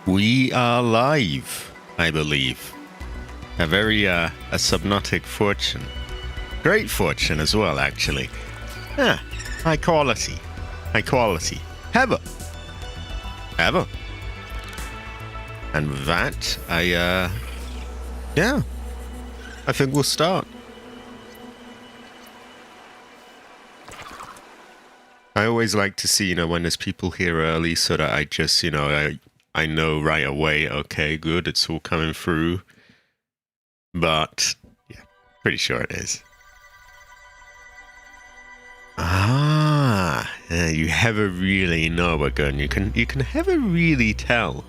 We are live, I believe. A very, a Subnautic fortune. Great fortune as well, actually. Ah, high quality. High quality. Ever. And with that, yeah, I think we'll start. I always like to see, when there's people here early so that I just, I know right away, okay, good, it's all coming through. But, yeah, pretty sure it is. You never really know again. You can never really tell.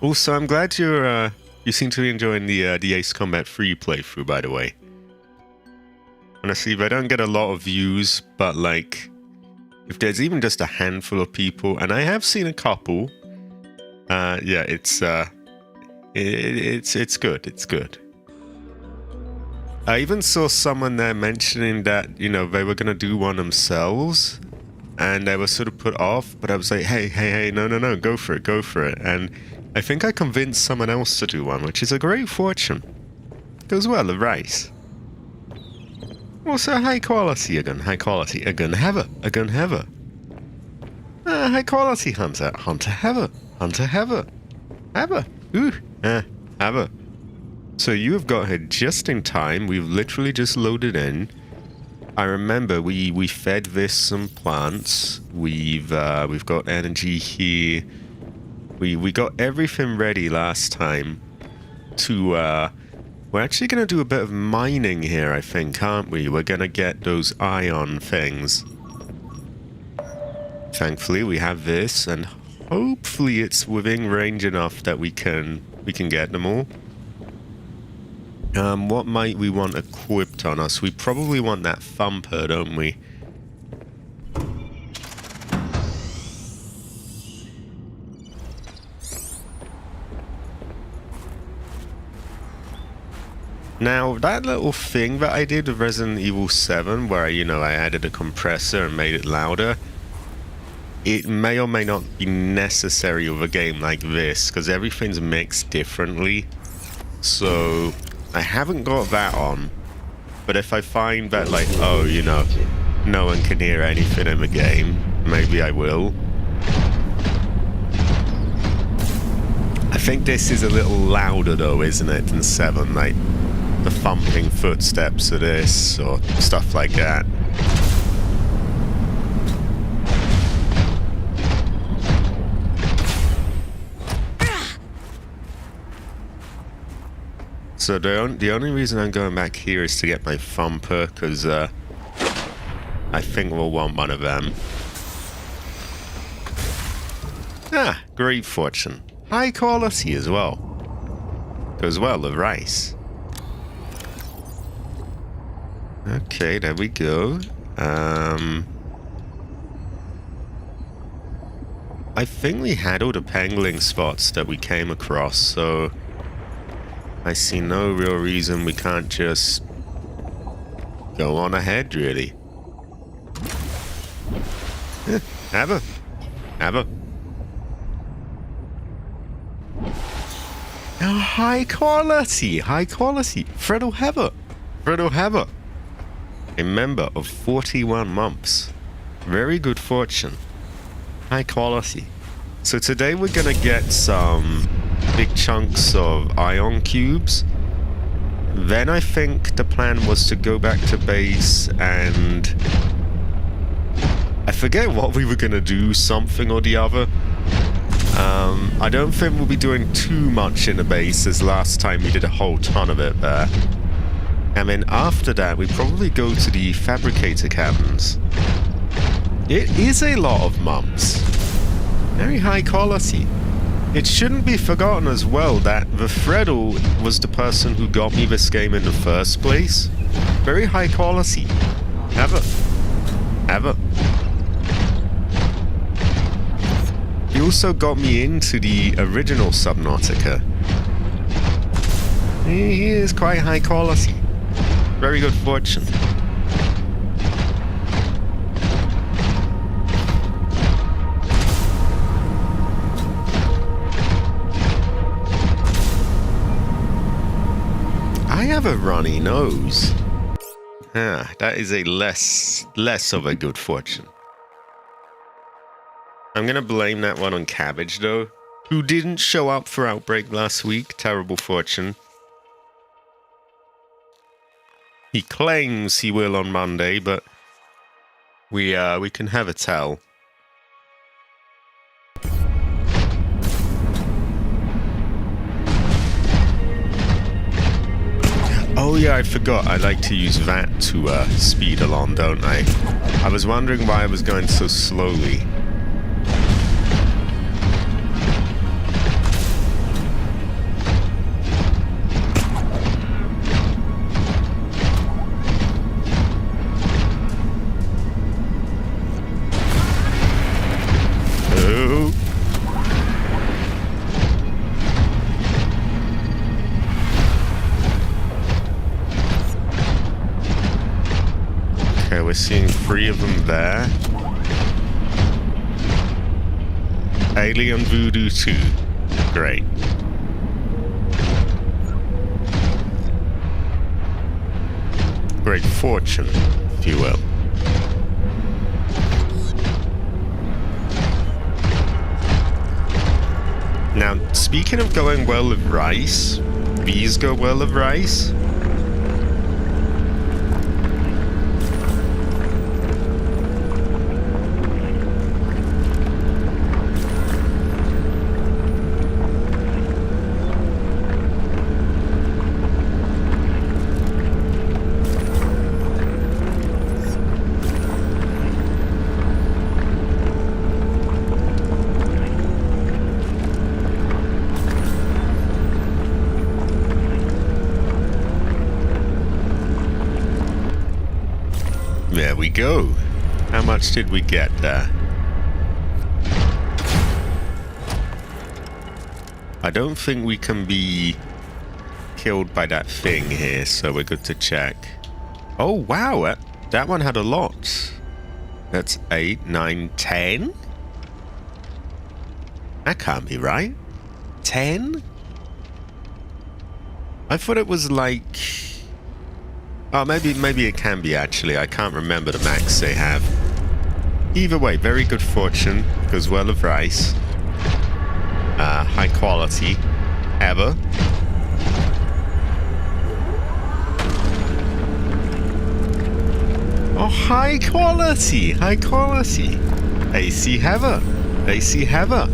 Also, I'm glad you seem to be enjoying the Ace Combat 3 playthrough, by the way. Honestly, I don't get a lot of views, but like, if there's even just a handful of people, and I have seen a couple, yeah, it's good. It's good. I even saw someone there mentioning that, they were going to do one themselves, and they were sort of put off, but I was like, hey, no, go for it. And I think I convinced someone else to do one, which is a great fortune. Goes well, the rice. Also, high quality again, high quality. Again, heaver. High quality hunter heaver. Ooh, heaver. So you have got here just in time. We've literally just loaded in. I remember we fed this some plants. We've got energy here. We got everything ready last time to we're actually gonna do a bit of mining here, I think, aren't we? We're gonna get those ion things. Thankfully we have this, and hopefully it's within range enough that we can get them all. What might we want equipped on us? We probably want that thumper, don't we? Now, that little thing that I did with Resident Evil 7, where, I added a compressor and made it louder, it may or may not be necessary with a game like this, because everything's mixed differently. So I haven't got that on, but if I find that, like, oh, no one can hear anything in the game, maybe I will. I think this is a little louder, though, isn't it, than 7? Like, the thumping footsteps of this, or stuff like that. So the only reason I'm going back here is to get my thumper, because I think we'll want one of them. Ah, great fortune. High quality as well. Goes well with rice. Okay, there we go. I think we had all the pangolin spots that we came across, so I see no real reason we can't just go on ahead, really. Have a. Oh, high quality. Fredo Heather. A member of 41 months. Very good fortune. High quality. So today we're gonna get some big chunks of ion cubes. Then I think the plan was to go back to base and I forget what we were gonna do, something or the other. I don't think we'll be doing too much in the base, as last time we did a whole ton of it there. And then after that we probably go to the fabricator cabins. It is a lot of months. Very high quality. It shouldn't be forgotten as well that the Fredo was the person who got me this game in the first place. Very high quality. Ever. He also got me into the original Subnautica. He is quite high quality. Very good fortune. have a runny nose. Ah, that is a less of a good fortune. I'm gonna blame that one on Cabbage, though, who didn't show up for Outbreak last week. Terrible fortune. He claims he will on Monday, but we can never tell. Oh yeah, I forgot. I like to use that to speed along, don't I? I was wondering why I was going so slowly. We're seeing 3 of them there. Alien Voodoo 2. Great. Great fortune, if you will. Now, speaking of going well with rice, these go well with rice. There we go. How much did we get there? I don't think we can be killed by that thing here, so we're good to check. Oh, wow. That one had a lot. That's 8, 9, 10? That can't be right. 10? I thought it was like... Oh, maybe it can be, actually. I can't remember the max they have. Either way, very good fortune. Goes well with rice. High quality. Ever. Oh, high quality. High quality. AC Heather. AC Heather.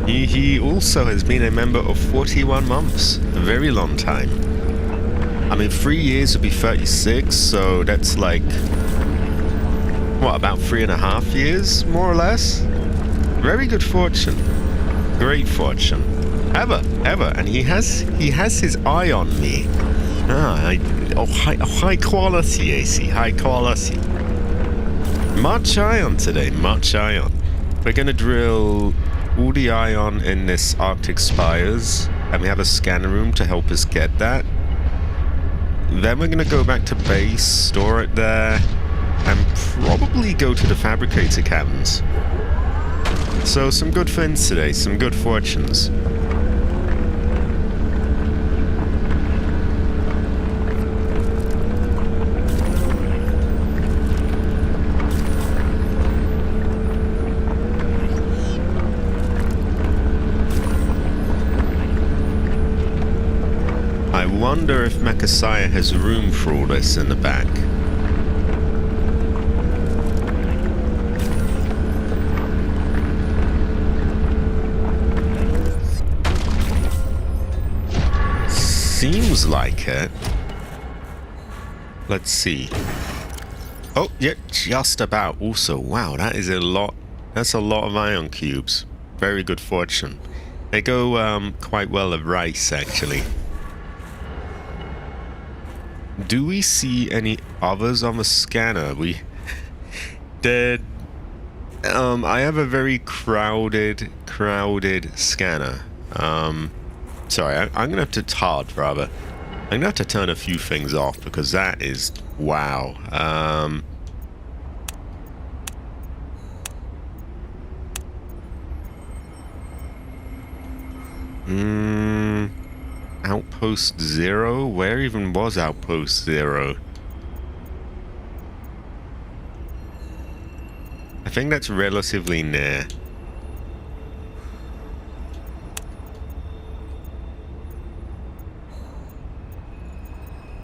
He also has been a member of 41 months. A very long time. I mean, 3 years would be 36, so that's like, what, about 3.5 years, more or less? Very good fortune. Great fortune. Ever, and he has his eye on me. High quality, AC, high quality. Much iron today, much iron. We're gonna drill all the iron in this Arctic Spires, and we have a scanner room to help us get that. Then we're going to go back to base, store it there, and probably go to the fabricator caverns. So some good things today, some good fortunes. I wonder if Mechasiah has room for all this in the back. Seems like it. Let's see. Oh, yeah, just about. Also, wow, that is a lot. That's a lot of ion cubes. Very good fortune. They go quite well with rice, actually. Do we see any others on the scanner? We did. I have a very crowded scanner. Sorry, I'm gonna have to rather. I'm gonna have to turn a few things off because that is wow. Outpost 0? Where even was Outpost 0? I think that's relatively near.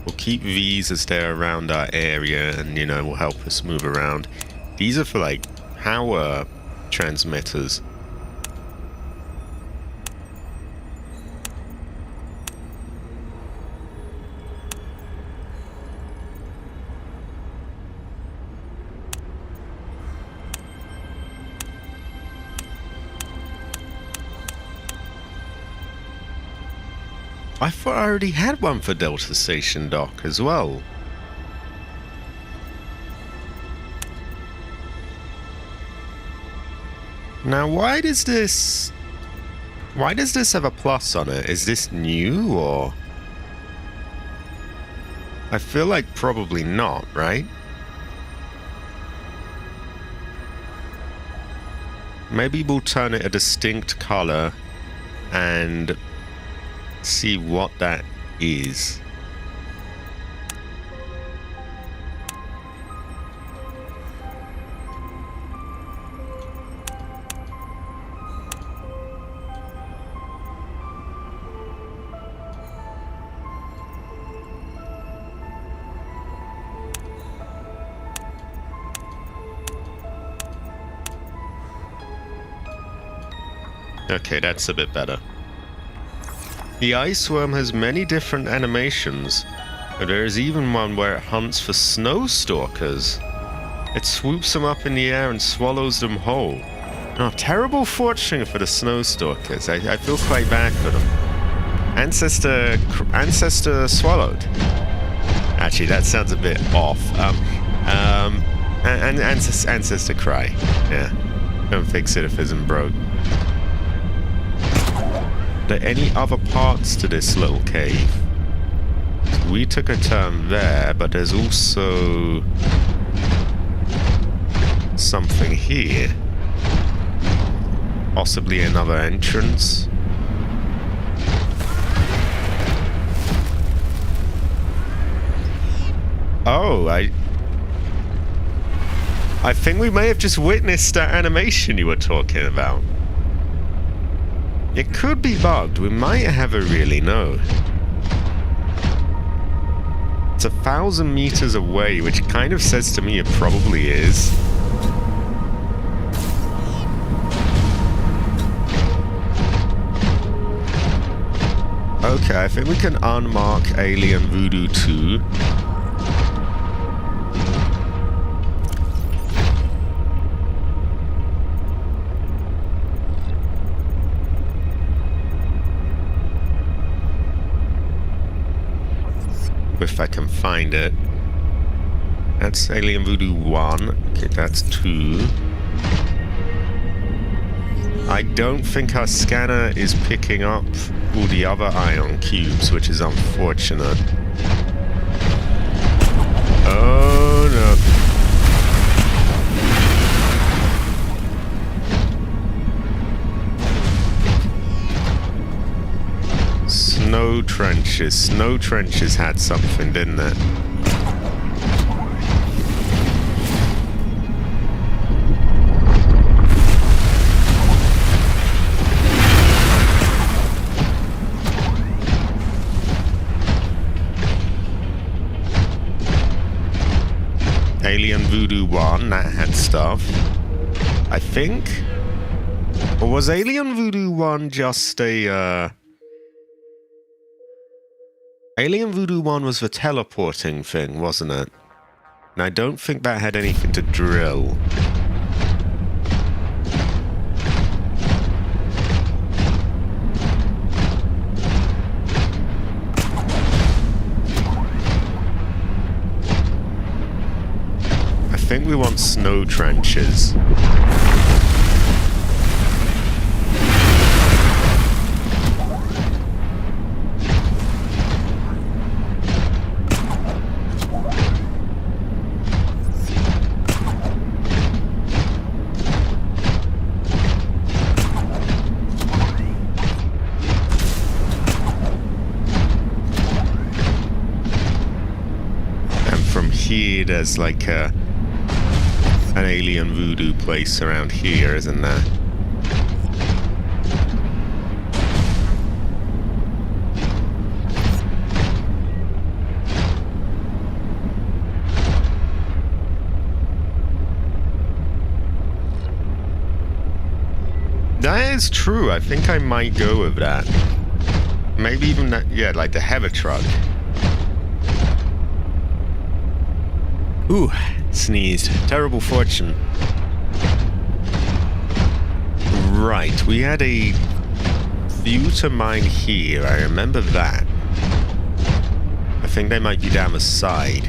We'll keep these as they're around our area and, you know, will help us move around. These are for, like, power transmitters. I thought I already had one for Delta Station Dock as well. Now, why does this have a plus on it? Is this new, or? I feel like probably not, right? Maybe we'll turn it a distinct color and see what that is. Okay, that's a bit better. The ice worm has many different animations, but there is even one where it hunts for snow stalkers. It swoops them up in the air and swallows them whole. Oh, terrible fortune for the snow stalkers. I feel quite bad for them. Ancestor swallowed. Actually, that sounds a bit off. Ancestor cry. Yeah. Don't fix it if it isn't broke. Are there any other parts to this little cave? We took a turn there, but there's also something here. Possibly another entrance. Oh, I think we may have just witnessed that animation you were talking about. It could be bugged. We might never really know. It's 1,000 meters away, which kind of says to me it probably is. Okay, I think we can unmark Alien Voodoo 2. If I can find it. That's Alien Voodoo 1. Okay, that's 2. I don't think our scanner is picking up all the other ion cubes, which is unfortunate. Oh no. Snow trenches. Snow trenches had something, didn't it? Alien Voodoo 1, that had stuff. I think? Or was Alien Voodoo 1 just a, Alien Voodoo 1 was the teleporting thing, wasn't it? And I don't think that had anything to drill. I think we want snow trenches. guaranteed as like an alien voodoo place around here, isn't there? That is true. I think I might go with that. Maybe even that, yeah, like the heavy truck. Ooh, sneezed. Terrible fortune. Right, we had a view to mine here. I remember that. I think they might be down the side.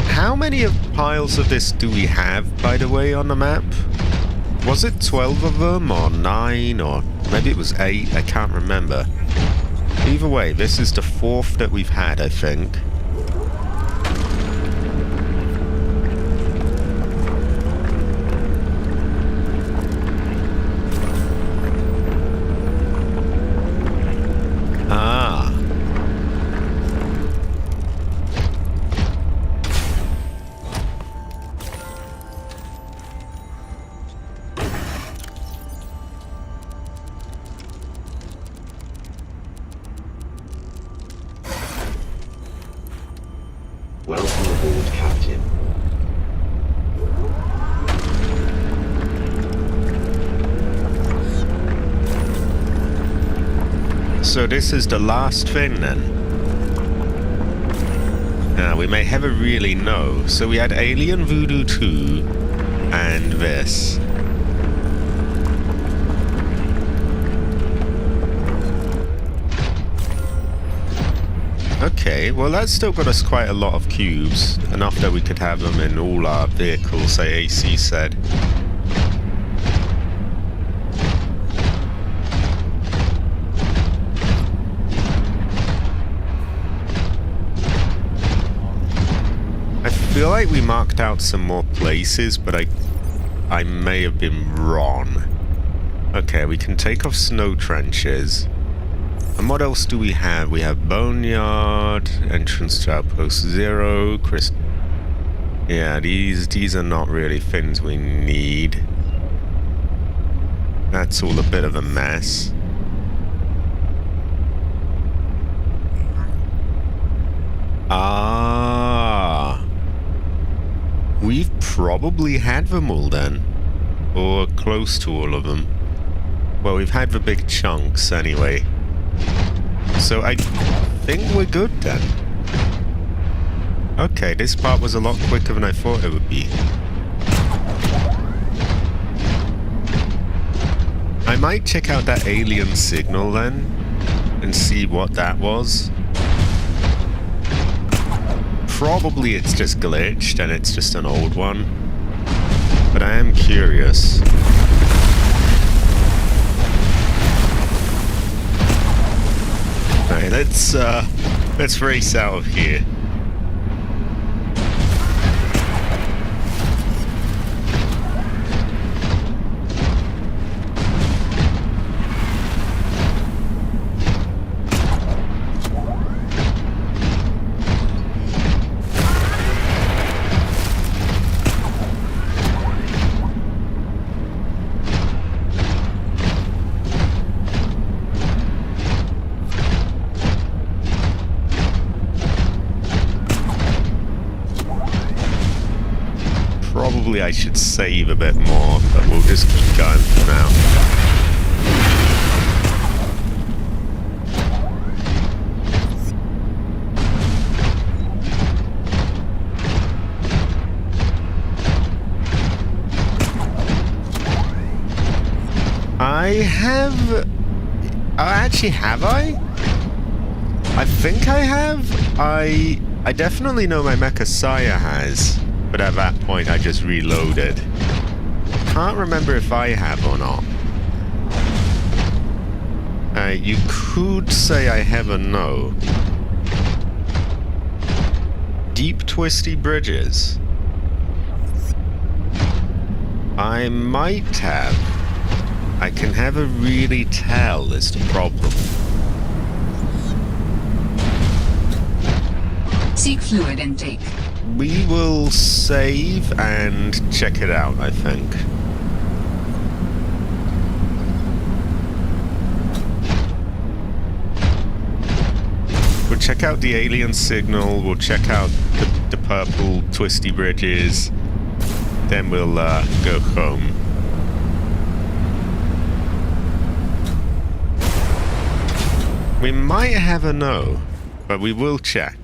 How many piles of this do we have, by the way, on the map? Was it 12 of them, or 9, or maybe it was 8? I can't remember. Either way, this is the 4th that we've had, I think. Ah. Welcome aboard, Captain. So this is the last thing then? Now, we may never really know. So we had Alien Voodoo 2 and this. Okay, well that's still got us quite a lot of cubes. Enough that we could have them in all our vehicles, like AC said. I feel like we marked out some more places, but I may have been wrong. Okay, we can take off snow trenches. And what else do we have? We have Boneyard, entrance to Outpost 0, Yeah, these are not really things we need. That's all a bit of a mess. Ah. We've probably had them all then. Or close to all of them. Well, we've had the big chunks anyway. So I think we're good then. Okay, this part was a lot quicker than I thought it would be. I might check out that alien signal then and see what that was. Probably it's just glitched and it's just an old one. But I am curious. Alright, let's race out of here. Probably I should save a bit more, but we'll just keep going for now. Actually, have I? I think I have. I definitely know my Mecha Saya has. But at that point, I just reloaded. Can't remember if I have or not. You could say I have a no. Deep twisty bridges. I might have. I can never really tell is the problem. Seek fluid intake. We will save and check it out, I think. We'll check out the alien signal, we'll check out the purple twisty bridges, then we'll go home. We might have a no, but we will check.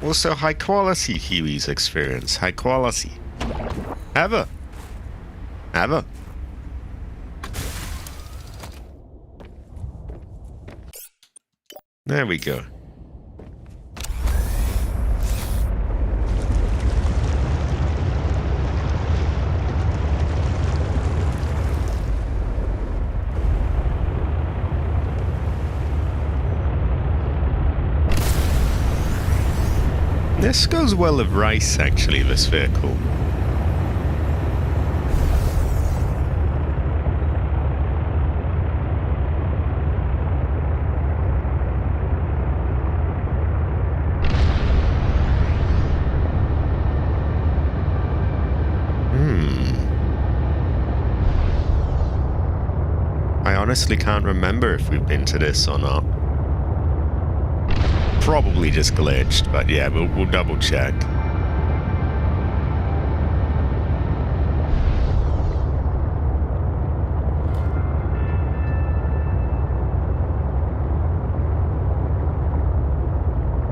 Also, high quality Huey's experience. High quality. Ever. Ever. There we go. This goes well with rice, actually, this vehicle. I honestly can't remember if we've been to this or not. Probably just glitched, but yeah, we'll double check.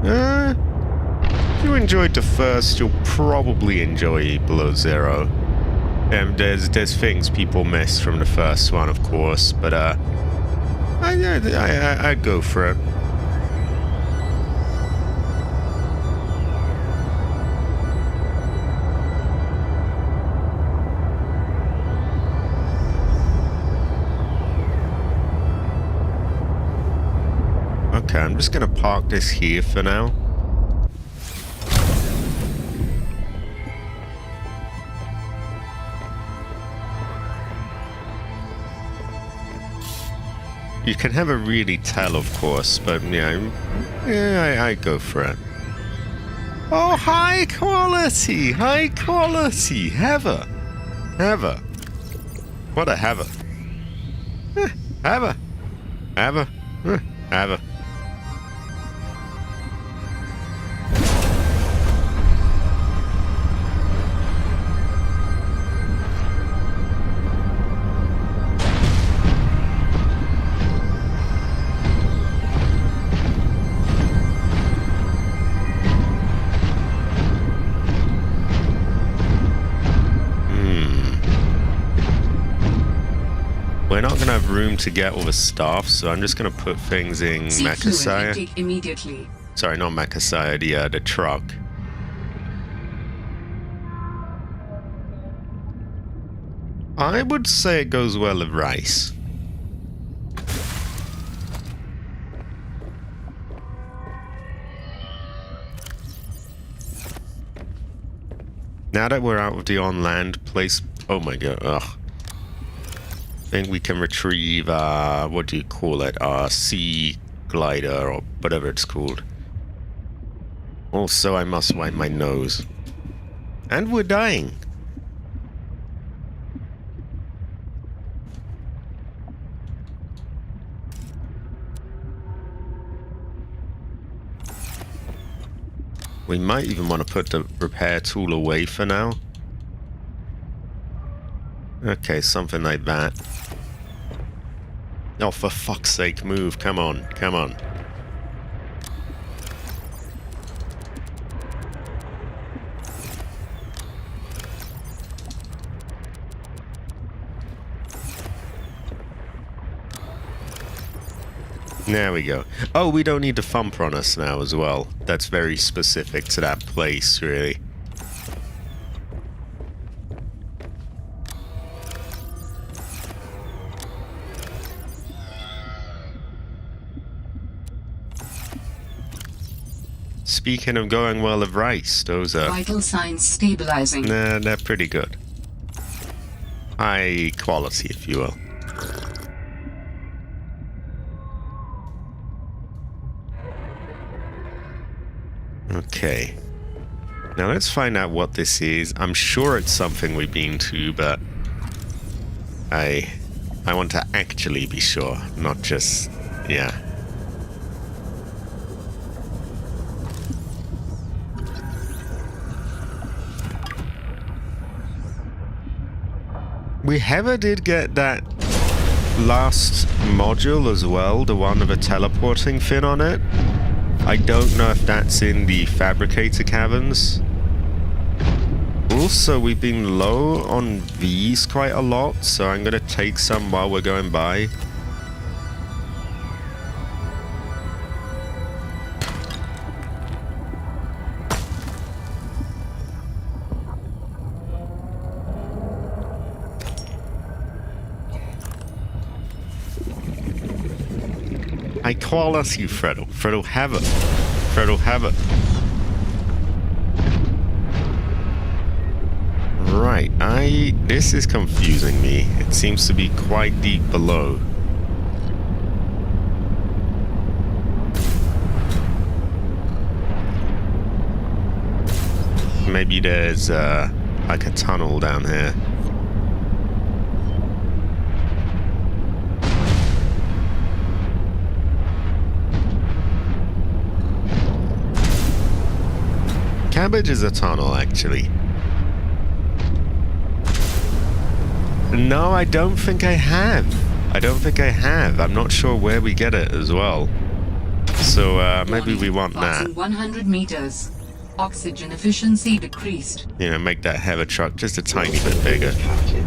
If you enjoyed the first, you'll probably enjoy Below Zero. There's things people miss from the first one, of course, but I'd go for it. Okay, I'm just gonna park this here for now. You can never really tell, of course, but yeah, I go for it. Oh, high quality! High quality! Heather! Heather! What a heather! Heather! Heather! Heather! We're not going to have room to get all the stuff, so I'm just going to put things in Mechasire. Immediately. Sorry, not Mechasire, the truck. I would say it goes well with rice. Now that we're out of the on-land place... Oh my god, ugh. I think we can retrieve, what do you call it? Sea glider, or whatever it's called. Also, I must wipe my nose. And we're dying. We might even want to put the repair tool away for now. Okay, something like that. Oh, for fuck's sake, move. Come on, come on. There we go. Oh, we don't need the thumper on us now as well. That's very specific to that place, really. Speaking of going well of rice, those are... Vital signs stabilizing. Nah, they're pretty good. High quality, if you will. Okay. Now let's find out what this is. I'm sure it's something we've been to, but I want to actually be sure, not just, yeah. We ever did get that last module as well, the one with a teleporting fin on it. I don't know if that's in the fabricator caverns. Also, we've been low on these quite a lot, so I'm gonna take some while we're going by. I call us you, Fredo. Fredo, have it. Fredo, have it. Right, this is confusing me. It seems to be quite deep below. Maybe there's, like a tunnel down here. Cabbage is a tunnel, actually. No, I don't think I have. I'm not sure where we get it as well. So, maybe we want that. 100 meters. Oxygen efficiency decreased. You know, make that hover truck just a tiny bit bigger. Captain.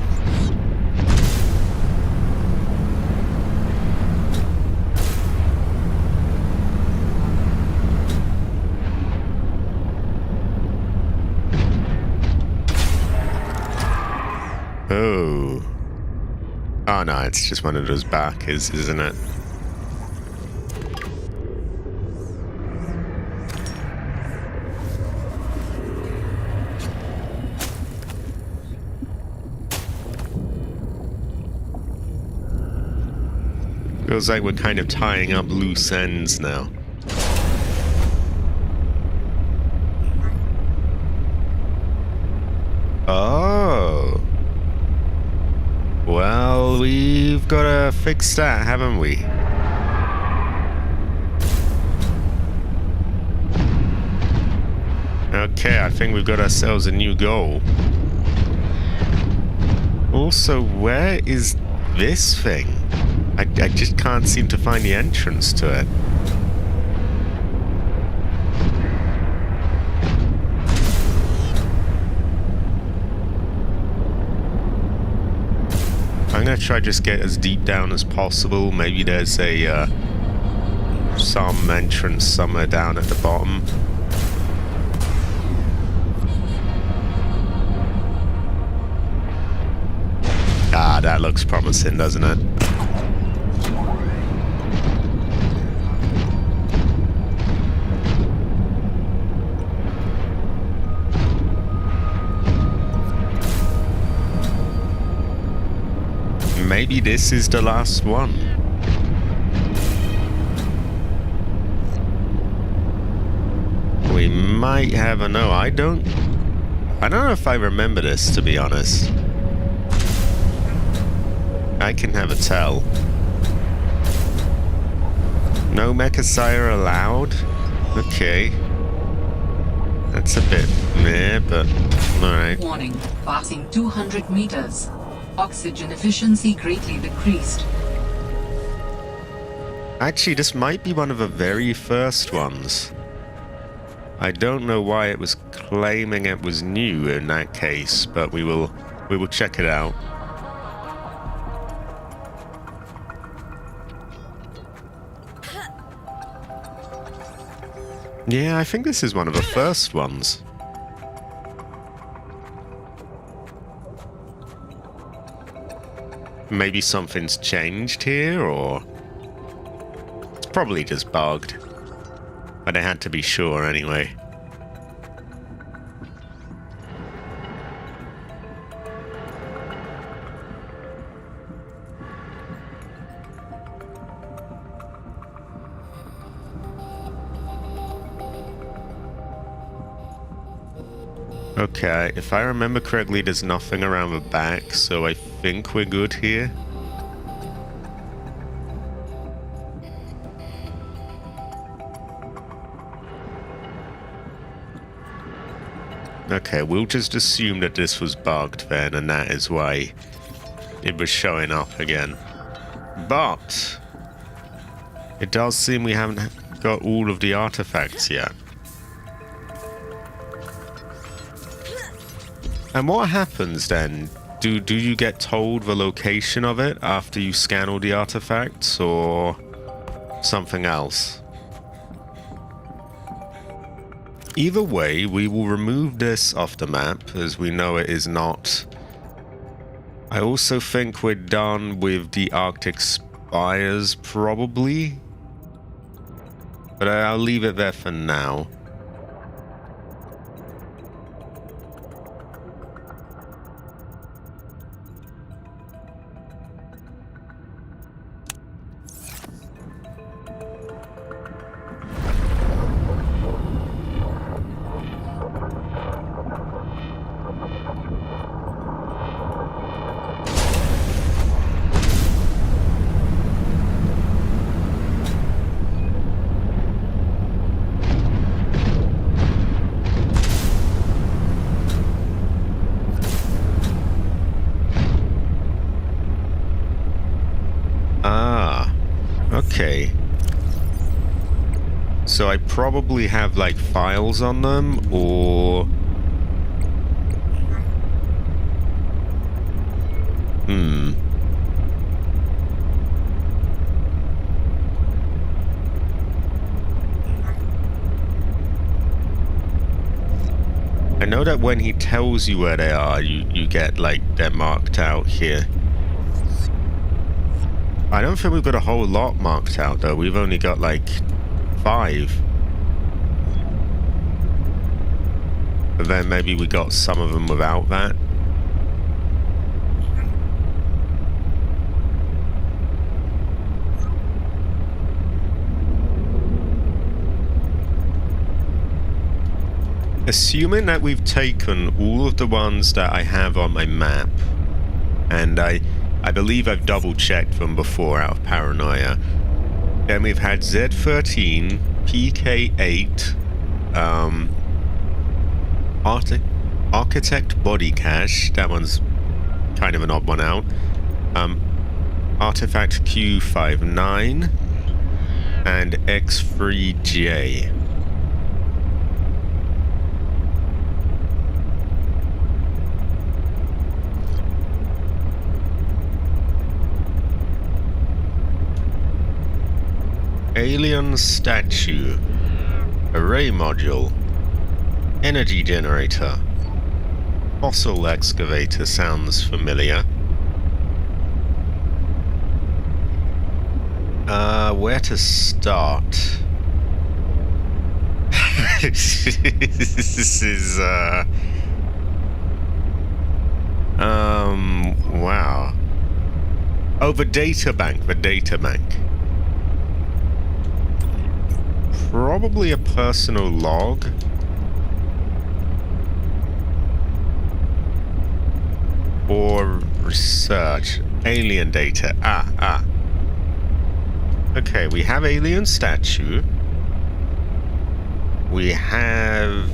Oh. Oh no, it's just one of those barkers, isn't it? Feels like we're kind of tying up loose ends now. Oh. Well, we've got to fix that, haven't we? Okay, I think we've got ourselves a new goal. Also, where is this thing? I just can't seem to find the entrance to it. I'm gonna try just get as deep down as possible. Maybe there's a some entrance somewhere down at the bottom. Ah, that looks promising, doesn't it? Maybe this is the last one. We might have a no. I don't know if I remember this, to be honest. I can have a tell. No mecha sire allowed? Okay. That's a bit meh, but alright. Warning. Passing 200 meters. Oxygen efficiency greatly decreased. Actually, this might be one of the very first ones. I don't know why it was claiming it was new in that case, but we will check it out. Yeah, I think this is one of the first ones. Maybe something's changed here, or it's probably just bugged. But I had to be sure anyway. Okay, if I remember correctly, there's nothing around the back, so I think we're good here. Okay, we'll just assume that this was bugged then, and that is why it was showing up again. But it does seem we haven't got all of the artifacts yet. And what happens then? Do you get told the location of it after you scan all the artifacts, or something else? Either way, we will remove this off the map, as we know it is not. I also think we're done with the Arctic Spires, probably. But I'll leave it there for now. Okay. So I probably have like files on them, or... I know that when he tells you where they are, you get like they're marked out here. I don't think we've got a whole lot marked out though. We've only got like 5. But then maybe we got some of them without that. Assuming that we've taken all of the ones that I have on my map, and I believe I've double-checked them before out of paranoia. Then we've had Z13, PK8, Architect Body Cache, that one's kind of an odd one out, Artifact Q59, and X3J. Alien statue, array module, energy generator, fossil excavator sounds familiar. Where to start? This is wow. Oh, the data bank, Probably a personal log. Or research. Alien data. Okay, we have alien statue. We have...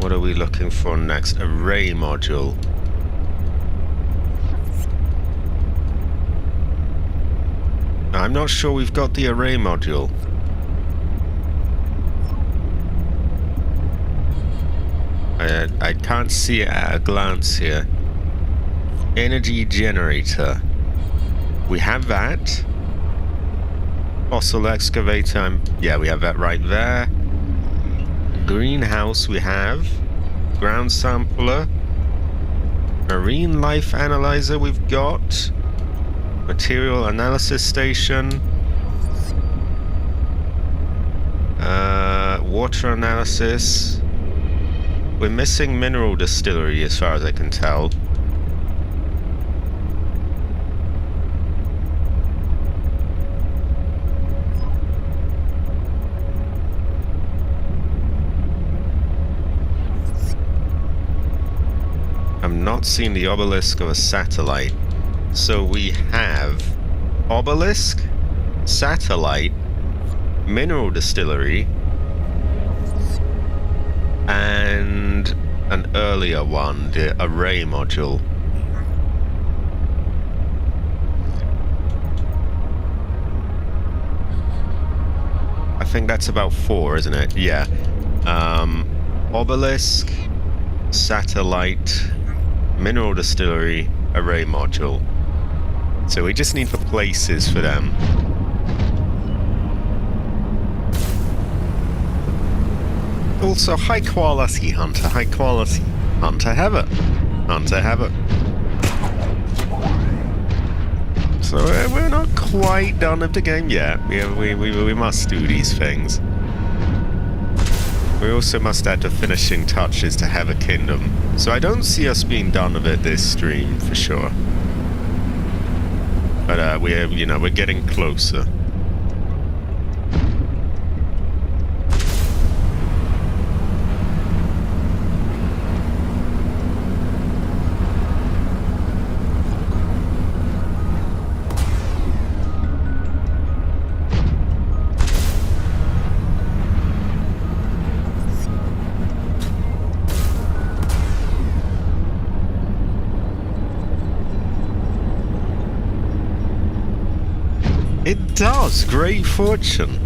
What are we looking for next? Array module. I'm not sure we've got the array module. I can't see it at a glance here. Energy generator. We have that. Fossil excavator. Yeah, we have that right there. Greenhouse we have. Ground sampler. Marine life analyzer we've got. Material analysis station. Water analysis. We're missing mineral distillery as far as I can tell. not seen the obelisk of a satellite. So we have obelisk, satellite, mineral distillery, and an earlier one, the array module. I think that's about 4, isn't it? Yeah. Obelisk, satellite, mineral distillery, array module. So we just need the places for them. Also, high quality hunter, high quality hunter, have it. Hunter, have it. So we're not quite done with the game yet. We must do these things. We also must add the finishing touches to Have a Kingdom. So I don't see us being done with it this stream for sure. But we're getting closer. It does, great fortune.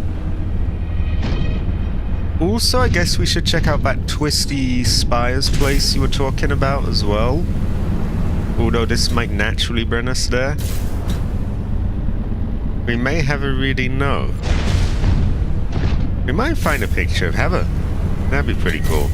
Also, I guess we should check out that Twisty Spires place you were talking about as well. Although this might naturally bring us there. We may have a really know. We might find a picture of Heather. That'd be pretty cool.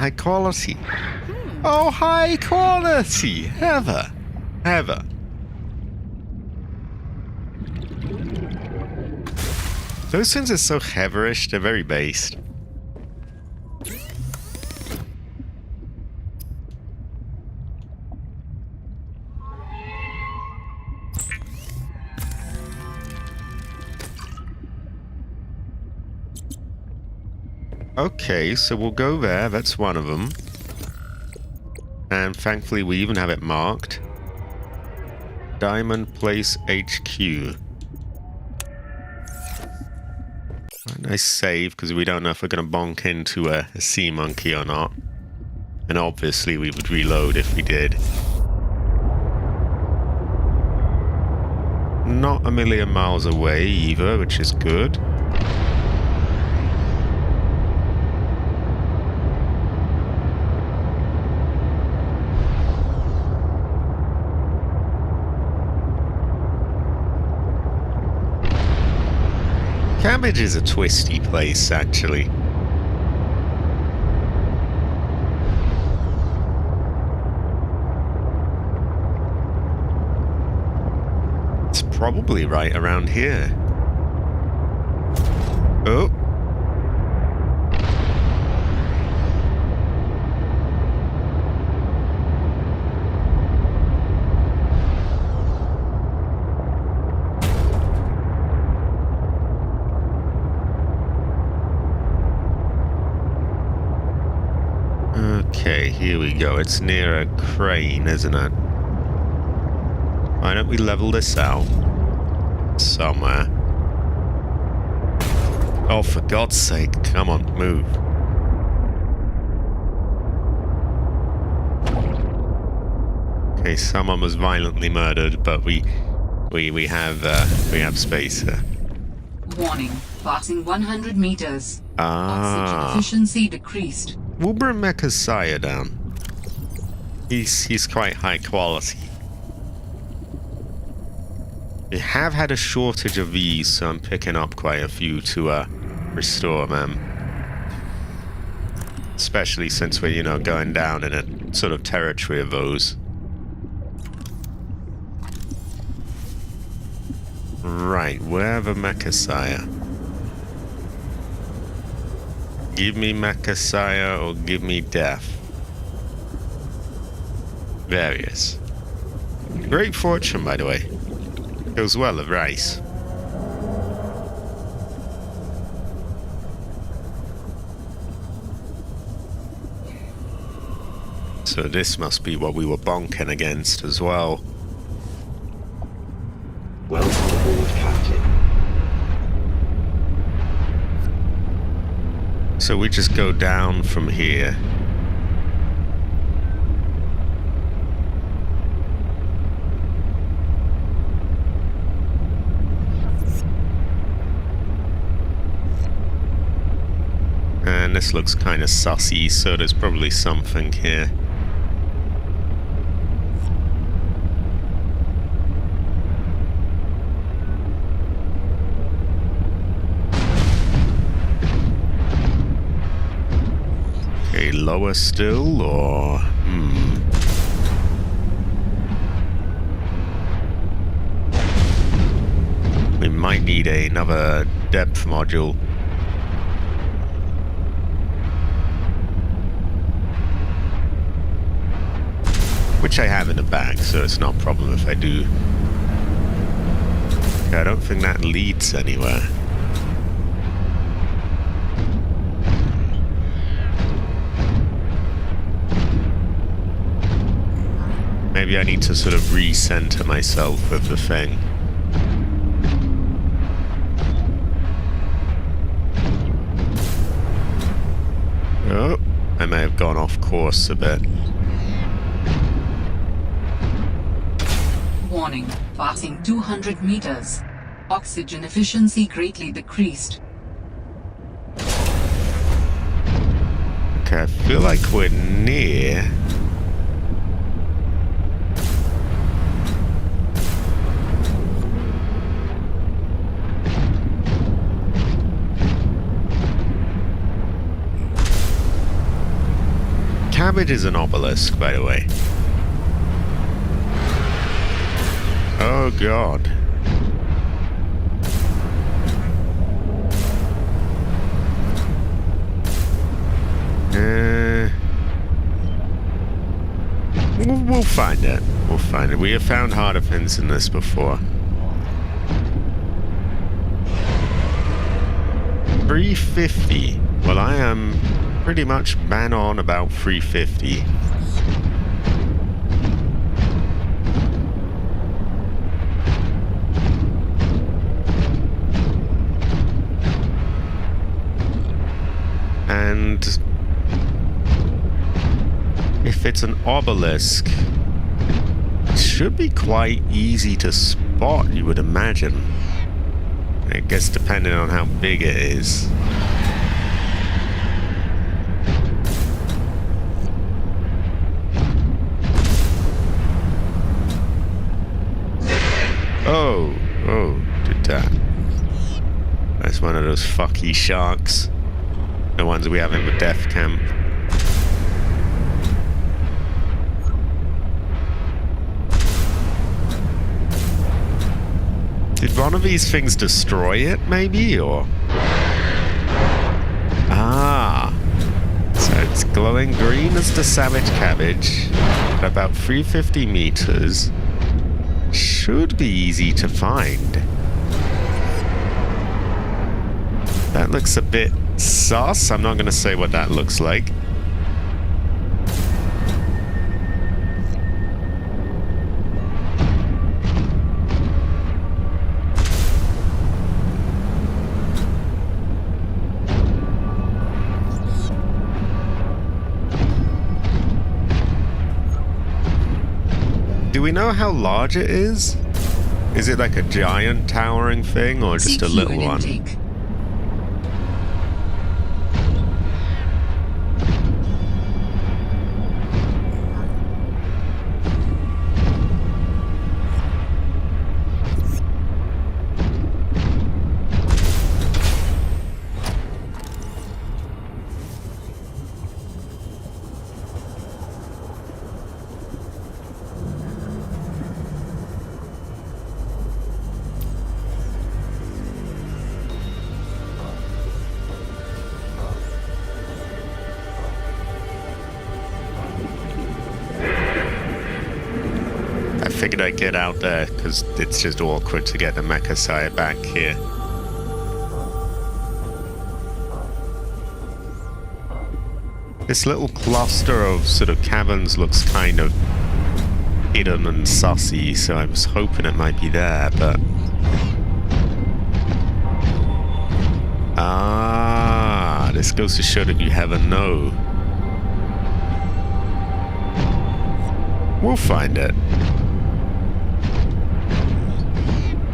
High quality. Oh, high quality! Heather. Heather. Those things are so heatherish, they're very based. Okay, so we'll go there. That's one of them. And thankfully we even have it marked. Diamond Place HQ. Nice save, because we don't know if we're going to bonk into a sea monkey or not. And obviously we would reload if we did. Not a million miles away either, which is good. Cabbage is a twisty place, actually. It's probably right around here. Oh. Okay, here we go. It's near a crane, isn't it? Why don't we level this out? Somewhere. Oh, for God's sake. Come on, move. Okay, someone was violently murdered, but we have space here. Warning. Passing 100 meters. Ah. Oxygen efficiency decreased. We'll bring Mecha's sire down. He's quite high quality. We have had a shortage of these, so I'm picking up quite a few to restore them. Especially since we're, going down in a sort of territory of those. Right, where the Machasaya? Give me Machasaya or give me death. There he is. Great fortune, by the way. Goes well at rice. So this must be what we were bonking against as well. Welcome aboard, Captain. So we just go down from here. And this looks kind of sussy, so there's probably something here. Okay, lower still, or... We might need another depth module. Which I have in the bag, so it's not a problem if I do. Okay, I don't think that leads anywhere. Maybe I need to sort of recenter myself with the thing. Oh, I may have gone off course a bit. Warning, passing 200 meters. Oxygen efficiency greatly decreased. Okay, I feel like we're near. Cabbage is an obelisk, by the way. Oh god. We'll find it. We'll find it. We have found harder things than this before. 350. Well, I am pretty much bang on about 350. And if it's an obelisk, it should be quite easy to spot, you would imagine. I guess depending on how big it is. Oh, did that. That's one of those fucky sharks. The ones we have in the death camp. Did one of these things destroy it, maybe, or? Ah. So it's glowing green as the savage cabbage. At about 350 meters. Should be easy to find. That looks a bit sus. I'm not going to say what that looks like. Do we know how large it is? Is it like a giant towering thing or just a little one? Intake. figured I'd get out there because it's just awkward to get the mecha sire back here. This little cluster of sort of caverns looks kind of hidden and sussy, so I was hoping it might be there, but... Ah, this goes to show that you have a no. We'll find it.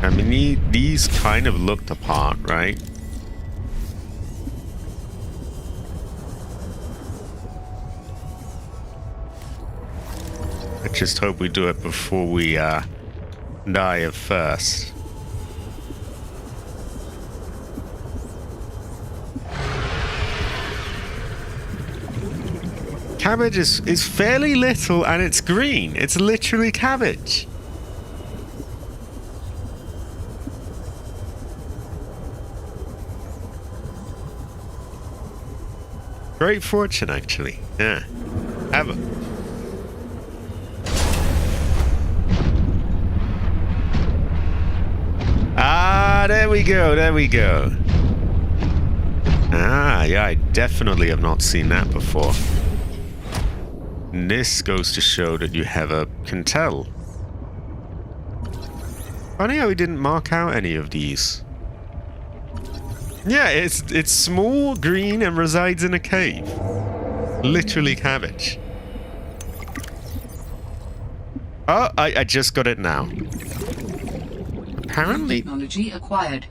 I mean, these kind of look the part, right? I just hope we do it before we die of thirst. Cabbage is fairly little and it's green. It's literally cabbage. Great fortune, actually. Yeah. Have it. Ah, there we go, there we go. Ah, yeah, I definitely have not seen that before. And this goes to show that you can tell. Funny how we didn't mark out any of these. Yeah, it's small, green, and resides in a cave. Literally cabbage. Oh, I just got it now. Apparently... Technology acquired.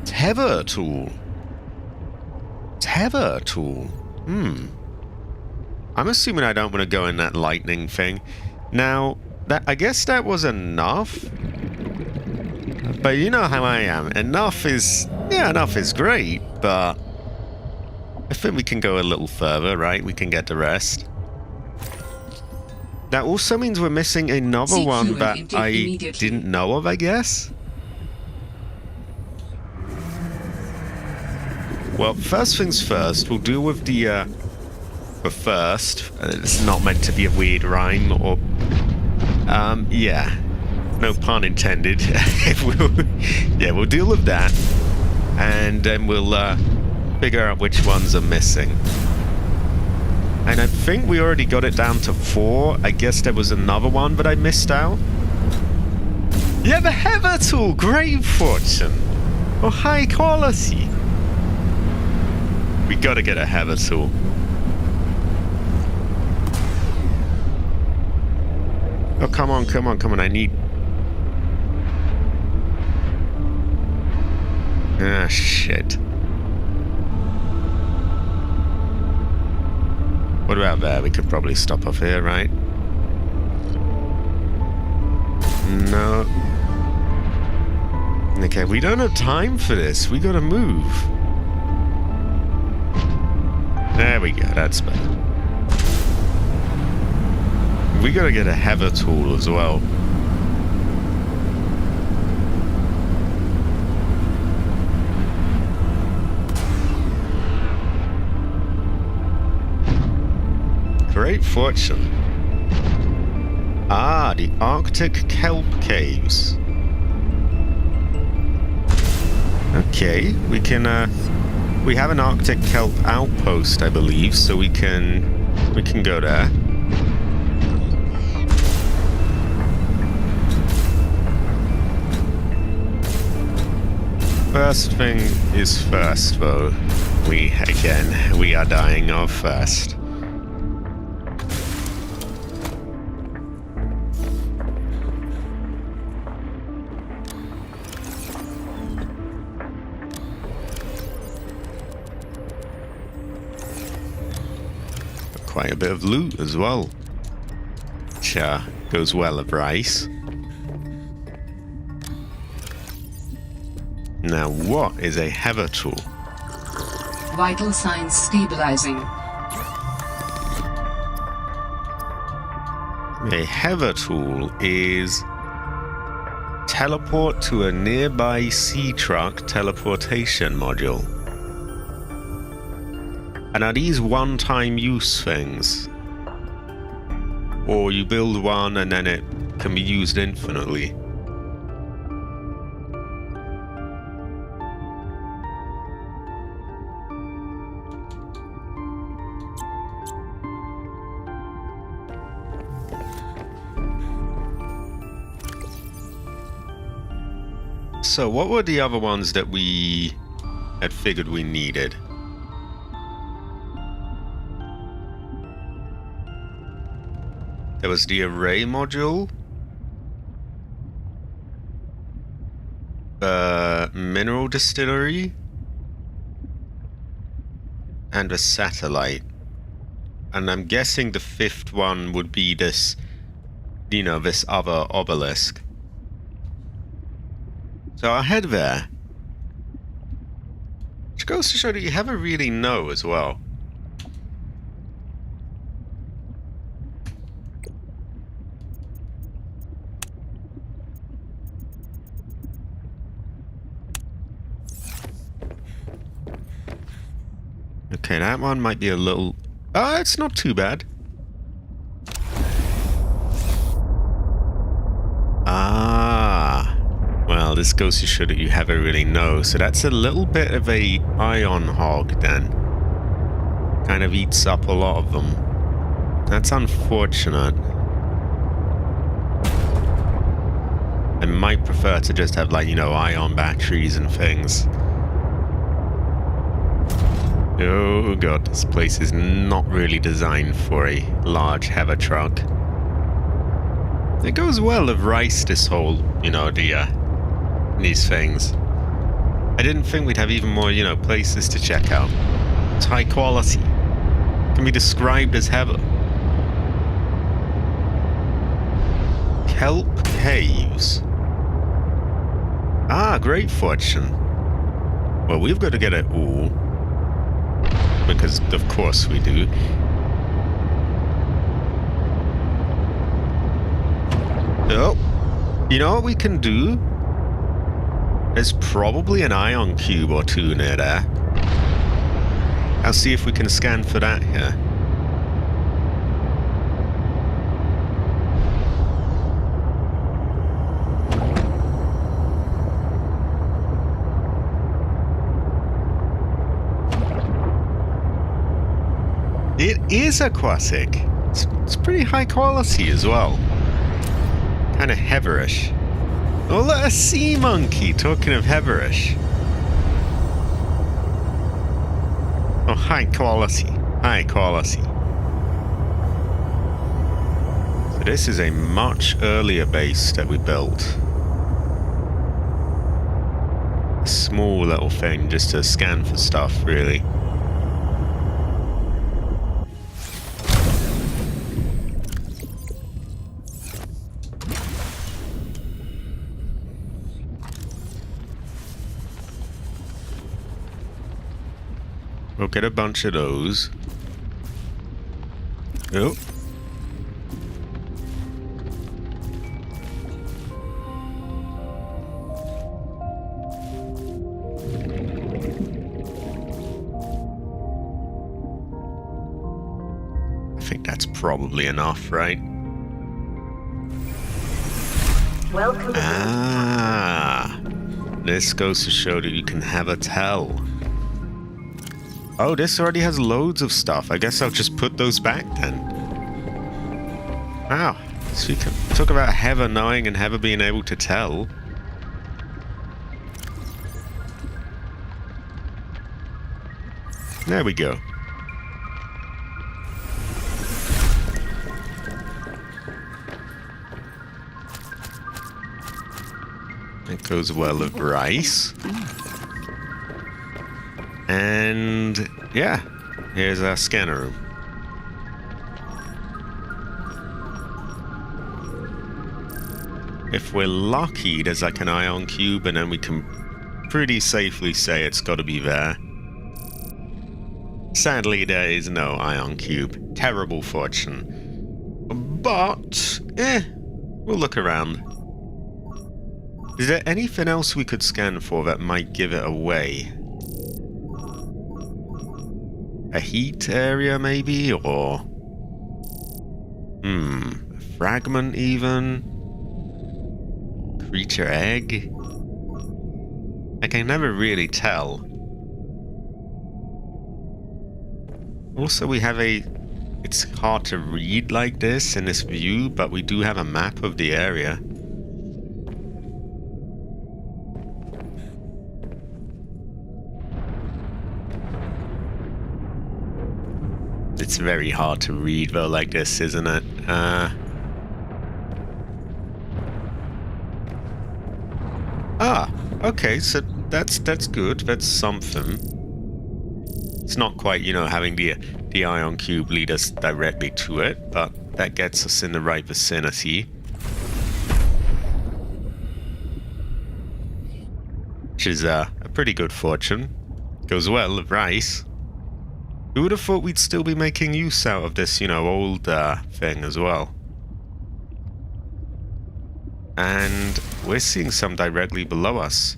Tether tool. Tether tool. I'm assuming I don't want to go in that lightning thing. Now, I guess that was enough. But you know how I am. Enough is great, but I think we can go a little further, right? We can get the rest. That also means we're missing another one that I didn't know of, I guess. Well, first things first, we'll deal with the first. It's not meant to be a weird rhyme or... yeah. No pun intended. We'll deal with that. And then we'll figure out which ones are missing. And I think we already got it down to 4. I guess there was another one, but I missed out. Yeah, the Heather tool! Great fortune! Oh, high quality! We gotta get a Heather tool. Oh, come on, come on, come on, I need... Ah, shit. What about there? We could probably stop off here, right? No. Okay, we don't have time for this. We gotta move. There we go, that's better. We gotta get a Heather tool as well. Great fortune. Ah, the Arctic kelp caves. Okay, we can we have an Arctic kelp outpost, I believe, so we can go there. First thing is first, though. We are dying of thirst. Quite a bit of loot as well, which goes well with rice. Now, what is a Heather tool? Vital signs stabilizing. A Heather tool is teleport to a nearby sea truck teleportation module. And are these one-time use things? Or you build one and then it can be used infinitely? So what were the other ones that we had figured we needed? There was the array module, the mineral distillery, and a satellite. And I'm guessing the fifth one would be this, you know, this other obelisk. So I'll head there. Which goes to show that you never really know as well. Okay, that one might be a little... Oh, it's not too bad. Ah. Well, this goes to show that you never really know. So that's a little bit of a ion hog then. Kind of eats up a lot of them. That's unfortunate. I might prefer to just have, like, you know, ion batteries and things. Oh god, this place is not really designed for a large heavy truck. It goes well with rice, this whole, you know, these things. I didn't think we'd have even more, you know, places to check out. It's high quality. It can be described as heaven. Kelp caves. Ah, great fortune. Well, we've got to get it all. Because, of course, we do. Oh, you know what we can do? There's probably an ion cube or two near there. I'll see if we can scan for that here. It is aquatic. It's pretty high quality as well. Kind of heaverish. Oh, look, a sea monkey, talking of heaverish. Oh, high quality. High quality. So this is a much earlier base that we built. A small little thing just to scan for stuff, really. We'll get a bunch of those. Oh. I think that's probably enough, right? Welcome. Ah. This goes to show that you can have a tell. Oh, this already has loads of stuff. I guess I'll just put those back then. Wow. So you can talk about Heather knowing and Heather being able to tell. There we go. It goes well with rice. And yeah, here's our scanner room. If we're lucky, there's like an ion cube, and then we can pretty safely say it's got to be there. Sadly, there is no ion cube. Terrible fortune. But, we'll look around. Is there anything else we could scan for that might give it away? a heat area maybe, or a fragment even, creature egg. I can never really tell. Also, we have it's hard to read like this in this view, but we do have a map of the area. It's very hard to read though like this, isn't it? Okay, so that's good. That's something. It's not quite, you know, having the ion cube lead us directly to it, but that gets us in the right vicinity. Which is a pretty good fortune. Goes well with rice. Who would have thought we'd still be making use out of this, you know, old thing as well? And we're seeing some directly below us.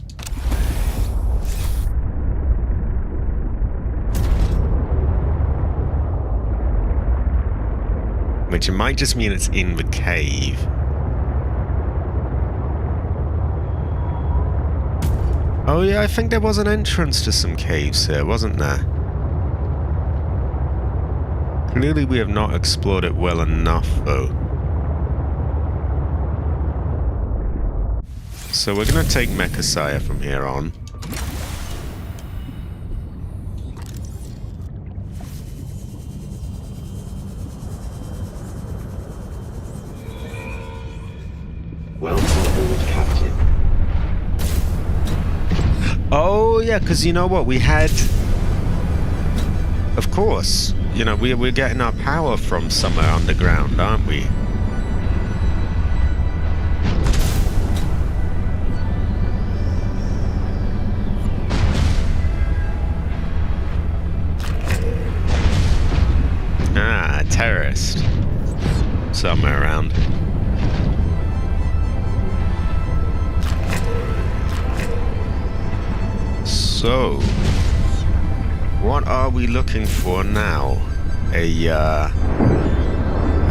Which it might just mean it's in the cave. Oh yeah, I think there was an entrance to some caves here, wasn't there? Clearly we have not explored it well enough, though. So we're going to take Mechasire from here on. Welcome aboard, Captain. Oh yeah, because you know what? We had... Of course. You know, we're getting our power from somewhere underground, aren't we? Ah, a terrorist. Somewhere around. So, what are we looking for now? A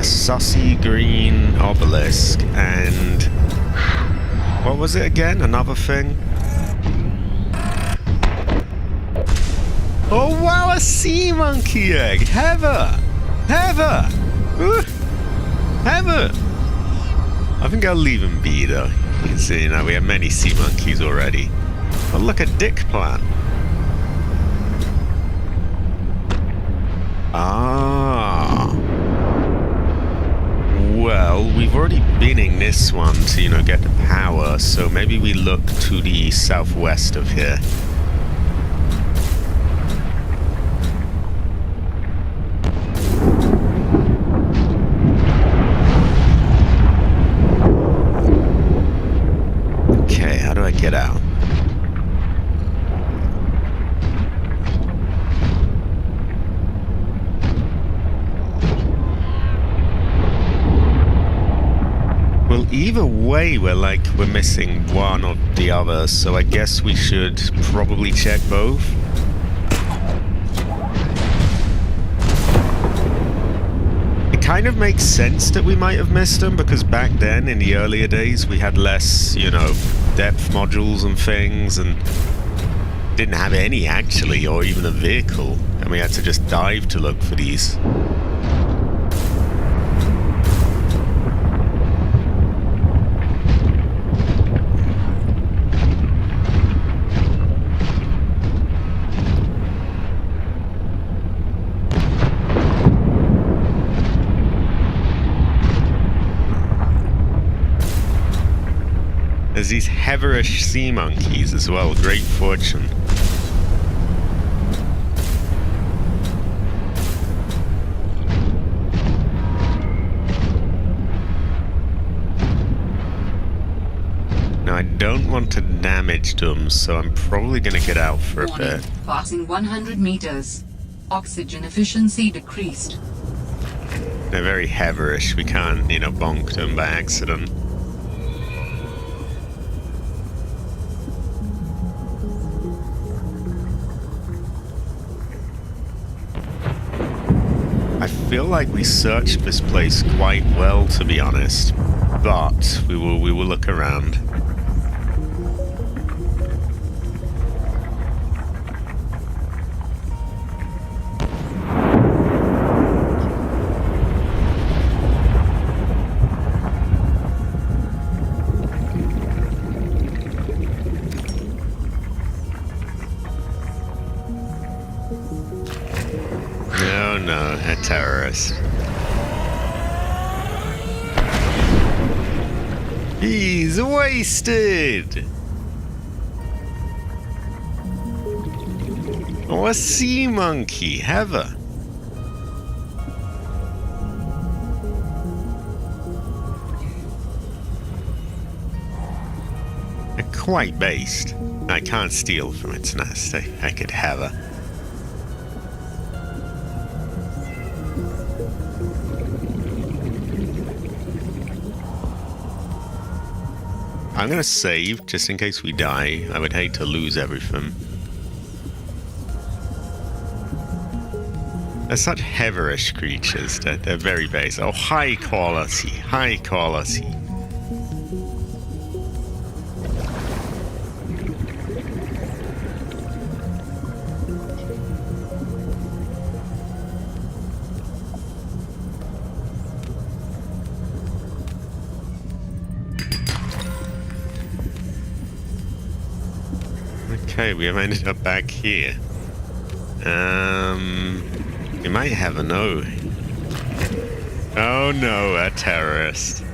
sussy green obelisk and... What was it again? Another thing? Oh wow, a sea monkey egg! Heather! Heather! Ooh. Heather! I think I'll leave him be though. You can see, you know, we have many sea monkeys already. Oh look, a dick plant. Ah. Well, we've already been in this one to, you know, get the power, so maybe we look to the southwest of here. Okay, how do I get out? Either way, we're missing one or the other, so I guess we should probably check both. It kind of makes sense that we might have missed them, because back then, in the earlier days, we had less, you know, depth modules and things, and didn't have any, actually, or even a vehicle, and we had to just dive to look for these. There's these heaverish sea monkeys as well, great fortune. Now I don't want to damage them, so I'm probably going to get out for a bit. Passing 100 meters. Oxygen efficiency decreased. They're very heaverish, we can't, you know, bonk them by accident. feel like we searched this place quite well, to be honest. But we will look around. Oh no, a terrorist. He's wasted! Oh, a sea monkey, Heather. They're quite based. I can't steal from its nest. I could have her. I'm gonna save, just in case we die. I would hate to lose everything. They're such heaverish creatures. They're very base. Oh, high quality. High quality. Okay, we have ended up back here. We might have a no. Oh no, a terrorist.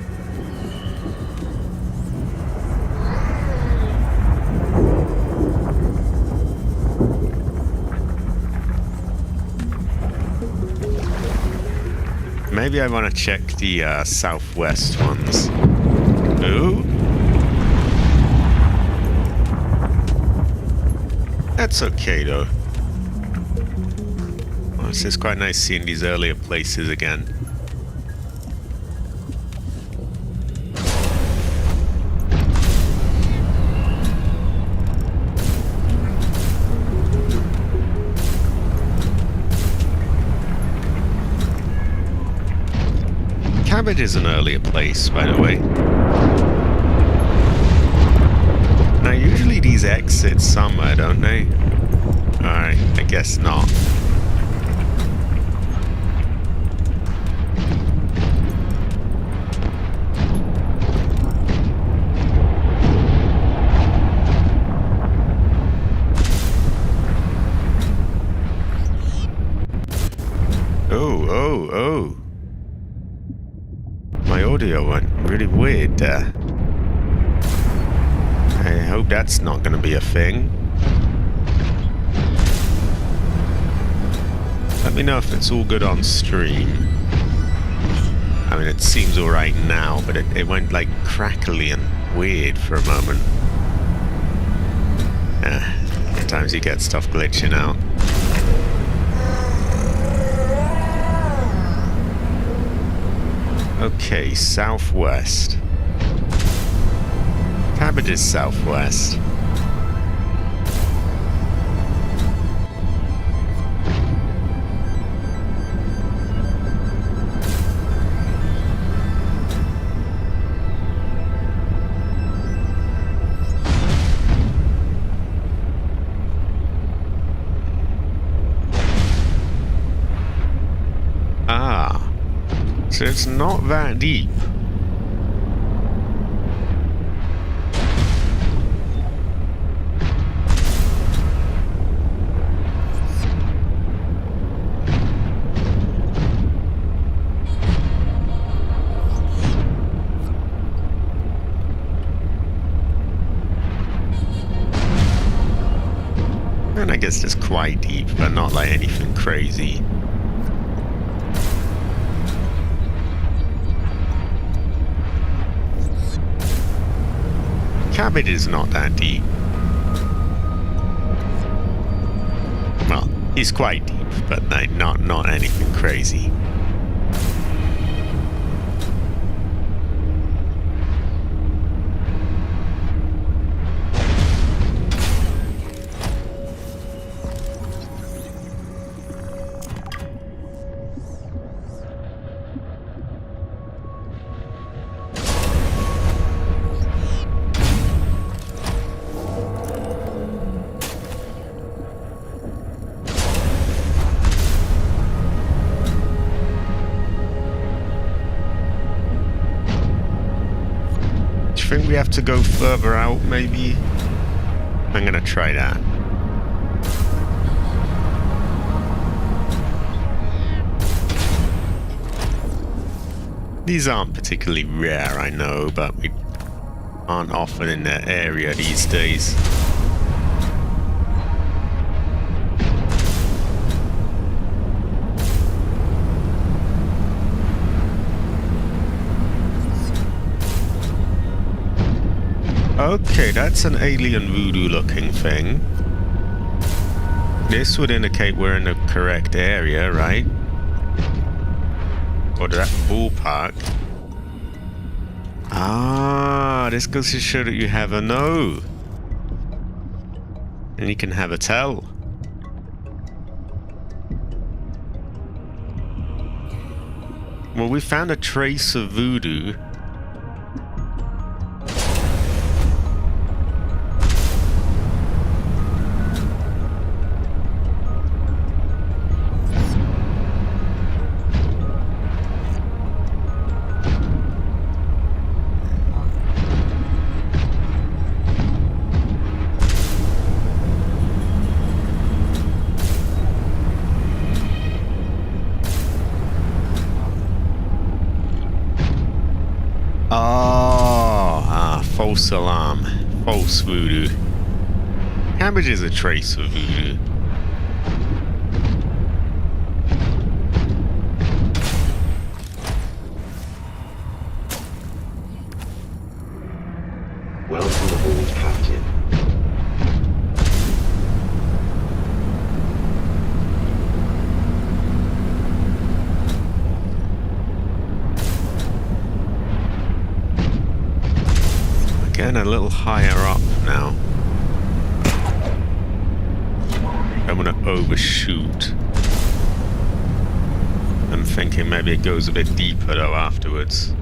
Maybe I want to check the southwest ones. Ooh. That's okay though. Well, it's just quite nice seeing these earlier places again. Cabbage is an earlier place, by the way. Now, usually these exit somewhere, don't they? Alright, I guess not. Oh. My audio went really weird there. I hope that's not going to be a thing. Let me know if it's all good on stream. I mean, it seems alright now, but it went like crackly and weird for a moment. Sometimes you get stuff glitching out. Okay, southwest. Cabbage is southwest. Ah, so it's not that deep. And I guess it's quite deep, but not like anything crazy. Cabbage is not that deep. Well, he's quite deep, but like not anything crazy. have to go further out, maybe? I'm gonna try that. These aren't particularly rare, I know, but we aren't often in the area these days. Okay, that's an alien voodoo looking thing. This would indicate we're in the correct area, right? Or that ballpark. Ah, this goes to show that you have a know. And you can have a tell. Well, we found a trace of voodoo. False alarm. False voodoo. Cabbage is a trace of voodoo. Welcome aboard, Captain. Getting a little higher up now. I'm gonna overshoot. I'm thinking maybe it goes a bit deeper though afterwards.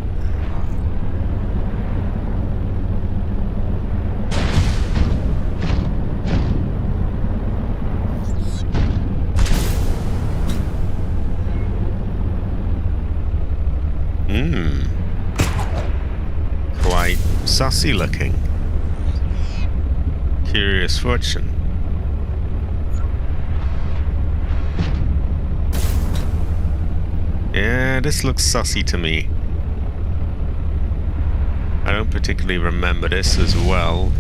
Quite sussy looking. Curious fortune. Yeah, this looks sussy to me. I don't particularly remember this as well.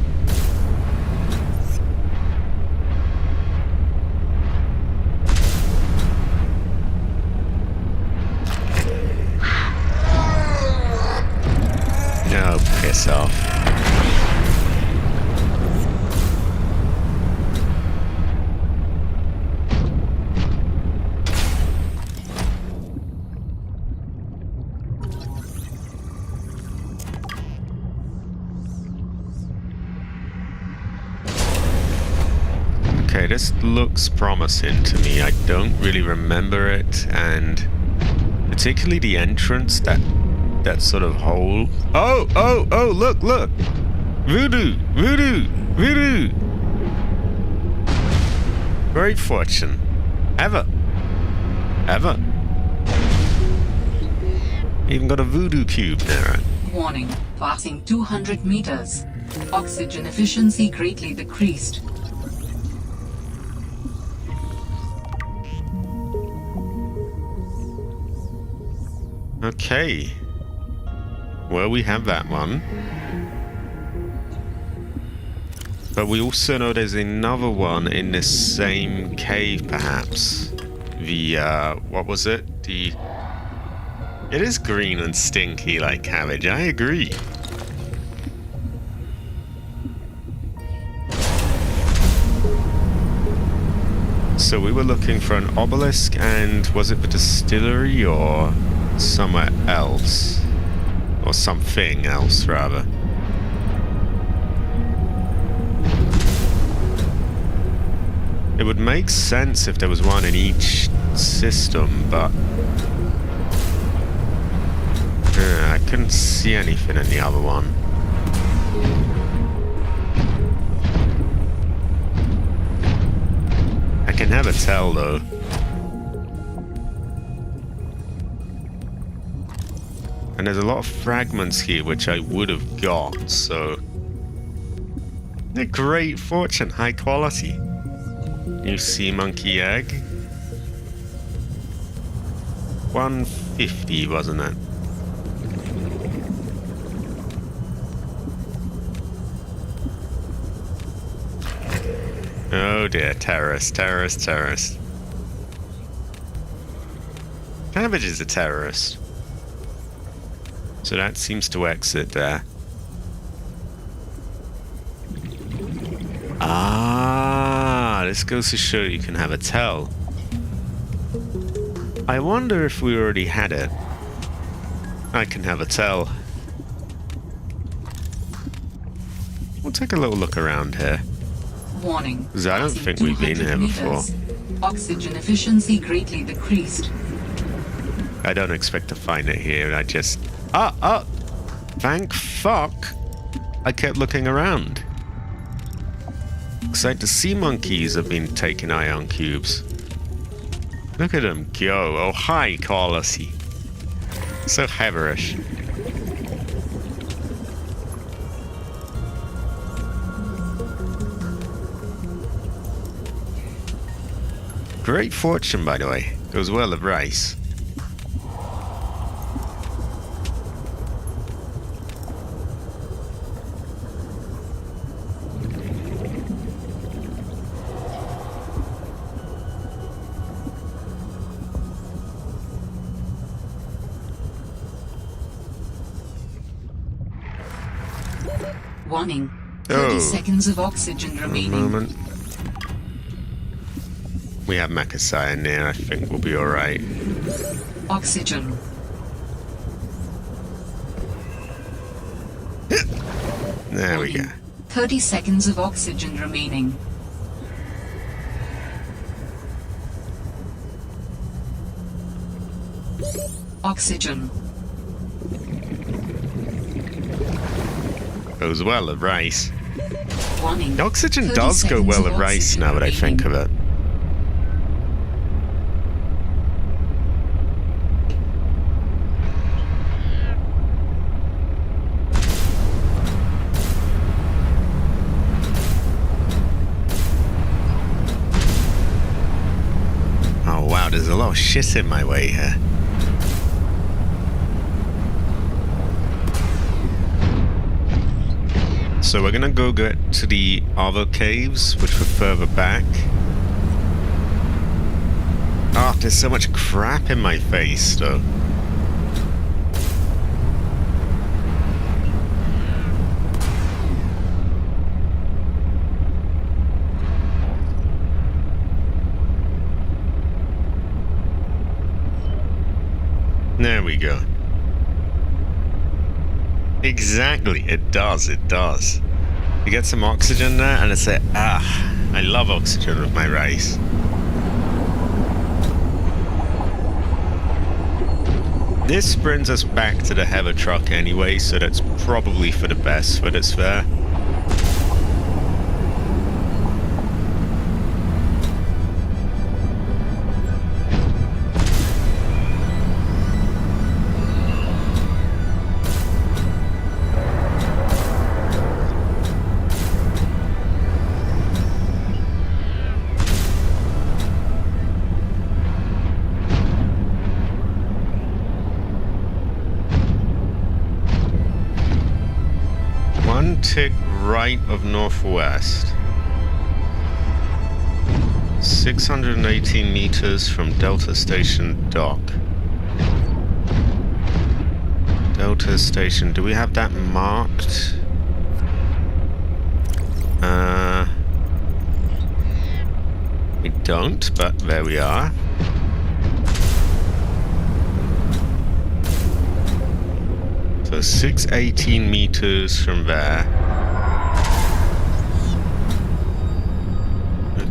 Oh, piss off. Okay, this looks promising to me. I don't really remember it, and particularly the entrance, that sort of hole. Oh, look. Voodoo. Great fortune. Ever. Even got a voodoo cube there. Warning, passing 200 meters. Oxygen efficiency greatly decreased. Okay. Well, we have that one. But we also know there's another one in this same cave, perhaps. The, what was it? It is green and stinky like cabbage, I agree. So we were looking for an obelisk, and was it the distillery or somewhere else? Or something else, rather. It would make sense if there was one in each system, but I couldn't see anything in the other one. I can never tell, though. And there's a lot of fragments here which I would have got, so... A great fortune, high quality. New sea monkey egg. 150, wasn't it? Oh dear, terrorist, terrorist, terrorist. Cabbage is a terrorist. So that seems to exit there. Ah, this goes to show you can have a tell. I wonder if we already had it. I can have a tell. We'll take a little look around here. Warning. 'Cause I don't think we've been here before. Oxygen efficiency greatly decreased. I don't expect to find it here. I just... Thank fuck I kept looking around. Looks like the sea monkeys have been taking ion cubes. Look at them go. Oh, high quality. So heaverish. Great fortune, by the way. Goes well with rice. Warning. 30 Oh. seconds of oxygen One remaining. moment. We have Macasai in there. I think we'll be alright. Oxygen. There we go. 30 seconds of oxygen remaining. Oxygen. Goes well with rice. Warning. Oxygen 30 does go seconds well of with rice oxygen now that I think of remaining. it. Oh wow, there's a lot of shit in my way here. So we're gonna go get to the other caves, which were further back. Oh, there's so much crap in my face, though. There we go. Exactly, it does, it does. You get some oxygen there, and it's like, I love oxygen with my rice. This brings us back to the Heather truck anyway, so that's probably for the best for this fair. One tick right of northwest. 618 meters from Delta Station dock. Delta Station, do we have that marked? We don't, but there we are. So 618 meters from there.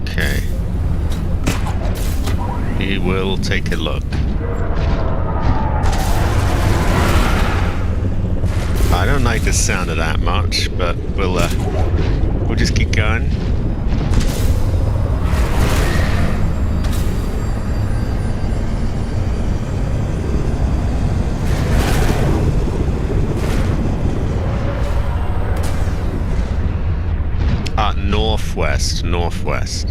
Okay. We will take a look. I don't like the sound of that much, but we'll just keep going. northwest, northwest.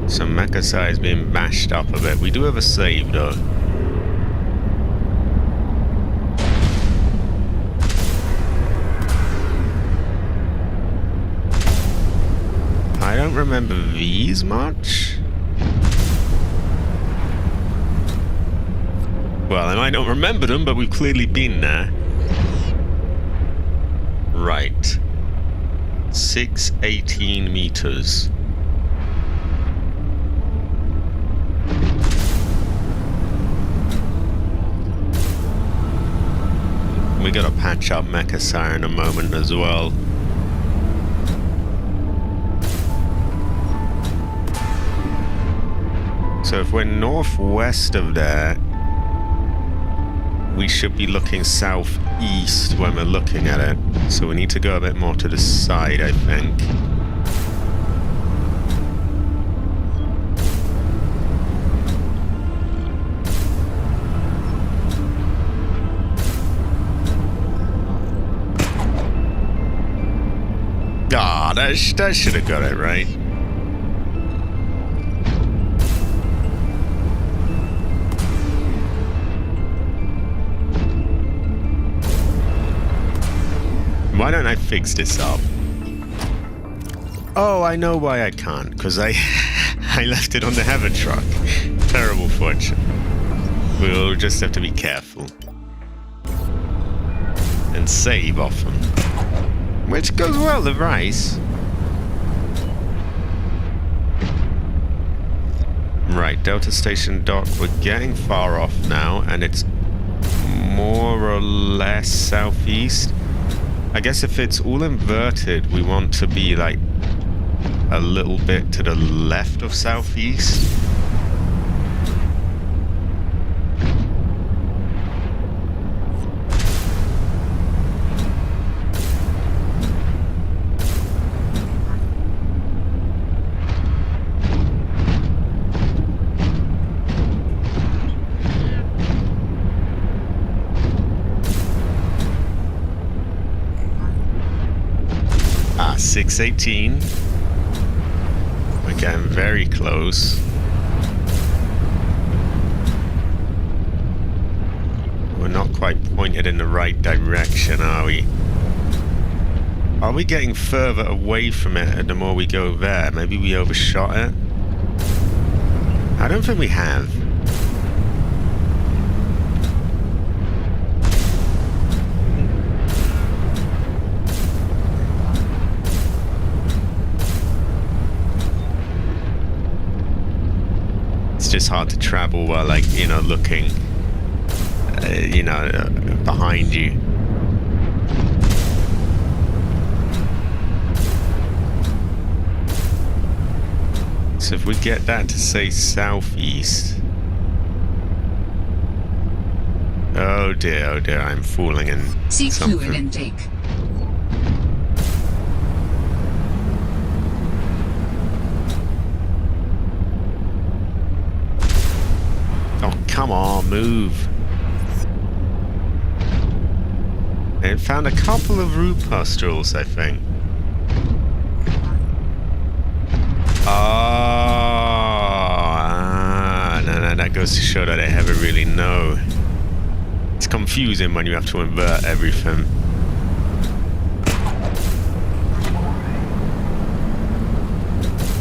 So Makasai is being bashed up a bit. We do have a save though. I don't remember these much. Well, I might not remember them, but we've clearly been there. Right. 618 meters. We gotta patch up Makasai in a moment as well. So if we're northwest of there, we should be looking southeast when we're looking at it. So we need to go a bit more to the side, I think. Ah, that should have got it right. Why don't I fix this up? Oh, I know why I can't. Because I left it on the hover truck. Terrible fortune. We'll just have to be careful. And save often. Which goes well with rice. Right, Delta Station Dock. We're getting far off now. And it's more or less southeast. I guess if it's all inverted, we want to be like a little bit to the left of southeast. Ah, 618. We're getting very close. We're not quite pointed in the right direction, are we? Are we getting further away from it the more we go there? Maybe we overshot it? I don't think we have. It's just hard to travel while, like, you know, looking, behind you. So if we get that to say southeast. Oh dear, I'm falling in See something. fluid intake. Oh, come on, move. And found a couple of root pustules, I think. No, that goes to show that I never really know. It's confusing when you have to invert everything.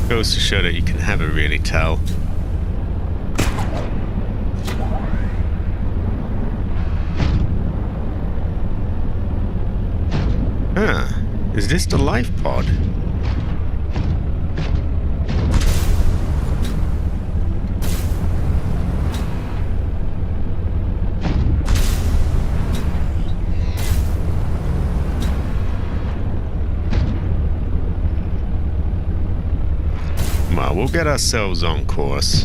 Goes to show that you can never really tell. Huh. Is this the life pod? Well, we'll get ourselves on course.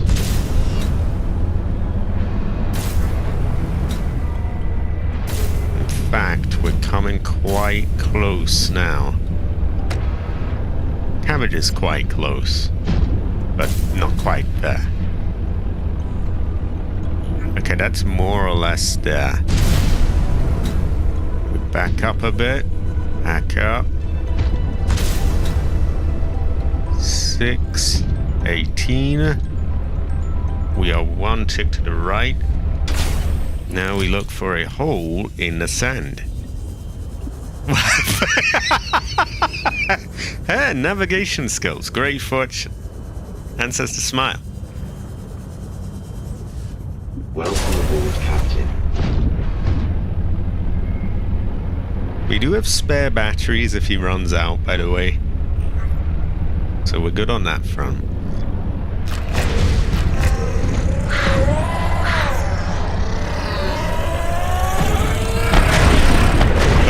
In fact, we're coming quite close now. Cabbage is quite close, but not quite there. Okay, Okay, that's more or less there. We back up a bit. Back up. 6, 18. We are one tick to the right. Now we look for a hole in the sand. Hey, navigation skills, great fortune. Ancestor smile. Welcome aboard, Captain. We do have spare batteries if he runs out, by the way. So we're good on that front.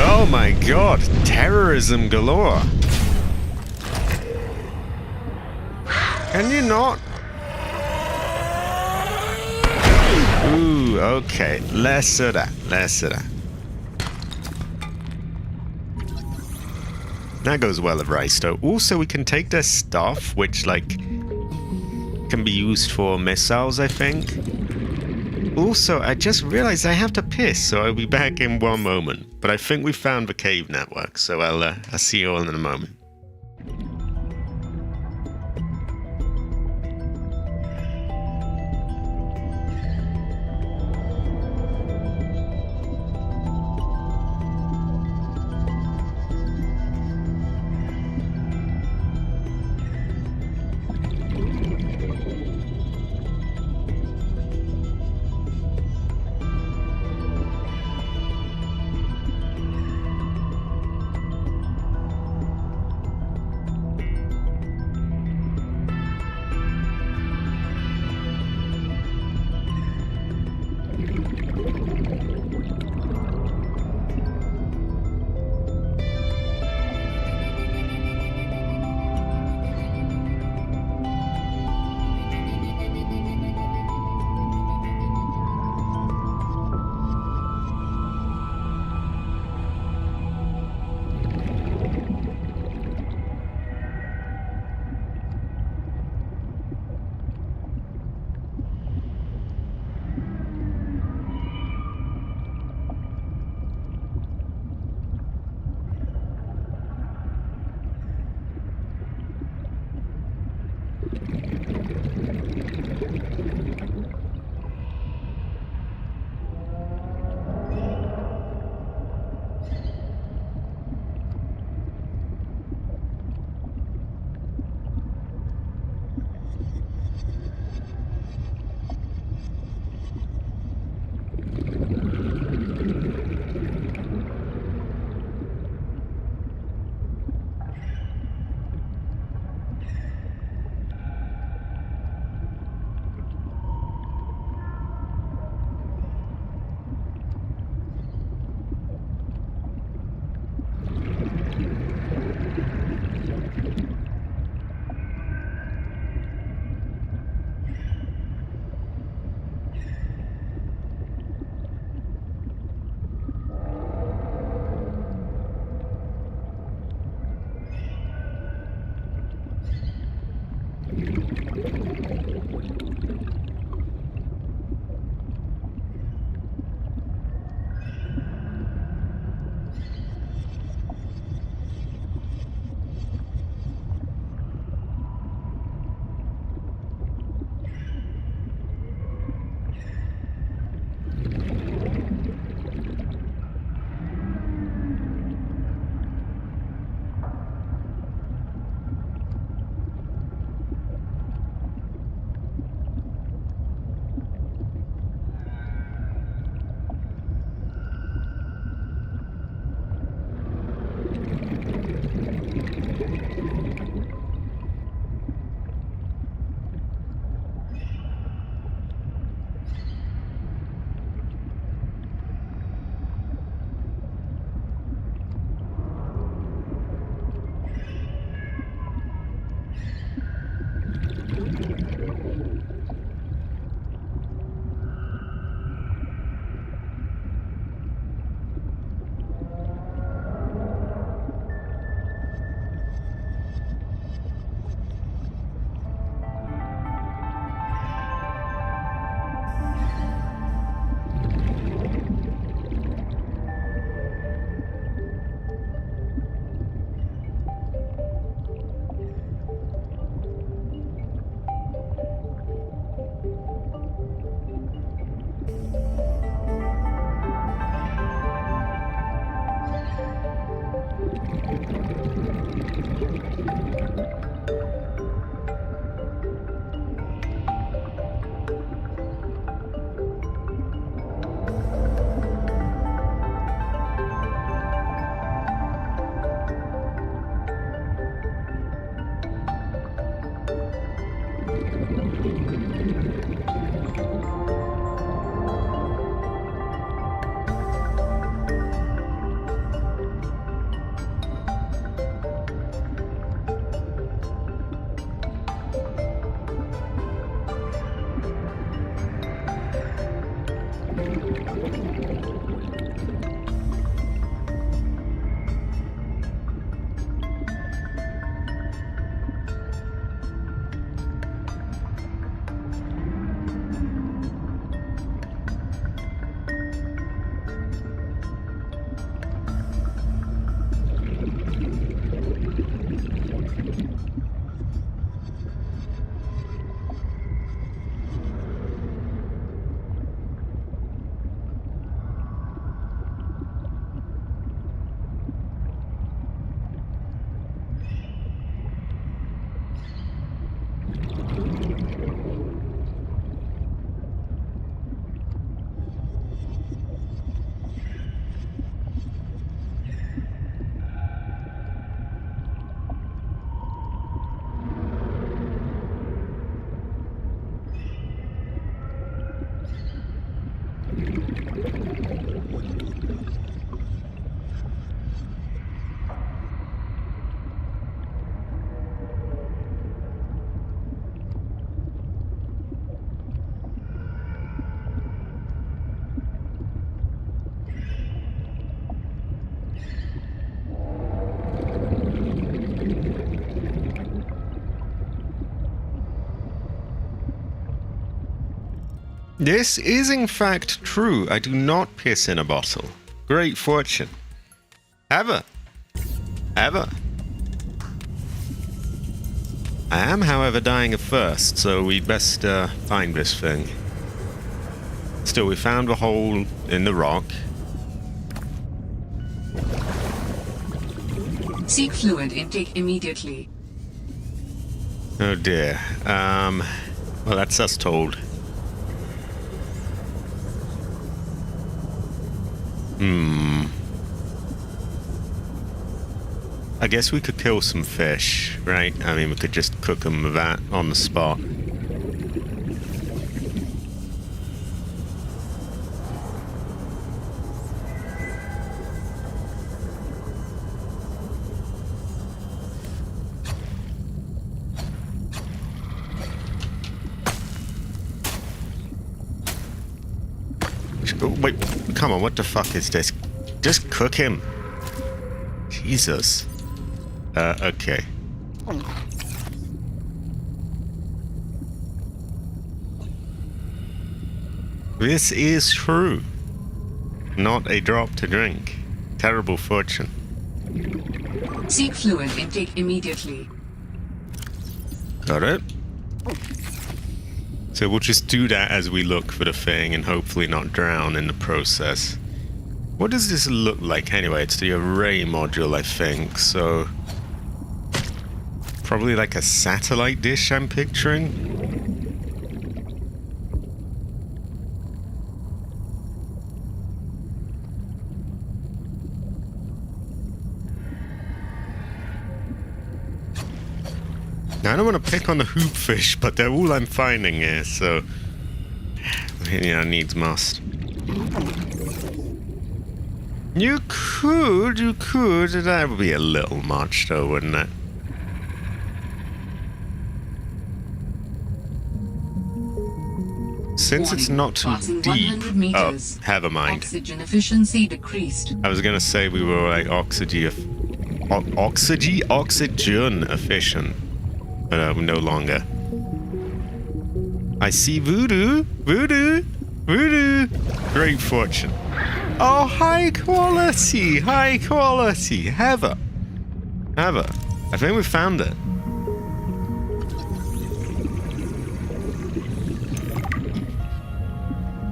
Oh my god, terrorism galore. Can you not? Ooh, okay, less of that, less of that. That goes well at Raisto. Also, we can take their stuff, which, like, can be used for missiles, I think. Also, I just realized I have to piss, so I'll be back in one moment. But I think we found the cave network, so I'll see you all in a moment. This is in fact true. I do not piss in a bottle. Great fortune. Ever. Ever. I am, however, dying of thirst, so we best find this thing. Still, we found a hole in the rock. Seek fluid intake immediately. Oh dear. Well, that's us told. I guess we could kill some fish, right? I mean, we could just cook them with that on the spot. Oh, wait, come on, what the fuck is this? Just cook him. Jesus. Okay. This is true. Not a drop to drink. Terrible fortune. Seek fluid intake immediately. Got it. So we'll just do that as we look for the thing and hopefully not drown in the process. What does this look like anyway? It's the array module, I think, so... Probably like a satellite dish I'm picturing. Now, I don't want to pick on the hoop fish, but they're all I'm finding here, so... Yeah, needs must. You could. That would be a little much, though, wouldn't it? Since it's not too Passing deep... 100 meters. Oh, never mind. Oxygen efficiency decreased. I was gonna say we were like oxygen efficient, but no longer. I see voodoo. Great fortune. Oh, high quality. Heather. I think we found it.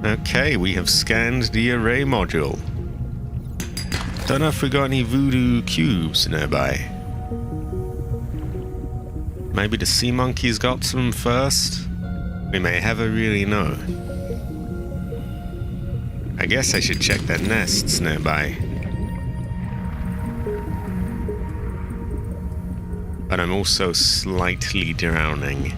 Okay, we have scanned the array module. Don't know if we got any voodoo cubes nearby. Maybe the sea monkeys got some first? We may never really know. I guess I should check their nests nearby. But I'm also slightly drowning.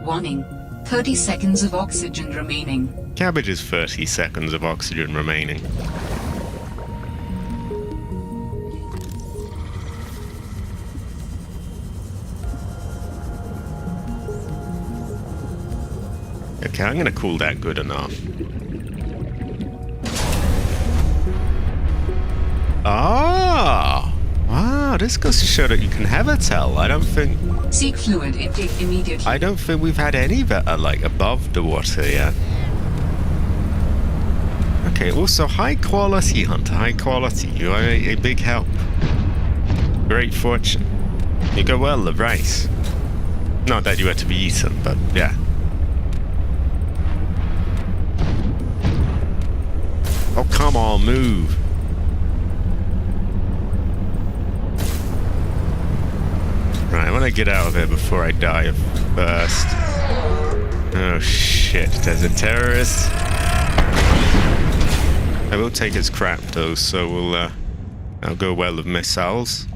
Warning. 30 seconds of oxygen remaining. Cabbage is 30 seconds of oxygen remaining. Okay, I'm gonna call that good enough. Ah! Wow, this goes to show that you can hover-tail. I don't think Seek fluid intake immediately. we've had any that are like above the water yet. Okay, also high quality, Hunter, high quality. You are a big help. Great fortune. You go well the race. Not that you had to be eaten, but yeah. Oh, come on, move. Right, I want to get out of here before I die first. Oh shit, there's a terrorist. I will take his crap though, so I'll go well with missiles.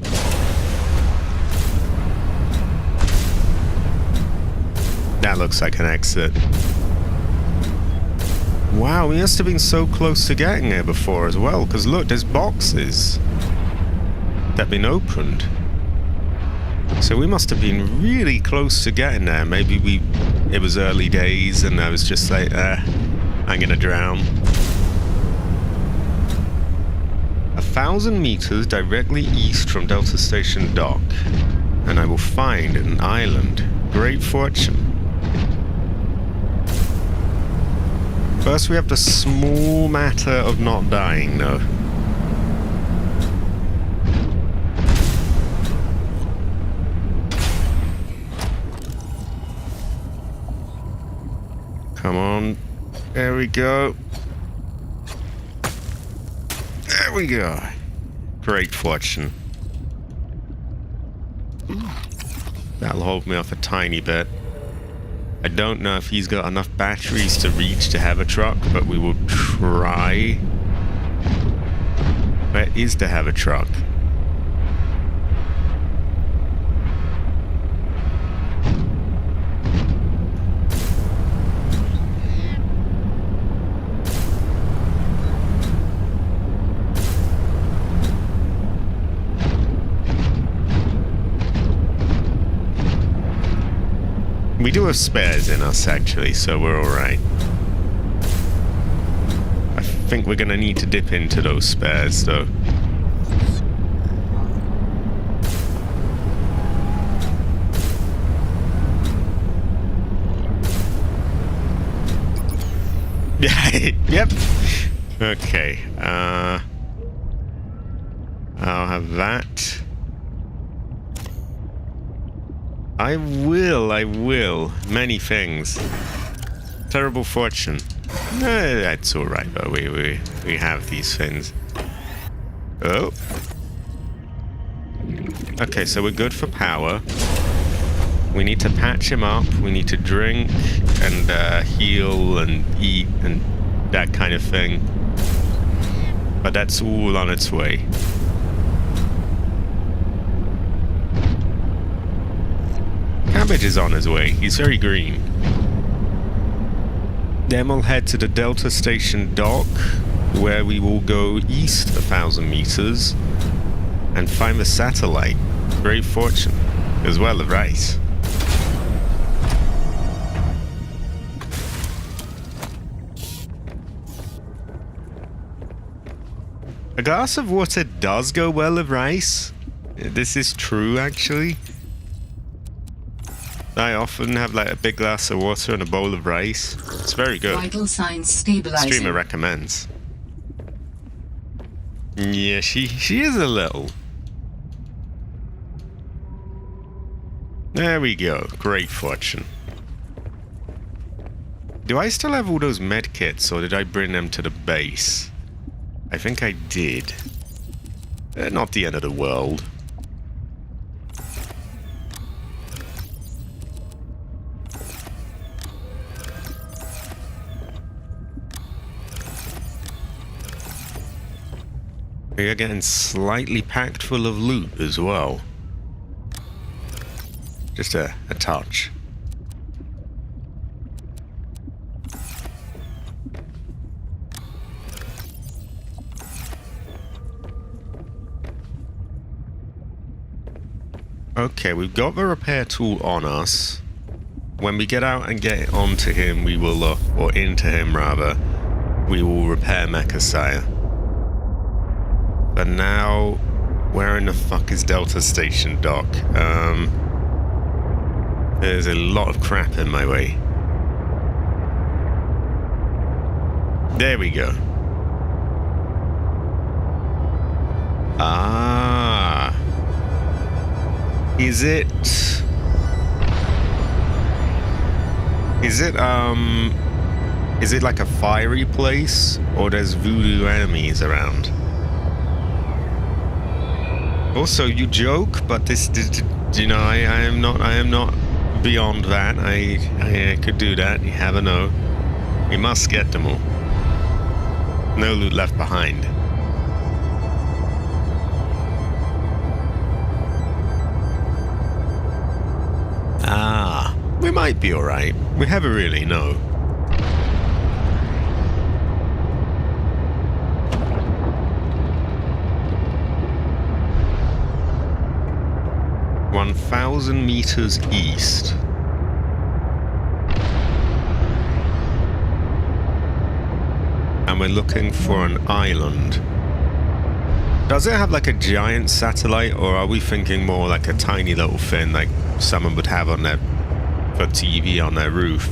That looks like an exit. Wow, we must have been so close to getting there before as well, because look, there's boxes that have been opened. So we must have been really close to getting there. Maybe it was early days and I was just like, I'm gonna drown. 1,000 meters directly east from Delta Station Dock, and I will find an island. Great fortune. First we have the small matter of not dying though. Come on. There we go. There we go. Great fortune. That'll hold me off a tiny bit. I don't know if he's got enough batteries to reach to have a truck, but we will try. Where is to have a truck? We do have spares in us, actually, so we're alright. I think we're gonna need to dip into those spares, though. Yeah, yep. Okay, I'll have that. I will. Many things. Terrible fortune. That's alright, but we have these things. Oh. Okay, so we're good for power. We need to patch him up. We need to drink and heal and eat and that kind of thing. But that's all on its way. Cabbage is on his way. He's very green. Then we'll head to the Delta Station Dock, where we will go east 1,000 meters and find the satellite. Great fortune. As well as rice. A glass of water does go well with rice. This is true, actually. I often have like a big glass of water and a bowl of rice. It's very good. Vital signs stabilizing. Streamer recommends. Yeah, she is a little. There we go. Great fortune. Do I still have all those med kits, or did I bring them to the base? I think I did. Not the end of the world. We are getting slightly packed full of loot as well. Just a touch. Okay, we've got the repair tool on us. When we get out and get onto him, we will, or into him rather, we will repair Mecha Sire. But now, where in the fuck is Delta Station, Doc? There's a lot of crap in my way. There we go. Ah. Is it like a fiery place, or there's voodoo enemies around? Also, you joke, but this you know, I am not beyond that. I could do that. You never know. We must get them all. No loot left behind. Ah, we might be alright. We never really know. "1,000 meters east." And we're looking for an island. Does it have like a giant satellite, or are we thinking more like a tiny little thing like someone would have on their for TV on their roof?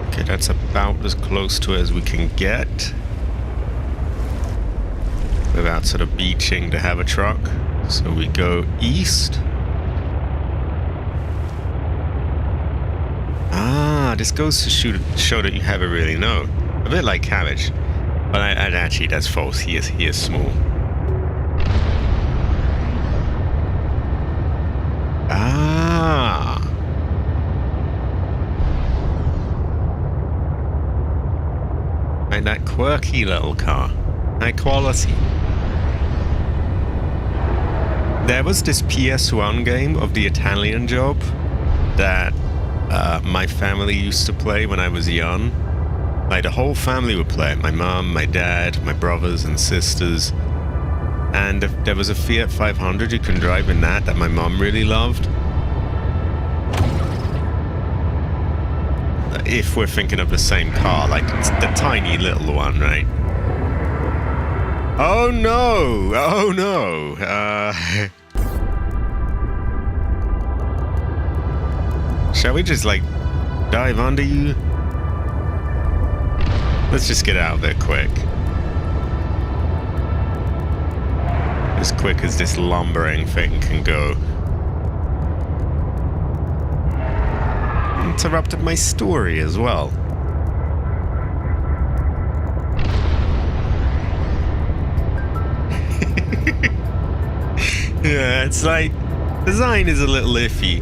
Okay, that's about as close to it as we can get without sort of beaching to have a truck. So we go east. Ah, this goes to show that you never really know. A bit like Cabbage. But actually, that's false. He is small. Ah. Like that quirky little car. High quality. There was this PS1 game of the Italian Job that my family used to play when I was young. Like, the whole family would play it. My mom, my dad, my brothers and sisters. And there was a Fiat 500 you can drive in that my mom really loved. If we're thinking of the same car, like the tiny little one, right? Oh no! Oh no! Shall we just, like, dive under you? Let's just get out of there quick. As quick as this lumbering thing can go. Interrupted my story as well. Yeah, it's like, design is a little iffy.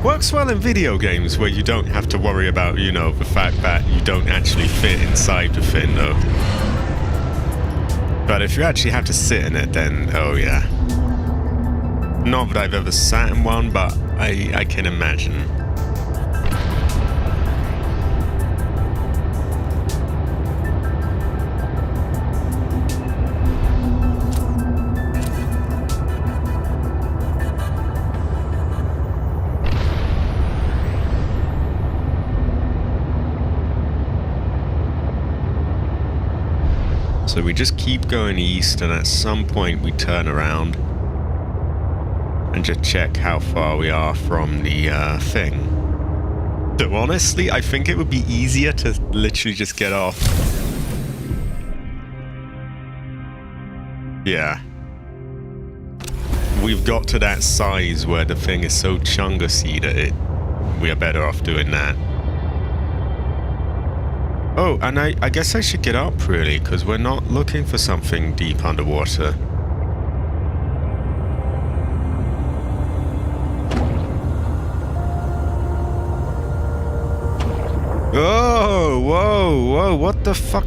Works well in video games where you don't have to worry about, you know, the fact that you don't actually fit inside the thing, though. But if you actually have to sit in it, then, oh yeah. Not that I've ever sat in one, but I can imagine. So we just keep going east, and at some point we turn around and just check how far we are from the thing. So honestly, I think it would be easier to literally just get off. Yeah. We've got to that size where the thing is so chungussy that we are better off doing that. Oh, and I guess I should get up, really, because we're not looking for something deep underwater. Oh, whoa, whoa, what the fuck?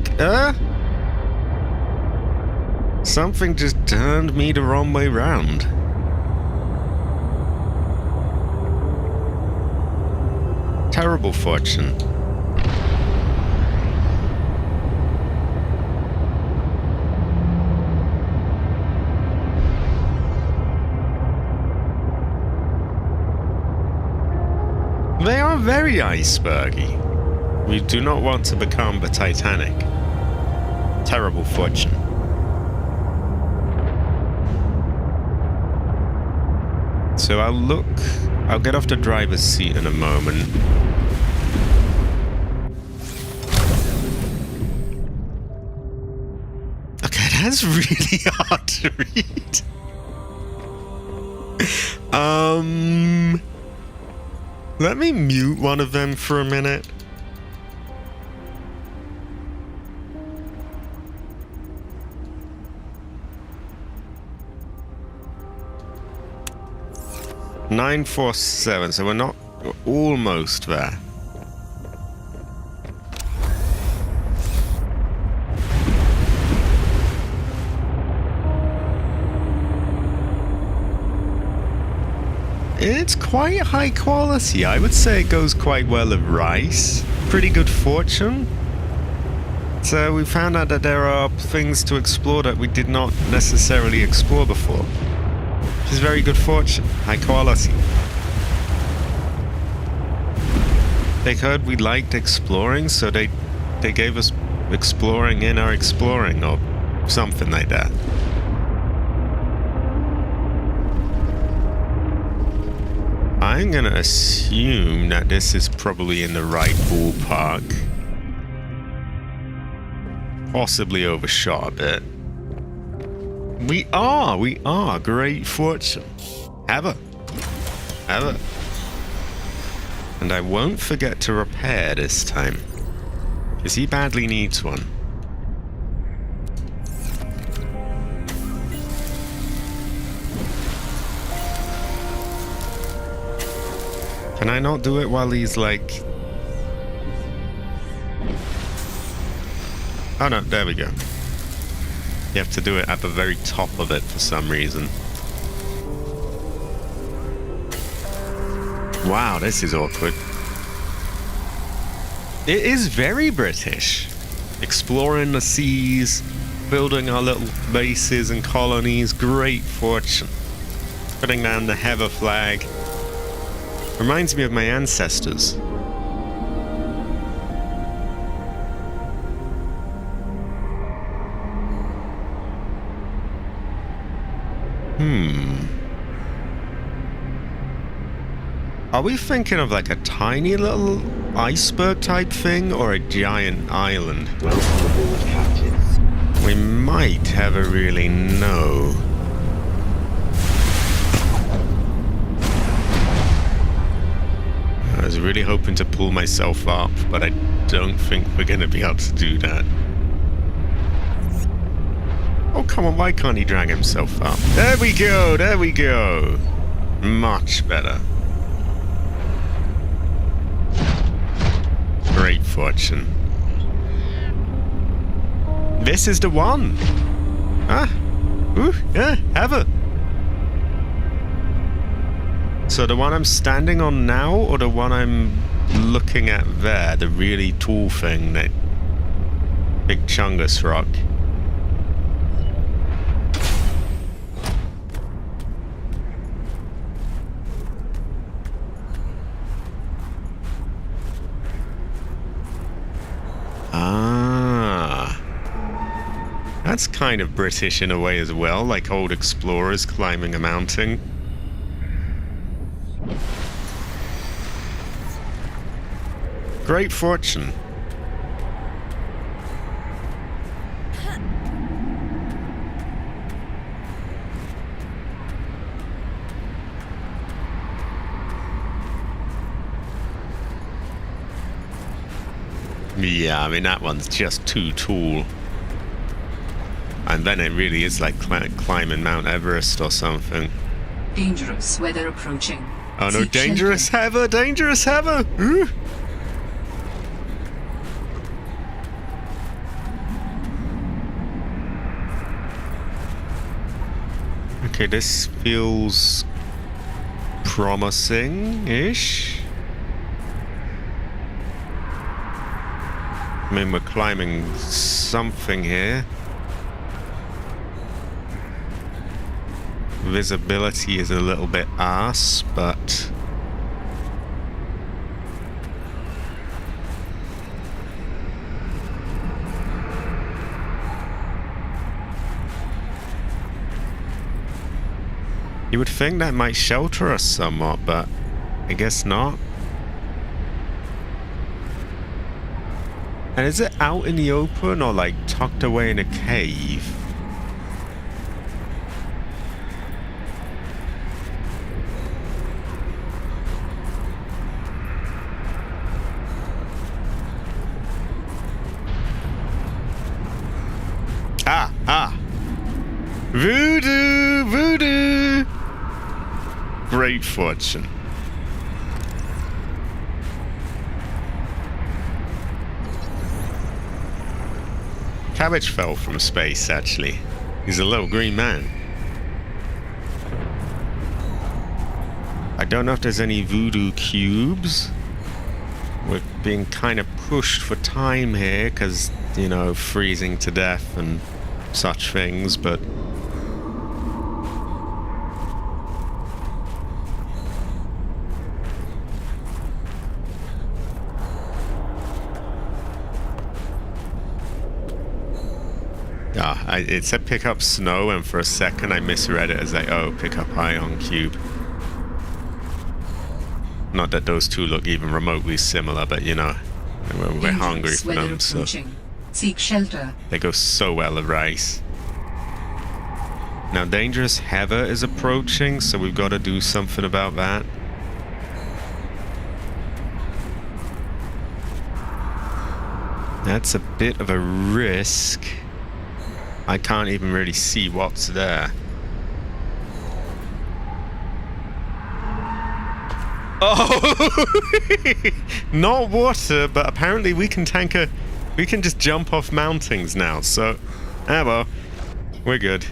Something just turned me the wrong way round. Terrible fortune. They are very icebergy. We do not want to become the Titanic. Terrible fortune. So I'll get off the driver's seat in a moment. Okay, that's really hard to read. Let me mute one of them for a minute. $947, so we're almost there. It's quite high quality. I would say it goes quite well with rice. Pretty good fortune. So we found out that there are things to explore that we did not necessarily explore before. Which is very good fortune. High quality. They heard we liked exploring, so they gave us exploring in our exploring, or something like that. I'm gonna assume that this is probably in the right ballpark. Possibly overshot a bit. We are. Great fortune. Have it. And I won't forget to repair this time. Because he badly needs one. Can I not do it while he's like... Oh no, there we go. You have to do it at the very top of it for some reason. Wow, this is awkward. It is very British. Exploring the seas, building our little bases and colonies, great fortune. Putting down the Heather flag. Reminds me of my ancestors. Are we thinking of like a tiny little iceberg type thing or a giant island? Welcome aboard, Captain. We might ever really know. I was really hoping to pull myself up, but I don't think we're going to be able to do that. Oh, come on, why can't he drag himself up? There we go! Much better. Great fortune. This is the one! Have it! So the one I'm standing on now, or the one I'm looking at there, the really tall thing, that big Chungus rock? That's kind of British in a way as well, like old explorers climbing a mountain. Great fortune. Yeah, I mean, that one's just too tall. And then it really is like climbing Mount Everest or something. Dangerous weather approaching. Oh no, Seek dangerous shelter. heather, dangerous heather! Ooh. Okay, this feels promising-ish. I mean, we're climbing something here. Visibility is a little bit arse, but... you would think that might shelter us somewhat, but I guess not. And is it out in the open or like tucked away in a cave? Ah! Voodoo! Voodoo! Great fortune. Cabbage fell from space, actually. He's a little green man. I don't know if there's any voodoo cubes. We're being kind of pushed for time here, because, you know, freezing to death and such things, but... it said pick up snow, and for a second I misread it as like, oh, pick up ion cube. Not that those two look even remotely similar, but you know, we're hungry for Weather them, so approaching. Seek shelter. they go so well with rice. Now, dangerous heather is approaching, so we've got to do something about that. That's a bit of a risk. I can't even really see what's there. Oh! Not water, but apparently we can we can just jump off mountains now, so... ah well, we're good.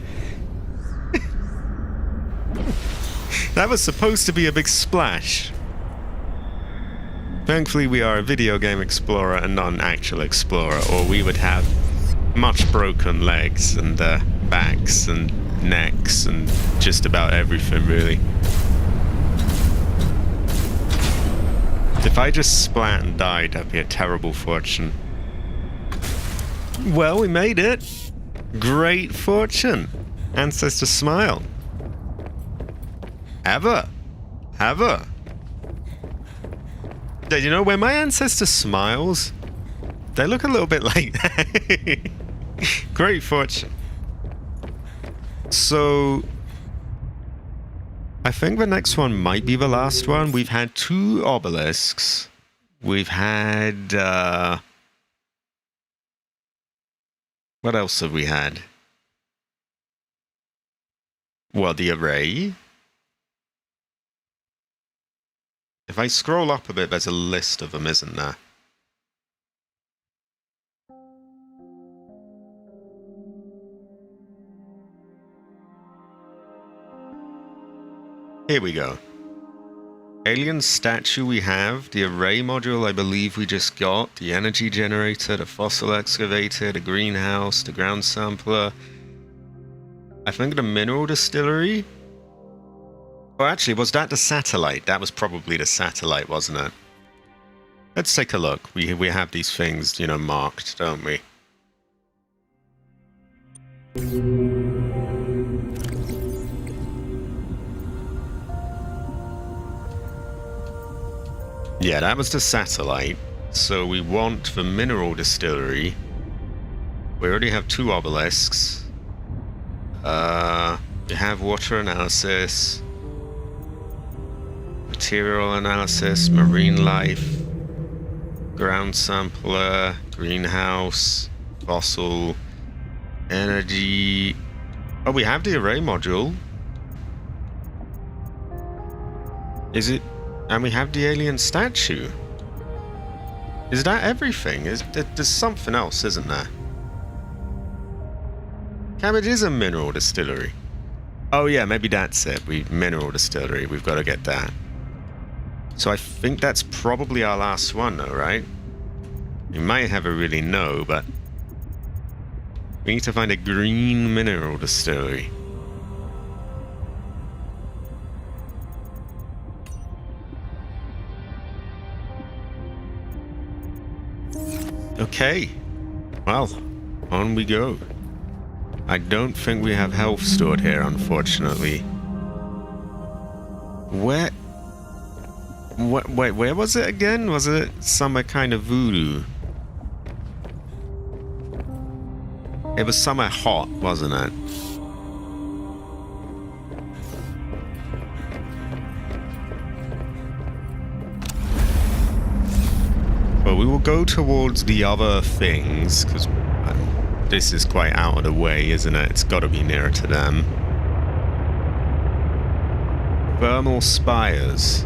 That was supposed to be a big splash. Thankfully we are a video game explorer and not an actual explorer, or we would have much broken legs and backs and necks and just about everything, really. If I just splat and died, that'd be a terrible fortune. Well, we made it. Great fortune. Ancestor smile. Ever. Did you know when my ancestor smiles, they look a little bit like that. Great fortune. So, I think the next one might be the last one. We've had 2 obelisks. We've had, what else have we had? Well, the array. If I scroll up a bit, there's a list of them, isn't there? Here we go. Alien statue we have, the array module I believe we just got, the energy generator, the fossil excavator, the greenhouse, the ground sampler. I think the mineral distillery. Oh, actually, was that the satellite? That was probably the satellite, wasn't it? Let's take a look. We have these things, you know, marked, don't we? Yeah, that was the satellite. So we want the mineral distillery. We already have 2 obelisks. We have water analysis, material analysis, marine life, ground sampler, greenhouse, fossil, energy. Oh, we have the array module. Is it? And we have the alien statue. Is that everything? There's something else, isn't there? Cabbage is a mineral distillery. Oh yeah, maybe that's it. Mineral distillery. We've got to get that. So I think that's probably our last one, though, right? We might have a really no, but we need to find a green mineral distillery. Okay. Well, on we go. I don't think we have health stored here, unfortunately. Wait, where was it again? Was it somewhere kind of voodoo? It was somewhere hot, wasn't it? Well, we will go towards the other things, because this is quite out of the way, isn't it? It's got to be nearer to them. Thermal spires.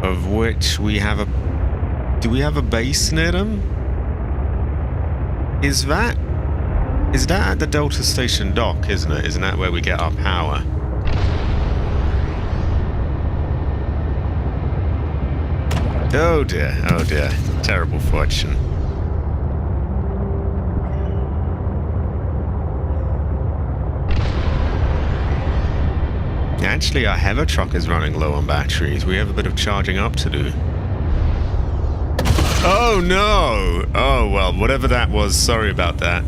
Of which we have a... Do we have a base near them? Is that at the Delta Station dock, isn't it? Isn't that where we get our power? Oh dear, oh dear. Terrible fortune. Actually, our Heather truck is running low on batteries. We have a bit of charging up to do. Oh no! Oh well, whatever that was, sorry about that.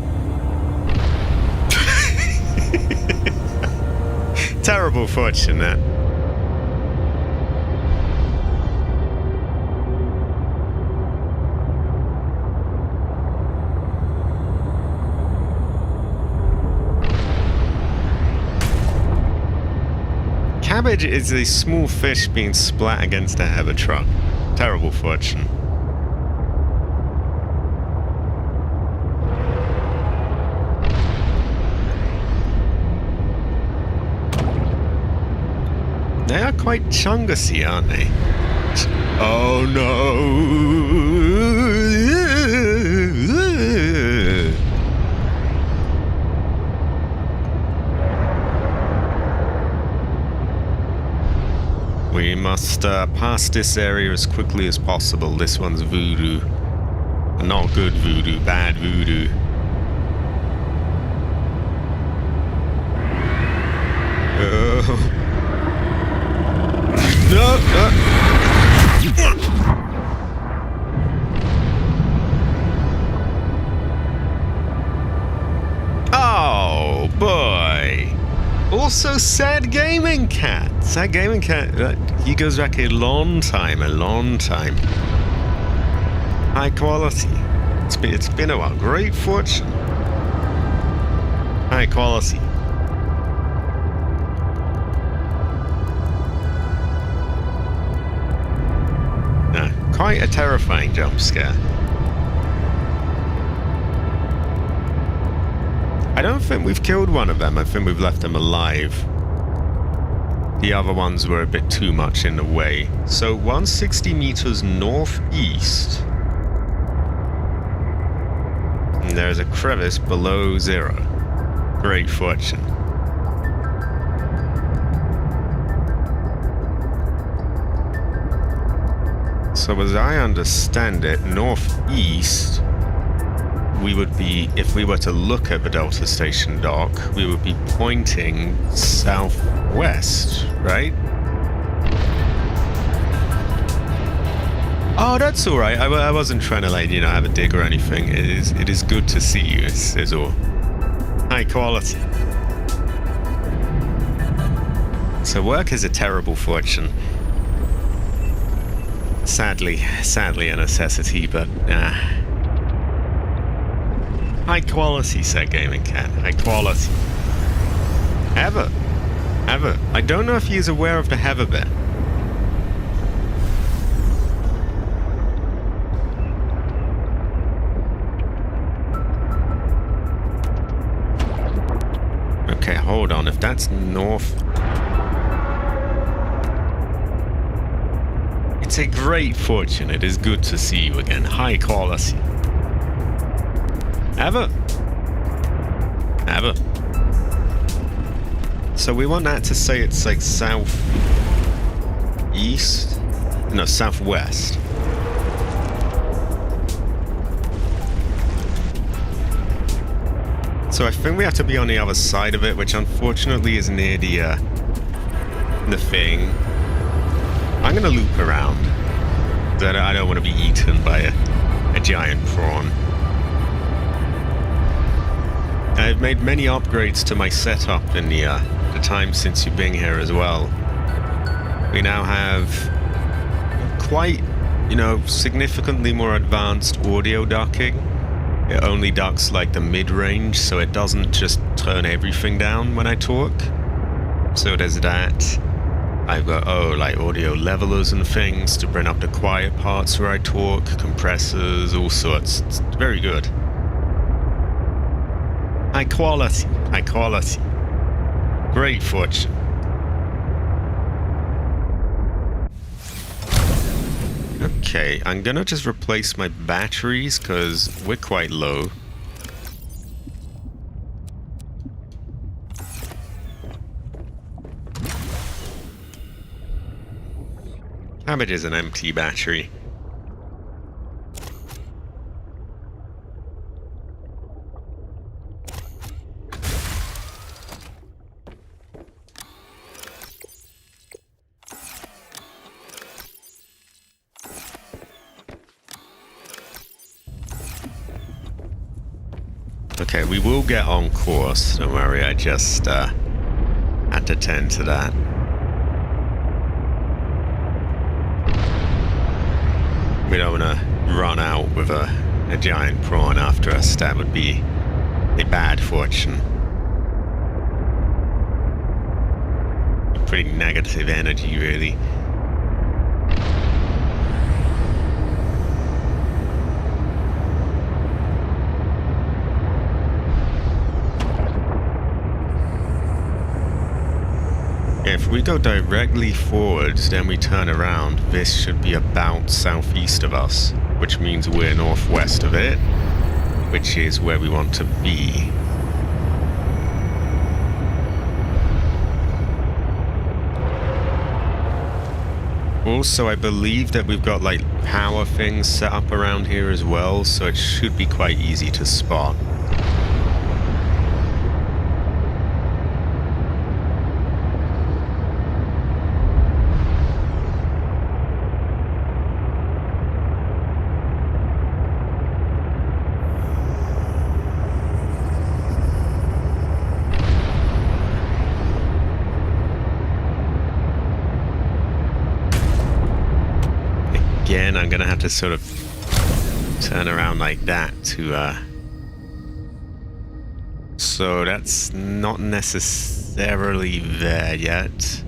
Terrible fortune, that. Cabbage is a small fish being splat against a Heather truck. Terrible fortune. They are quite chungussy, aren't they? Oh no! We must pass this area as quickly as possible. This one's voodoo. Not good voodoo, bad voodoo. No! Oh, boy. Also, sad gaming cat. Sad gaming cat. He goes back a long time, High quality. It's been a while. Great fortune. High quality. Quite a terrifying jump scare. I don't think we've killed one of them. I think we've left them alive. The other ones were a bit too much in the way. So 160 meters northeast. And there's a crevice below 0. Great fortune. So as I understand it, northeast, we would be, if we were to look at the Delta Station dock, we would be pointing southwest, right? Oh, that's all right. I wasn't trying to, like, have a dig or anything. It is good to see you, is all. High quality. So work is a terrible fortune. Sadly a necessity, but high quality, said Gaming Cat. High quality. Heather. I don't know if he is aware of the Heather bit. Okay, hold on. If that's north... It's a great fortune. It is good to see you again. High quality. Ever. So we want that to say it's like south... east? No, southwest. So I think we have to be on the other side of it, which unfortunately is near the thing. I'm gonna loop around. I don't want to be eaten by a giant prawn. I've made many upgrades to my setup in the time since you've been here as well. We now have quite, significantly more advanced audio ducking. It only ducks like the mid-range, so it doesn't just turn everything down when I talk. So there's that. I've got, like audio levelers and things to bring up the quiet parts where I talk, compressors, all sorts. It's very good. High quality. Great fortune. Okay, I'm gonna just replace my batteries because we're quite low. Cabbage is an empty battery. Okay, we will get on course, don't worry, I just had to tend to that. We don't want to run out with a giant prawn after us, that would be a bad fortune. Pretty negative energy, really. If we go directly forwards, then we turn around, this should be about southeast of us, which means we're northwest of it, which is where we want to be. Also, I believe that we've got like power things set up around here as well, so it should be quite easy to spot. Again, I'm gonna have to sort of turn around like that to so that's not necessarily there yet.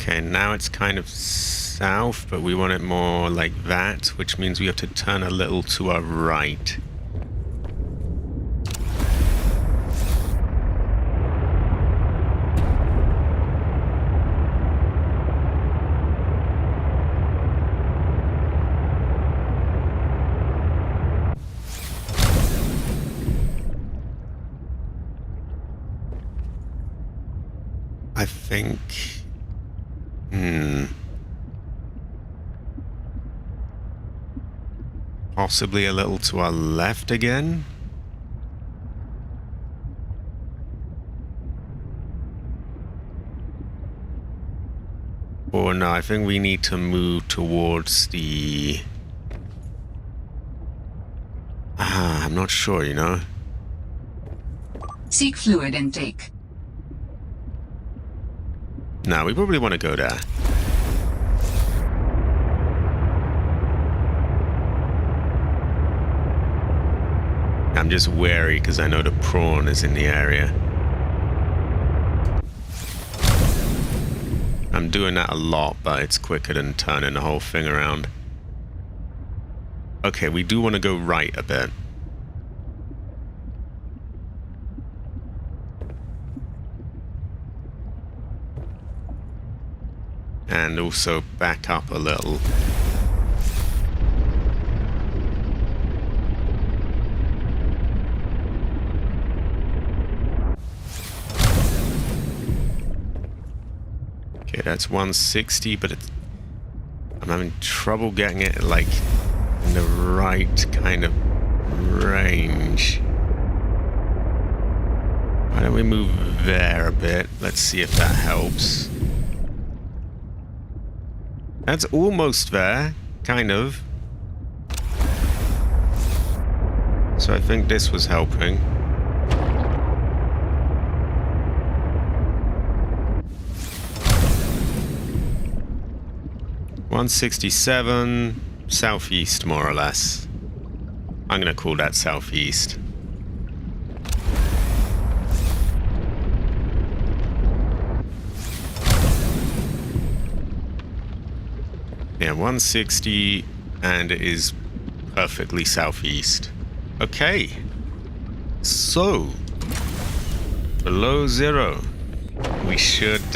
Okay, now it's kind of south, but we want it more like that, which means we have to turn a little to our right. I think... Possibly a little to our left again? Or no, I think we need to move towards the... I'm not sure, you know? Seek fluid intake. No, we probably want to go there. I'm just wary because I know the prawn is in the area. I'm doing that a lot, but it's quicker than turning the whole thing around. Okay, we do want to go right a bit. And also back up a little. Okay, that's 160, but I'm having trouble getting it like in the right kind of range. Why don't we move there a bit? Let's see if that helps. That's almost there, kind of. So I think this was helping. $167 southeast, more or less. I'm gonna call that southeast. Yeah, 160, and it is perfectly southeast. Okay. So, below zero, we should,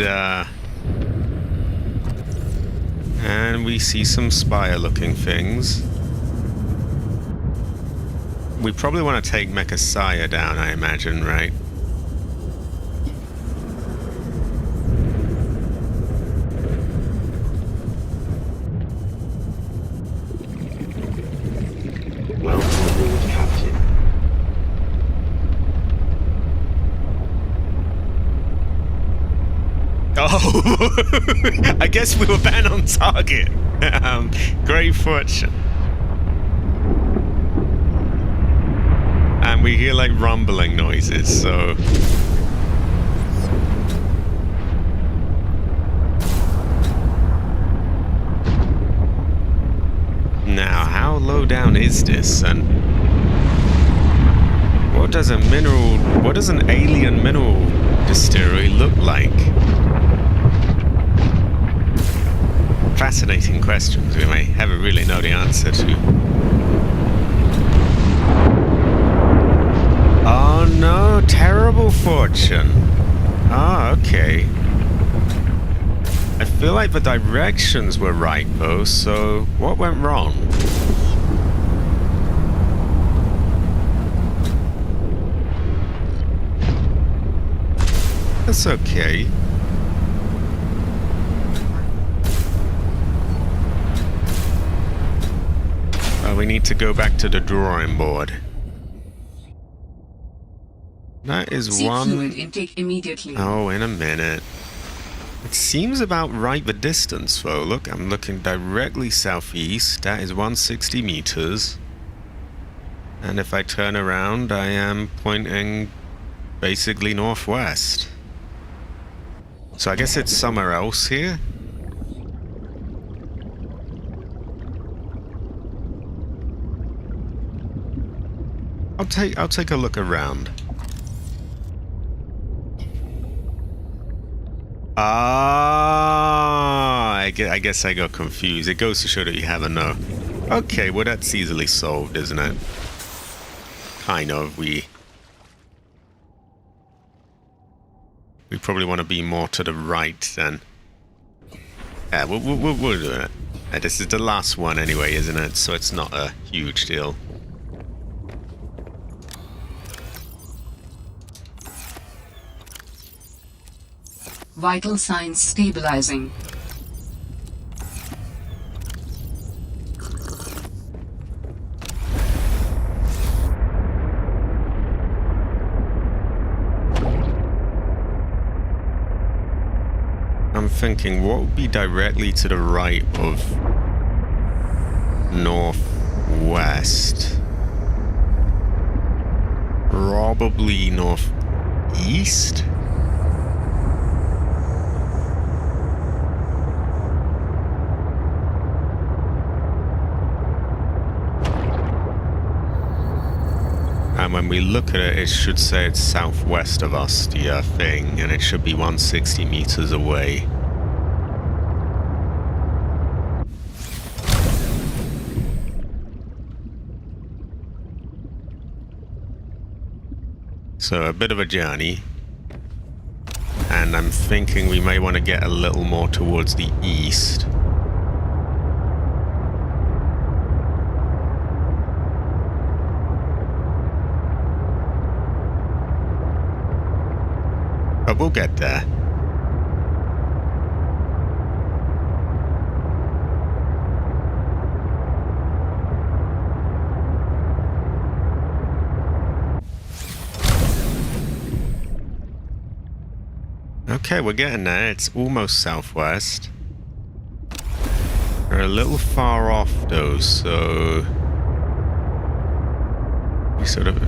and we see some spire-looking things. We probably want to take Mechasaya down, I imagine, right? Welcome aboard, Captain. Oh, I guess we were banned on target. Great fortune. And we hear like rumbling noises, so... Now, how low down is this, and what does an alien mineral distillery look like? Fascinating questions we may never really know the answer to. Oh no, terrible fortune. Ah, okay. I feel like the directions were right though, so what went wrong? That's okay. We need to go back to the drawing board. That is Seek one... fluid intake immediately. Oh, in a minute. It seems about right the distance though. Look, I'm looking directly southeast. That is 160 meters. And if I turn around, I am pointing basically northwest. So I guess it's somewhere else here. I'll take a look around. Ah, I guess I got confused. It goes to show that you have a no. Okay, well that's easily solved, isn't it? Kind of. We probably want to be more to the right than. Yeah, we'll do it. This is the last one anyway, isn't it? So it's not a huge deal. Vital signs stabilizing. I'm thinking, what would be directly to the right of northwest? Probably northeast? And when we look at it, it should say it's southwest of us, the thing, and it should be 160 meters away. So a bit of a journey. And I'm thinking we may want to get a little more towards the east. But we'll get there. Okay, we're getting there. It's almost southwest. We're a little far off though, so we sort of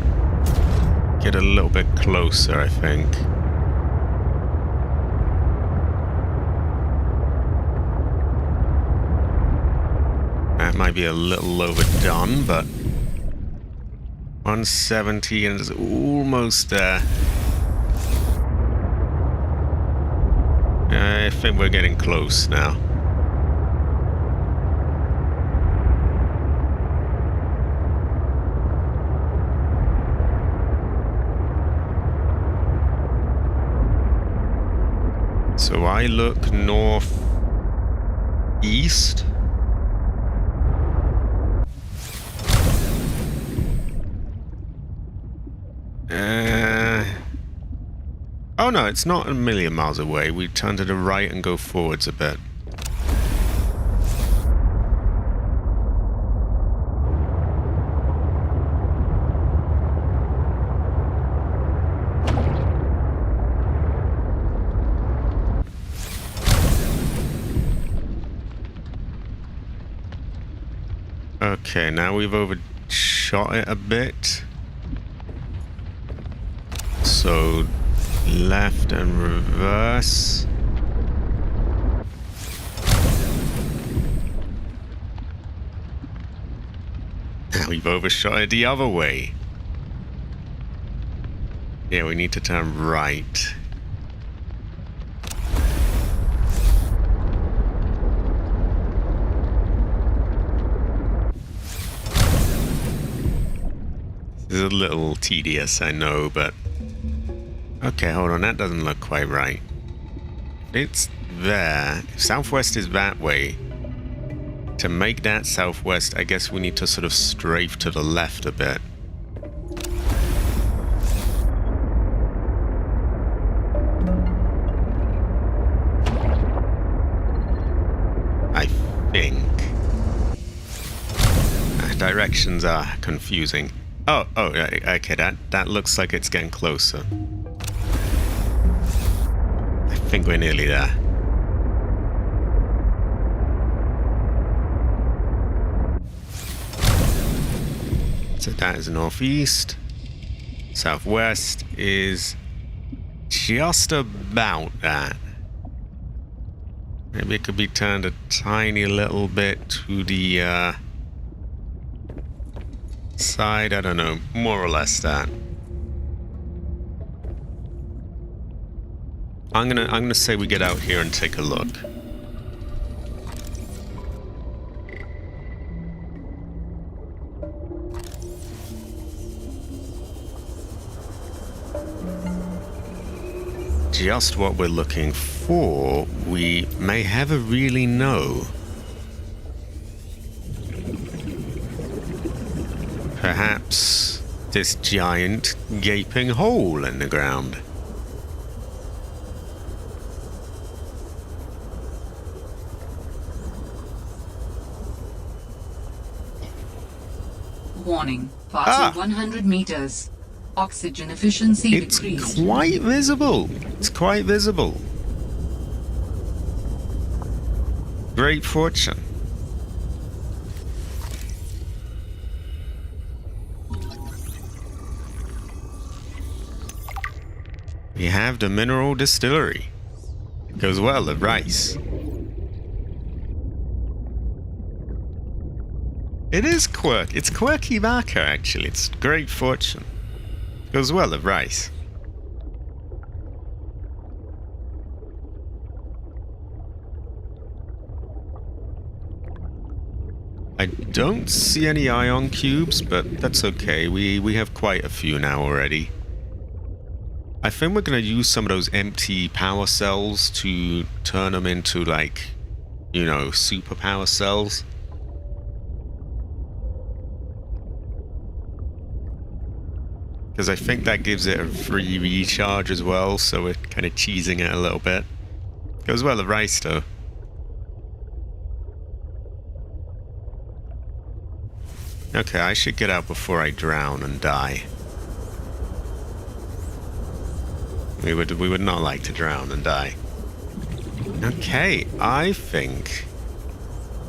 get a little bit closer, I think. That might be a little overdone, but 170 and it's almost there. I think we're getting close now. So I look northeast. Oh no, it's not a million miles away. We turn to the right and go forwards a bit. Okay, now we've overshot it a bit. So left and reverse. Now we've overshot it the other way. Yeah, we need to turn right. This is a little tedious, I know, but okay, hold on, that doesn't look quite right. It's there. If southwest is that way. To make that southwest, I guess we need to sort of strafe to the left a bit. I think. Directions are confusing. Oh, okay, that looks like it's getting closer. I think we're nearly there. So that is northeast. Southwest is just about that. Maybe it could be turned a tiny little bit to the side. I don't know. More or less that. I'm gonna say we get out here and take a look. Just what we're looking for, we may ever really know. Perhaps this giant gaping hole in the ground. Warning. Passing 100 meters. Oxygen efficiency It's decreased. quite visible. It's quite visible. Great fortune. We have the mineral distillery. Goes well with rice. It is quirky. It's quirky marker, actually. It's great fortune. Goes well with rice. I don't see any ion cubes, but that's okay. We have quite a few now already. I think we're going to use some of those empty power cells to turn them into, like, you know, super power cells. Because I think that gives it a free recharge as well, so we're kind of cheesing it a little bit. Goes well with rice, though. Okay, I should get out before I drown and die. We would not like to drown and die. Okay, I think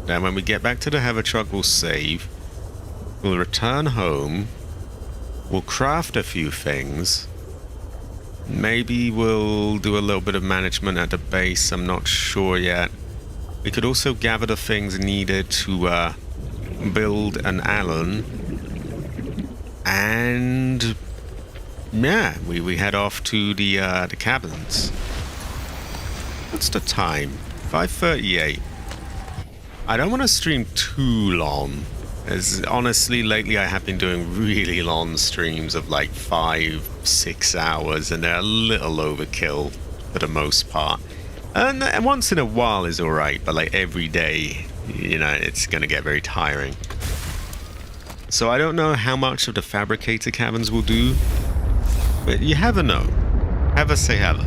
that when we get back to the Heather truck, we'll save. We'll return home. We'll craft a few things. Maybe we'll do a little bit of management at the base. I'm not sure yet. We could also gather the things needed to build an Allen. And yeah, we head off to the cabins. What's the time? 5:38. I don't want to stream too long, as honestly lately I have been doing really long streams of like 5-6 hours, and they're a little overkill for the most part. And once in a while is alright, but like every day, you know, it's gonna get very tiring. So I don't know how much of the fabricator cabins will do. But you never know. Heather say Heather.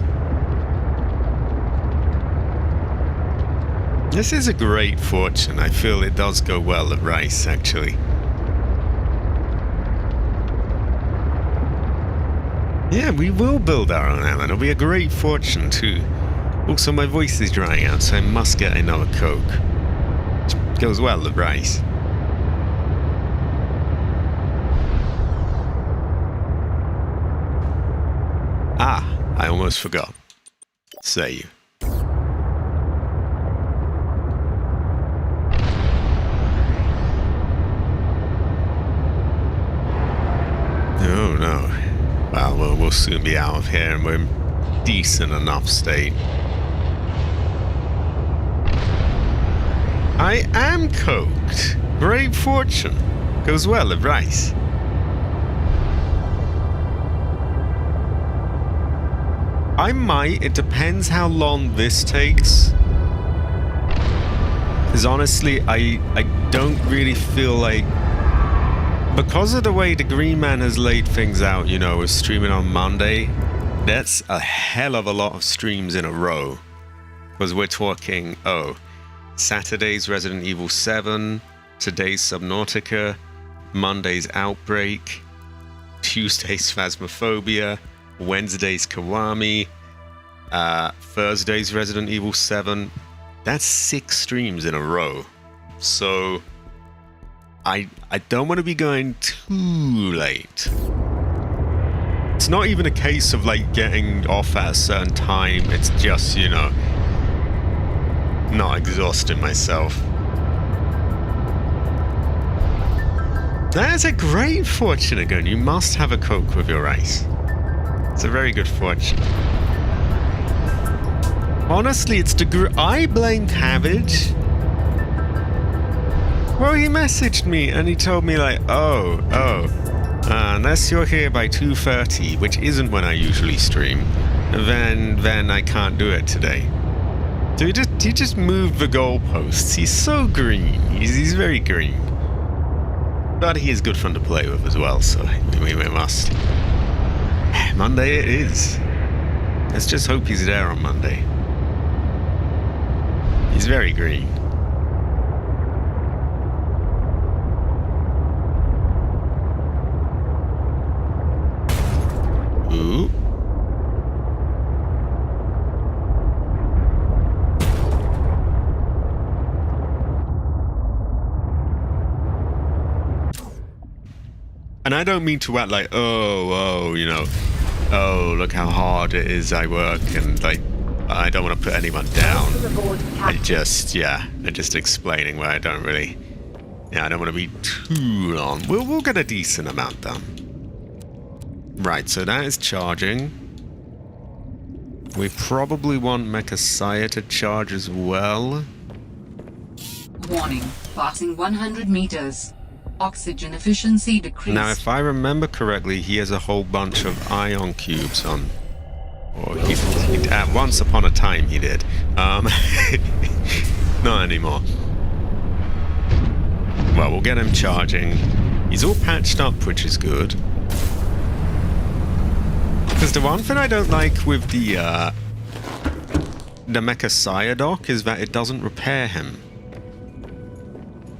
This is a great fortune. I feel it does go well at rice, actually. Yeah, we will build our own island. It'll be a great fortune, too. Also, my voice is drying out, so I must get another Coke. It goes well at rice. Ah, I almost forgot. Save. Oh no. Well, we'll soon be out of here and we're in decent enough state. I am coked. Great fortune. Goes well at rice. I might. It depends how long this takes. Because honestly, I don't really feel like... Because of the way the Green Man has laid things out, you know, with streaming on Monday, that's a hell of a lot of streams in a row. Because we're talking, Saturday's Resident Evil 7, today's Subnautica, Monday's Outbreak, Tuesday's Phasmophobia, Wednesday's Kiwami, Thursday's Resident Evil 7. That's 6 streams in a row. So I don't want to be going too late. It's not even a case of like getting off at a certain time. It's just, you know, not exhausting myself. That's a great fortune again. You must have a Coke with your rice. It's a very good fortune. Honestly, it's the I blame Cabbage. Well, he messaged me and he told me like, unless you're here by 2:30, which isn't when I usually stream, then I can't do it today. So he just moved the goalposts. He's so green. He's very green. But he is good fun to play with as well, so we must. Monday it is. Let's just hope he's there on Monday. He's very green. And I don't mean to act like, oh, you know, oh, look how hard it is I work, and like, I don't want to put anyone down. I'm just explaining where I don't really, I don't want to be too long. We'll get a decent amount done. Right, so that is charging. We probably want Mechasaya to charge as well. Warning, passing 100 meters. Oxygen efficiency decreased. Now, if I remember correctly, he has a whole bunch of ion cubes on. Or once upon a time he did. Not anymore. Well, we'll get him charging. He's all patched up, which is good. Because the one thing I don't like with the Mechasaya dock is that it doesn't repair him.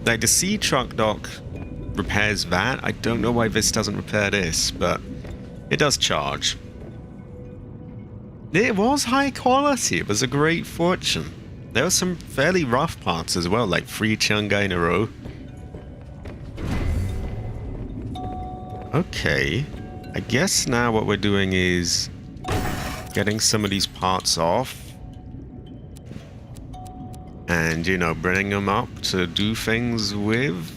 Like, the Sea Truck dock repairs that. I don't know why this doesn't repair this, but it does charge. It was high quality. It was a great fortune. There were some fairly rough parts as well, like 3 Chungai in a row. Okay. I guess now what we're doing is getting some of these parts off. And, you know, bringing them up to do things with.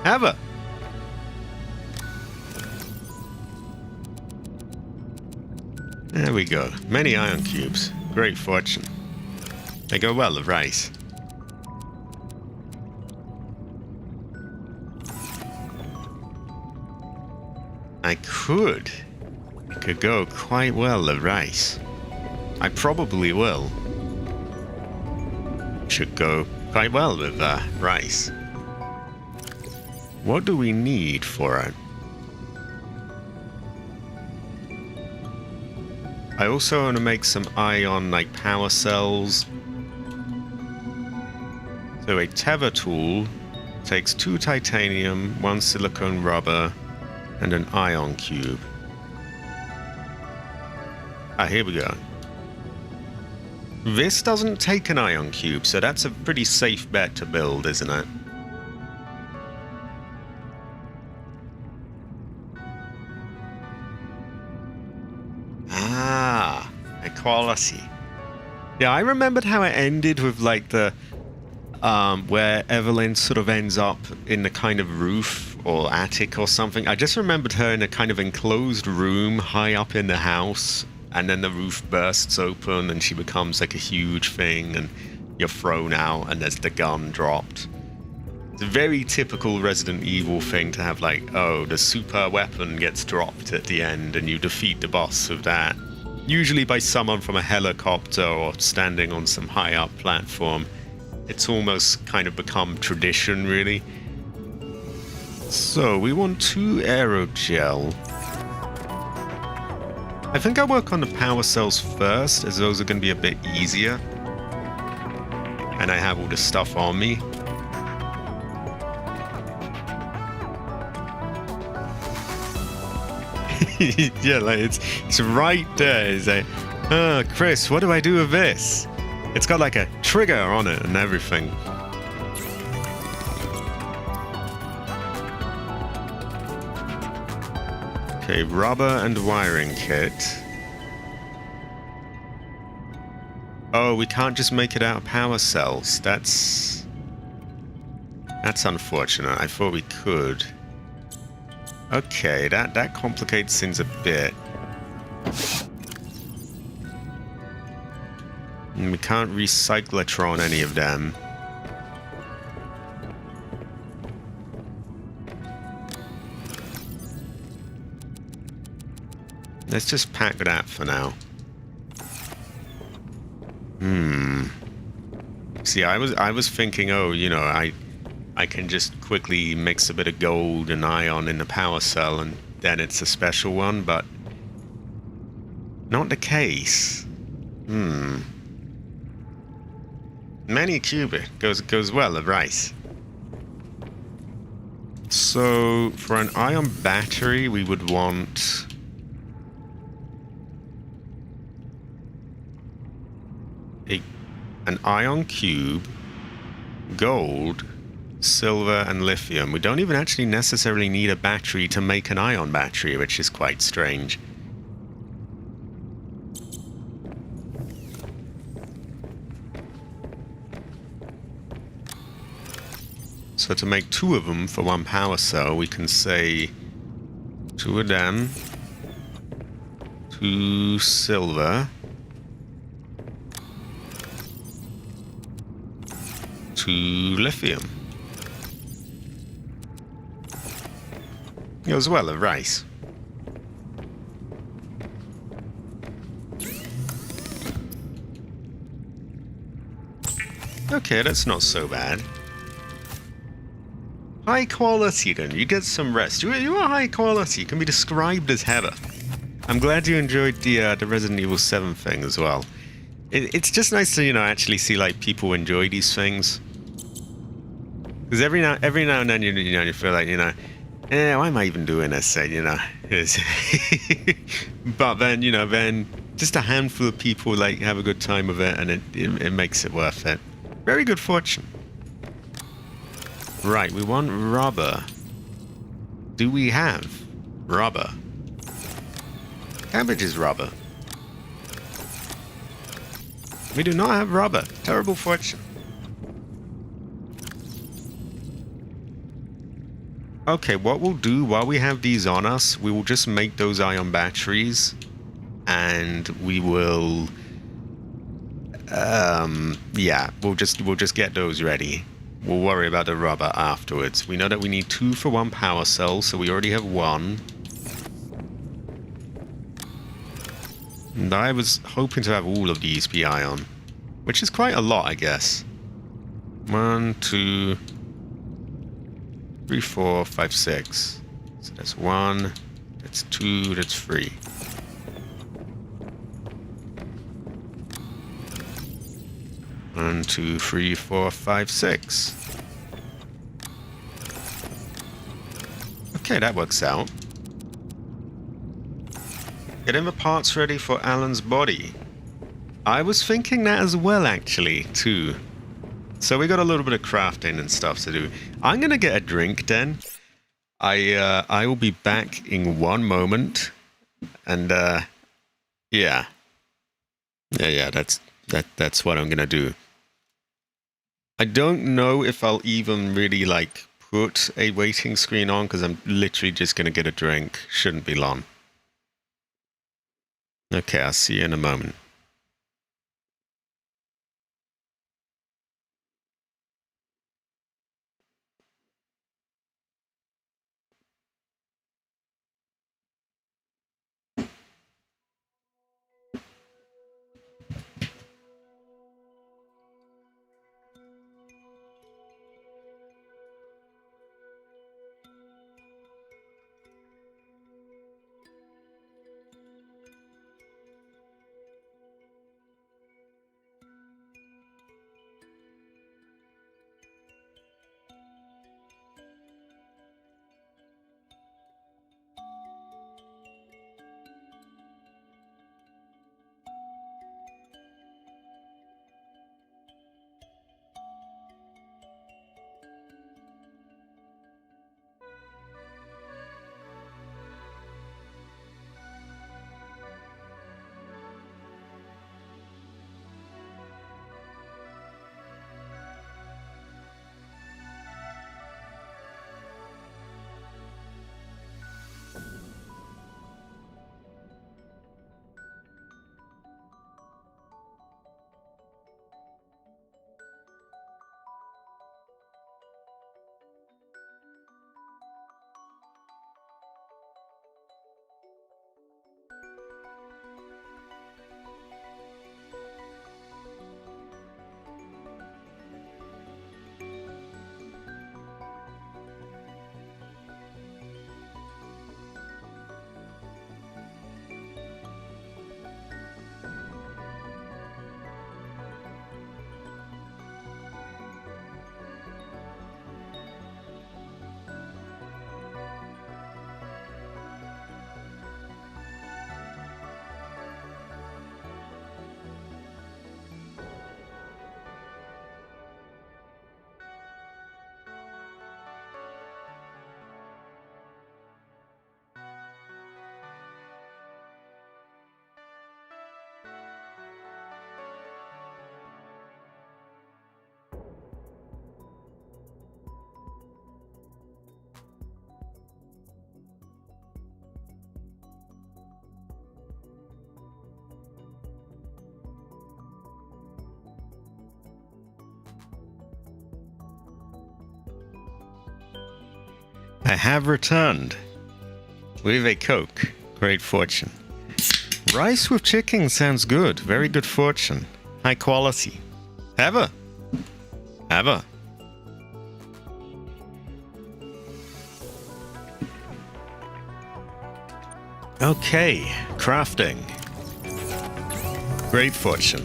Ever. There we go. Many ion cubes. Great fortune. They go well with rice. I could go quite well with rice. I probably will. Should go quite well with rice. What do we need for it? I also want to make some ion like power cells. So a tether tool takes 2 titanium, 1 silicone rubber, and an ion cube. Here we go. This doesn't take an ion cube, so that's a pretty safe bet to build, isn't it? Equality. Yeah, I remembered how it ended with like the where Evelyn sort of ends up in the kind of roof or attic or something. I just remembered her in a kind of enclosed room high up in the house, and then the roof bursts open and she becomes like a huge thing, and you're thrown out and there's the gun dropped. It's a very typical Resident Evil thing to have, like, oh, the super weapon gets dropped at the end and you defeat the boss with that. Usually by someone from a helicopter or standing on some high up platform. It's almost kind of become tradition, really. So, we want 2 aerogel. I think I'll work on the power cells first, as those are going to be a bit easier. And I have all the stuff on me. Yeah, like it's right there. It's like, oh, Chris, what do I do with this? It's got like a trigger on it and everything. Okay, rubber and wiring kit. Oh, we can't just make it out of power cells. That's unfortunate. I thought we could. Okay, that complicates things a bit. And we can't recyclotron any of them. Let's just pack that for now. See, I was thinking, oh, you know, I can just quickly mix a bit of gold and ion in the power cell and then it's a special one, but not the case. Many cubic goes well with rice. So for an ion battery, we would want an ion cube, gold, silver, and lithium. We don't even actually necessarily need a battery to make an ion battery, which is quite strange. So to make 2 of them for 1 power cell, we can say 2 of them, 2 silver, 2 lithium. As well as rice. Okay, that's not so bad. High quality then, you get some rest. You are high quality, you can be described as Heather. I'm glad you enjoyed the Resident Evil 7 thing as well. It's just nice to, you know, actually see like people enjoy these things. Because every now and then you feel like, you know, why am I even doing this? You know, but then, you know, then just a handful of people like have a good time with it, and it makes it worth it. Very good fortune. Right, we want rubber. Do we have rubber? Cabbage is rubber. We do not have rubber. Terrible fortune. Okay, what we'll do while we have these on us, we will just make those ion batteries, and we will, yeah, we'll just get those ready. We'll worry about the rubber afterwards. We know that we need 2 for 1 power cell, so we already have 1. And I was hoping to have all of these be ion, which is quite a lot, I guess. 1, 2, 3, 4, 5, 6. So that's 1, that's 2, that's 3. One, 2, 3, 4, 5, 6. Okay, that works out. Getting the parts ready for Alan's body. I was thinking that as well, actually, too. So we got a little bit of crafting and stuff to do. I'm gonna get a drink then. I will be back in 1 moment, and yeah, that's what I'm gonna do. I don't know if I'll even really like put a waiting screen on, because I'm literally just gonna get a drink. Shouldn't be long. Okay, I'll see you in a moment. I have returned with a Coke. Great fortune. Rice with chicken sounds good. Very good fortune. High quality. Ever. Ever. Okay, crafting. Great fortune.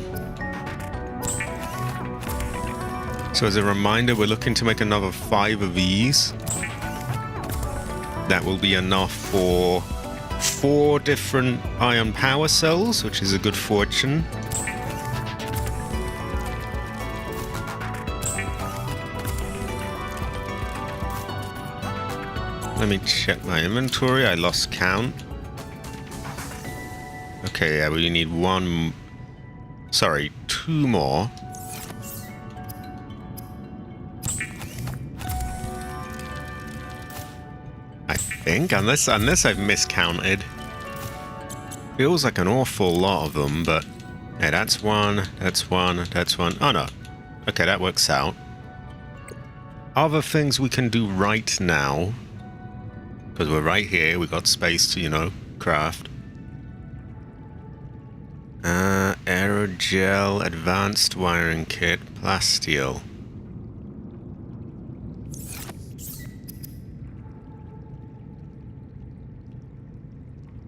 So as a reminder, we're looking to make another 5 of these. That will be enough for 4 different iron power cells, which is a good fortune. Let me check my inventory. I lost count. Okay, yeah, we need 2 more. I think, unless I've miscounted. Feels like an awful lot of them, but yeah, that's one. Oh no. Okay, that works out. Other things we can do right now, because we're right here, we got space to, you know, craft. Aerogel, advanced wiring kit, plasteel.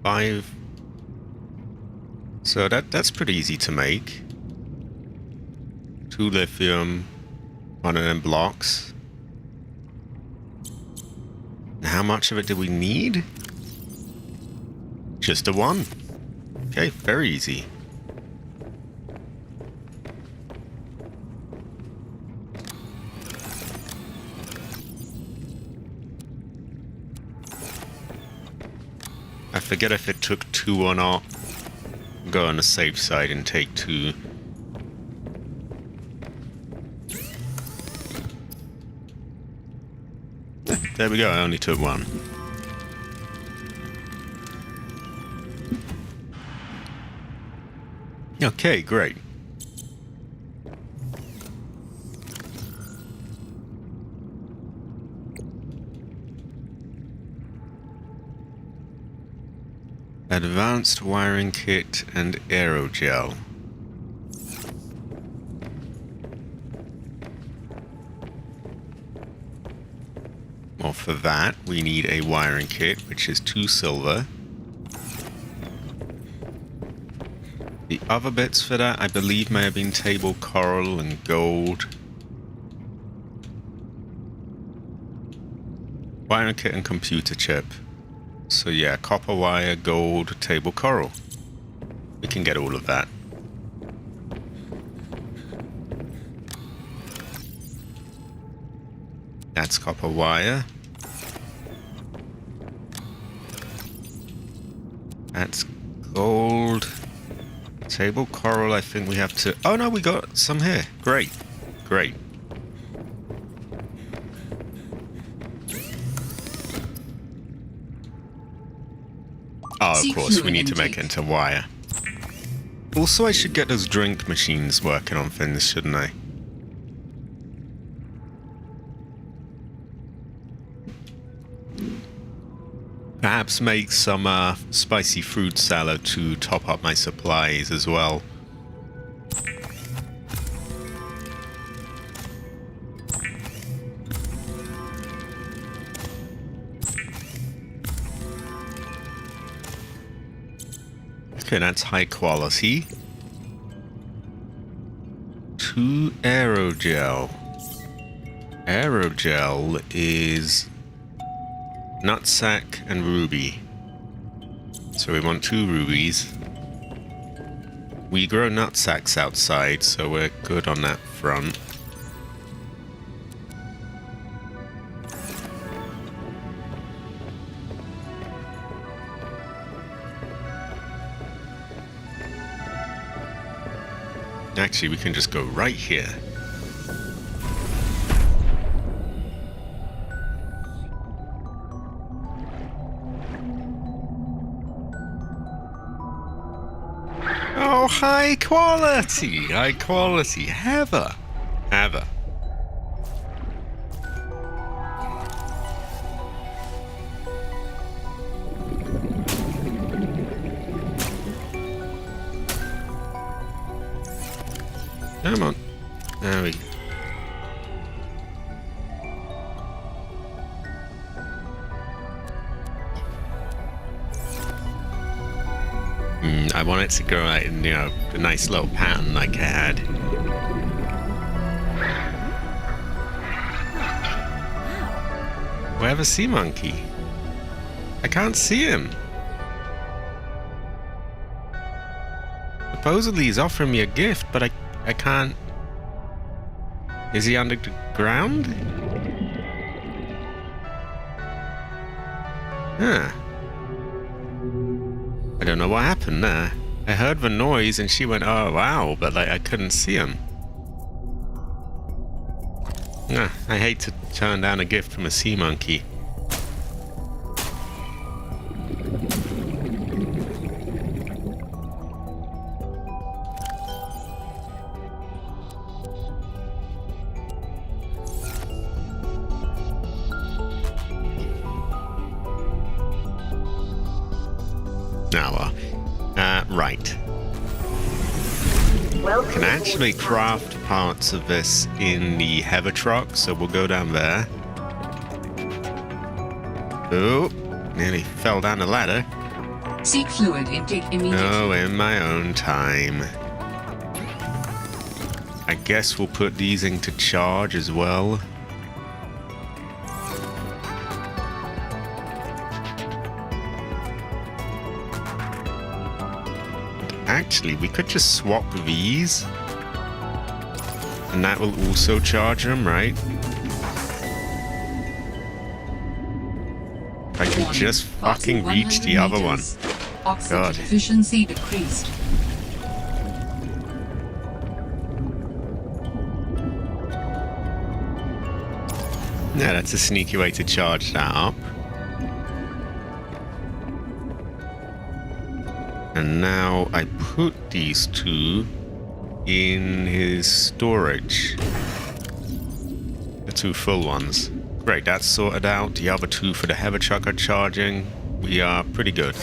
Five. So that's pretty easy to make. 2 lithium, 1 of them blocks. And how much of it do we need? Just a 1. Okay, very easy. I forget if it took 2 or not. Go on the safe side and take 2. There we go, I only took 1. Okay, great. Advanced wiring kit and aerogel. Well, for that, we need a wiring kit, which is 2 silver. The other bits for that, I believe, may have been table coral and gold. Wiring kit and computer chip. So yeah, copper wire, gold, table coral. We can get all of that. That's copper wire. That's gold. Table coral, I think we have to... Oh no, we got some here. Great. Great. Oh, of course, we need to make it into wire. Also, I should get those drink machines working on things, shouldn't I? Perhaps make some spicy fruit salad to top up my supplies as well. Okay, that's high quality. 2 aerogel. Aerogel is nutsack and ruby. So we want 2 rubies. We grow nutsacks outside, so we're good on that front. Actually, we can just go right here. Oh, high quality! High quality. Heather. Come on. There we go. I want it to go like in, a nice little pattern like I had. Where's the sea monkey? I can't see him. Supposedly he's offering me a gift, but I can't. Is he underground? Huh. I don't know what happened there. I heard the noise and she went, oh wow, but like I couldn't see him. I hate to turn down a gift from a sea monkey. Right. Can actually craft parts of this in the heather truck, so we'll go down there. Oh, nearly fell down the ladder. Seek fluid intake immediately. Oh, in my own time. I guess we'll put these into charge as well. Actually, we could just swap these. And that will also charge them, right? I can just fucking reach the other one. Oxygen efficiency decreased. Yeah, that's a sneaky way to charge that up. And now I put these two in his storage. The two full ones. Great, that's sorted out. The other two for the heather truck are charging. We are pretty good.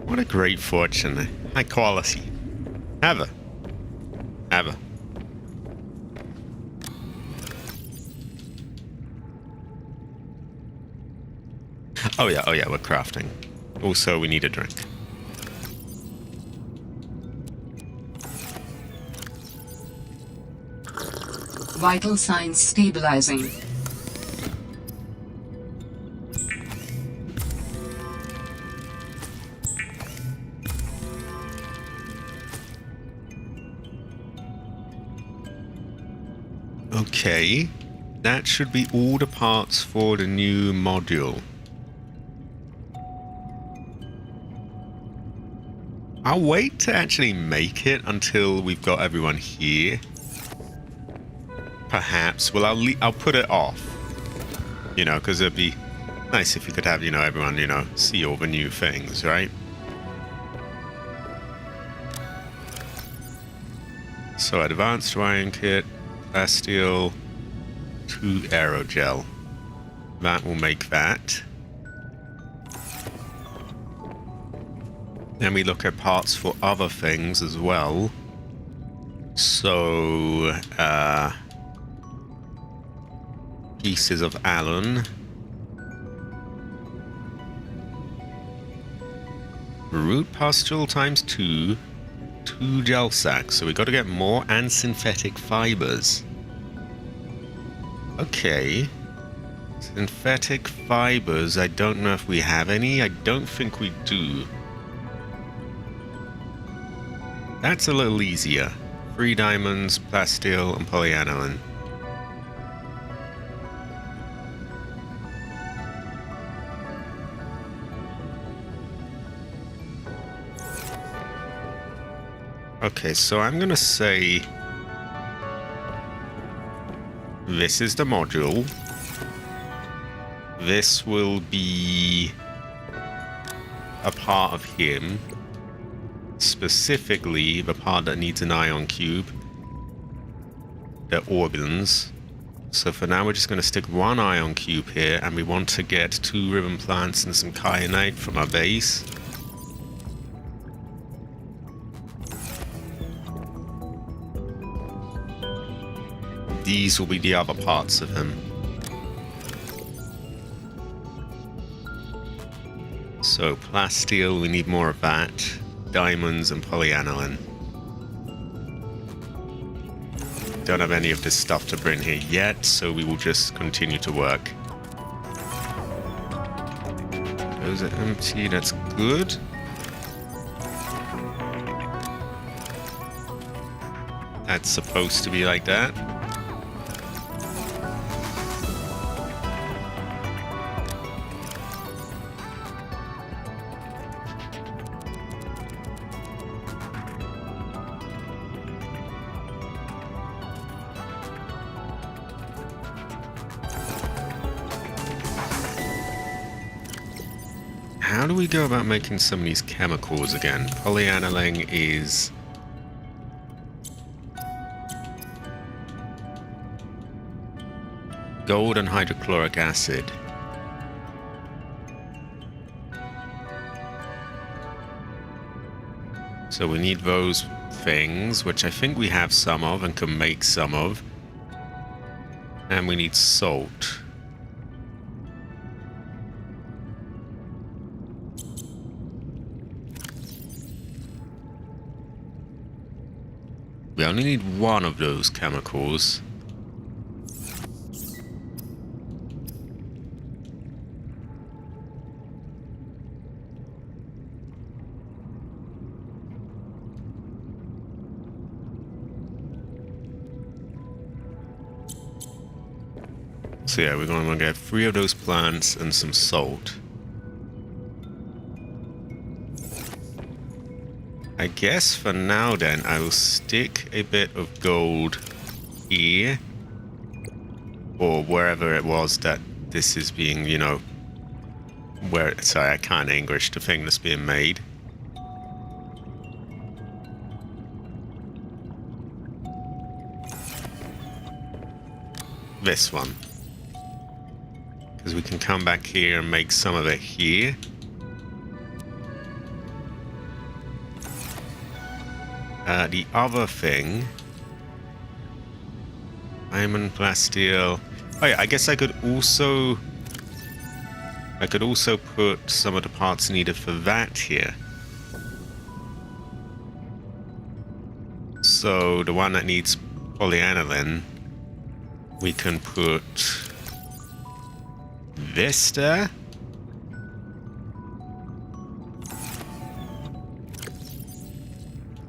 What a great fortune. High quality. Heather. Heather. Oh yeah, we're crafting. Also, we need a drink. Vital signs stabilizing. Okay, that should be all the parts for the new module. I'll wait to actually make it until we've got everyone here. Perhaps. Well, I'll put it off. You know, because it'd be nice if you could have, everyone, see all the new things, right? So, advanced wiring kit, Bastille, 2 aerogel. That will make that. Then we look at parts for other things as well. So, pieces of Allen. Root pustule times 2. 2 gel sacks. So we got to get more and synthetic fibers. Okay. Synthetic fibers. I don't know if we have any. I don't think we do. That's a little easier. 3 diamonds, plasteel, and polyaniline. Okay, so I'm gonna say this is the module. This will be a part of him. Specifically, the part that needs an ion cube. The organs. So for now, we're just going to stick 1 ion cube here, and we want to get 2 ribbon plants and some kyanite from our base. these will be the other parts of him. So, plasteel, we need more of that. Diamonds and polyaniline. Don't have any of this stuff to bring here yet, so we will just continue to work. Those are empty, that's good. That's supposed to be like that. How do we go about making some of these chemicals again? Polyaniline is... gold and hydrochloric acid. So we need those things, which I think we have some of and can make some of. And we need salt. We only need one of those chemicals. So yeah, we're going to get 3 of those plants and some salt. I guess for now then, I will stick a bit of gold here. Or wherever it was that this is being, you know... sorry, I can't English the thing that's being made. This one. Because we can come back here and make some of it here. The other thing... diamond, plasteel... oh yeah, I guess I could also put some of the parts needed for that here. So the one that needs polyaniline, we can put this there.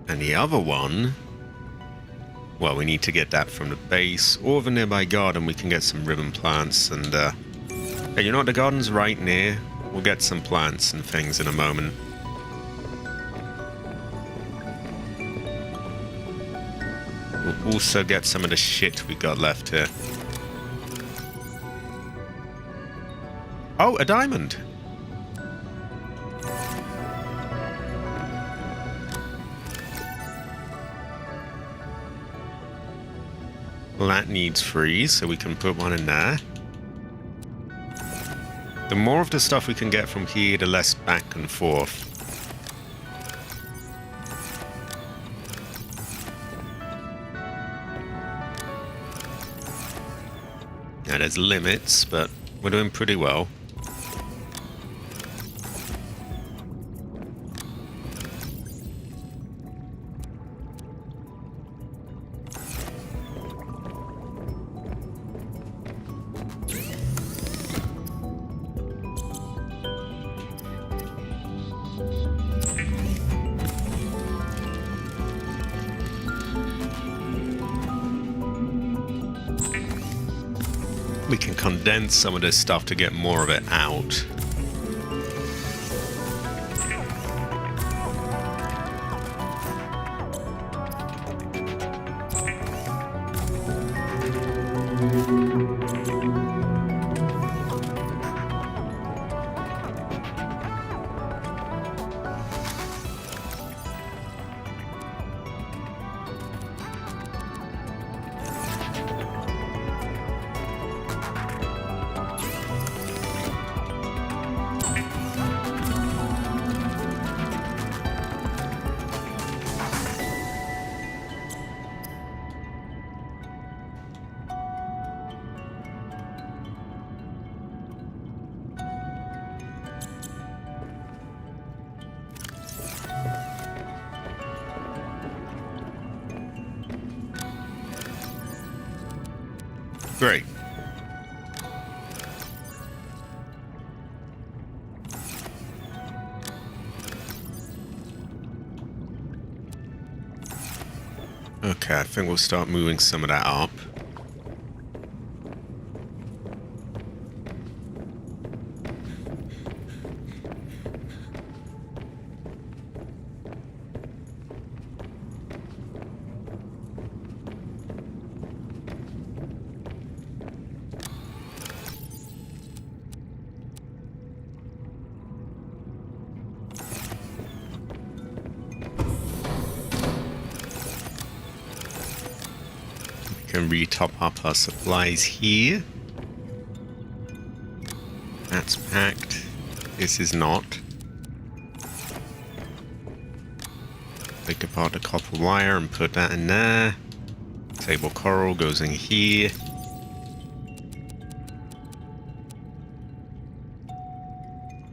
And the other one, well, we need to get that from the base or the nearby garden. We can get some ribbon plants and, hey, you know what? The garden's right near. We'll get some plants and things in a moment. We'll also get some of the shit we got left here. Oh, a diamond! Well, that needs 3, so we can put one in there. The more of the stuff we can get from here, the less back and forth. Now, there's limits, but we're doing pretty well. We can condense some of this stuff to get more of it out. Great. Okay, I think we'll start moving some of that up. Can re-top up our supplies here. That's packed. This is not. Take apart the copper wire and put that in there. Table coral goes in here.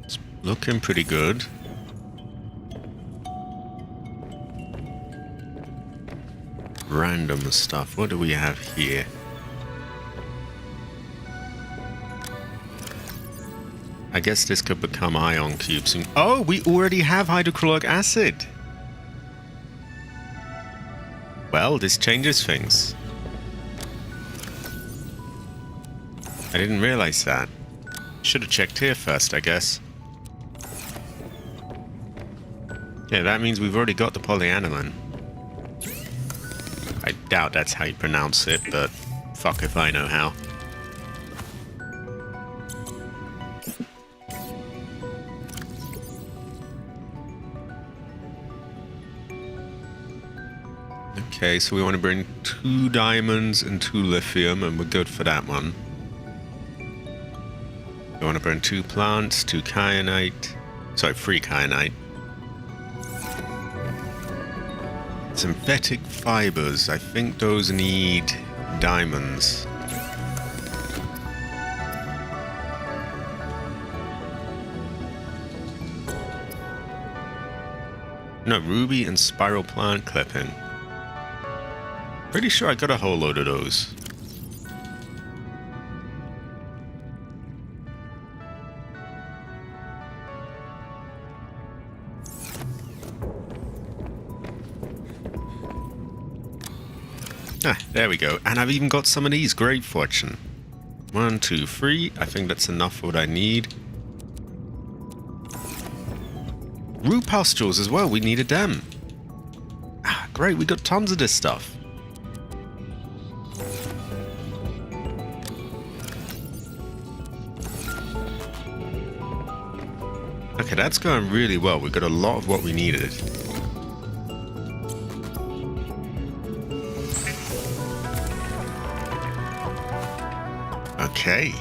It's looking pretty good. Random stuff. What do we have here? I guess this could become ion cubes soon. Oh, we already have hydrochloric acid. Well, this changes things. I didn't realize that. Should have checked here first, I guess. Yeah, that means we've already got the polyaniline. I doubt that's how you pronounce it, but fuck if I know how. Okay, so we want to bring 2 diamonds and 2 lithium, and we're good for that one. We want to bring 2 plants, 2 kyanite. Sorry, 3 kyanite. Synthetic fibers. I think those need diamonds. No, ruby and spiral plant clipping. Pretty sure I got a whole load of those. Ah, there we go. And I've even got some of these. Great fortune. 1, 2, 3. I think that's enough for what I need. Root pustules as well. We needed them. Ah, great. We got tons of this stuff. Okay, that's going really well. We got a lot of what we needed. Okay.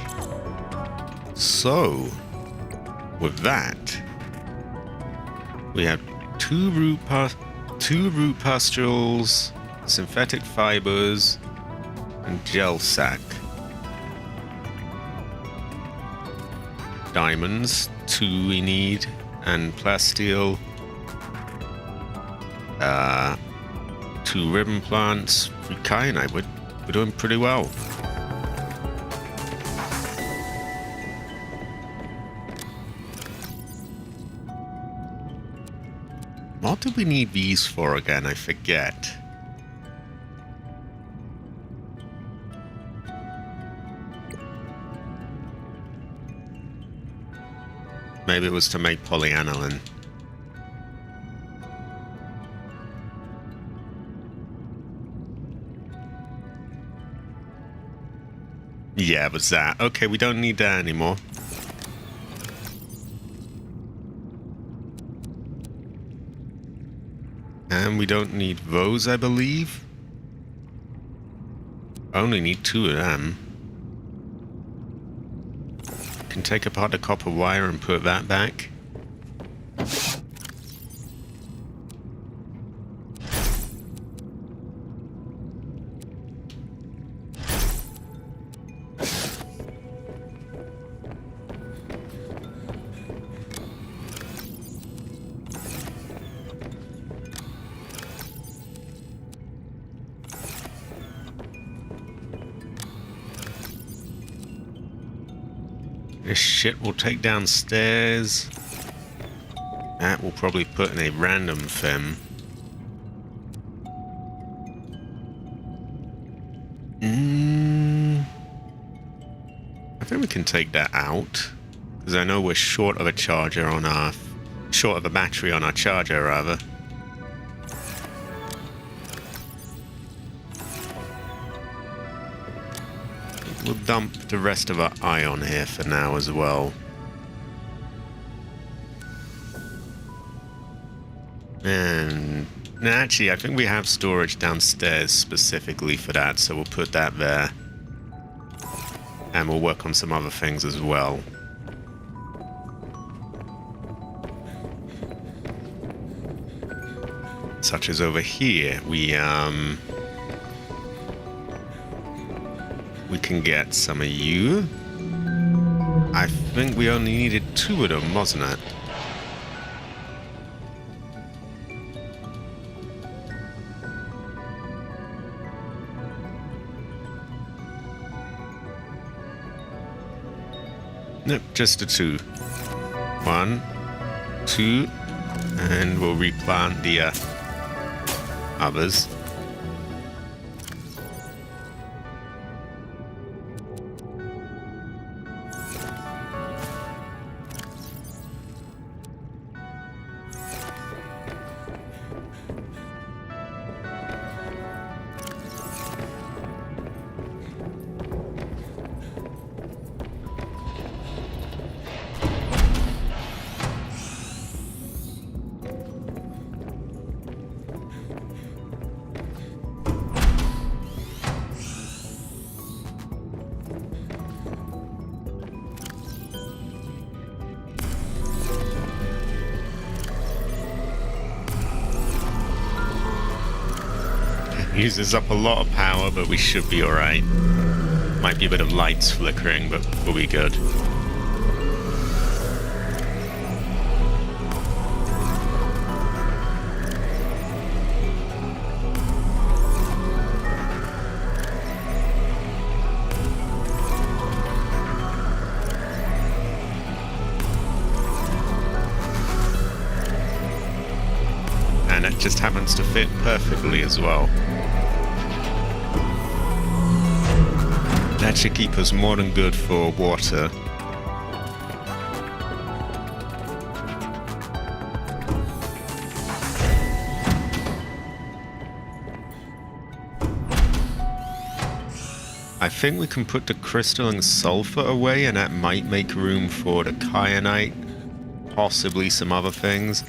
So, with that, we have 2 root pustules, synthetic fibers, and gel sac. Diamonds, 2 we need, and plasteel. 2 ribbon plants, 3 kyanite. We're doing pretty well. What do we need these for again? I forget. Maybe it was to make polyaniline. Yeah, it was that. Okay, we don't need that anymore. And we don't need those, I believe. I only need 2 of them. Can take apart the copper wire and put that back. This shit we'll take downstairs. That we'll probably put in a random thing. I think we can take that out. Because I know we're short of a charger on our... short of a battery on our charger, rather. We'll dump the rest of our ion here for now as well. And actually, I think we have storage downstairs specifically for that, so we'll put that there. And we'll work on some other things as well. Such as over here, we can get some of you. I think we only needed 2 of them, wasn't it? Nope, just the 2. 1, 2, and we'll replant the others. Uses up a lot of power, but we should be alright. Might be a bit of lights flickering, but we'll be good. And it just happens to fit perfectly as well. That should keep us more than good for water. I think we can put the crystalline sulfur away, and that might make room for the kyanite, possibly some other things.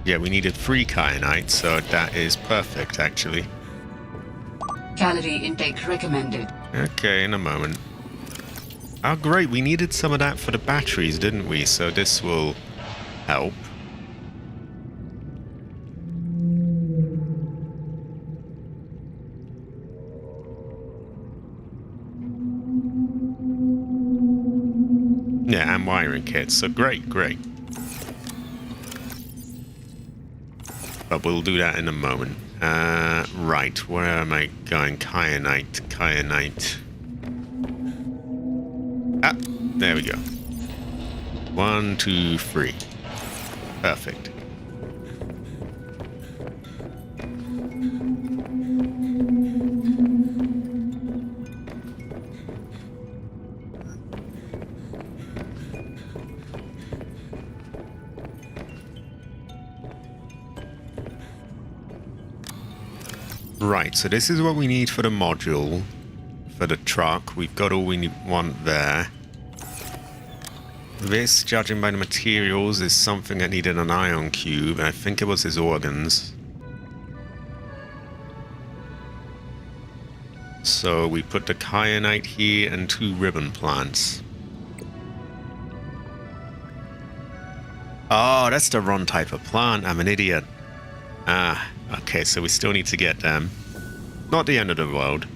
Yeah, we needed 3 kyanite, so that is perfect, actually. Calorie intake recommended. Okay, in a moment. Oh, great, we needed some of that for the batteries, didn't we? So this will help. Yeah, and wiring kits, so great, great. But we'll do that in a moment. Right, where am I going? Kyanite, kyanite. Ah, there we go. 1, 2, 3. Perfect. Right, so this is what we need for the module, for the truck. We've got all we want there. This, judging by the materials, is something that needed an ion cube, and I think it was his organs. So we put the kyanite here and 2 ribbon plants. Oh, that's the wrong type of plant. I'm an idiot. Ah, okay, so we still need to get them. Not the end of the world.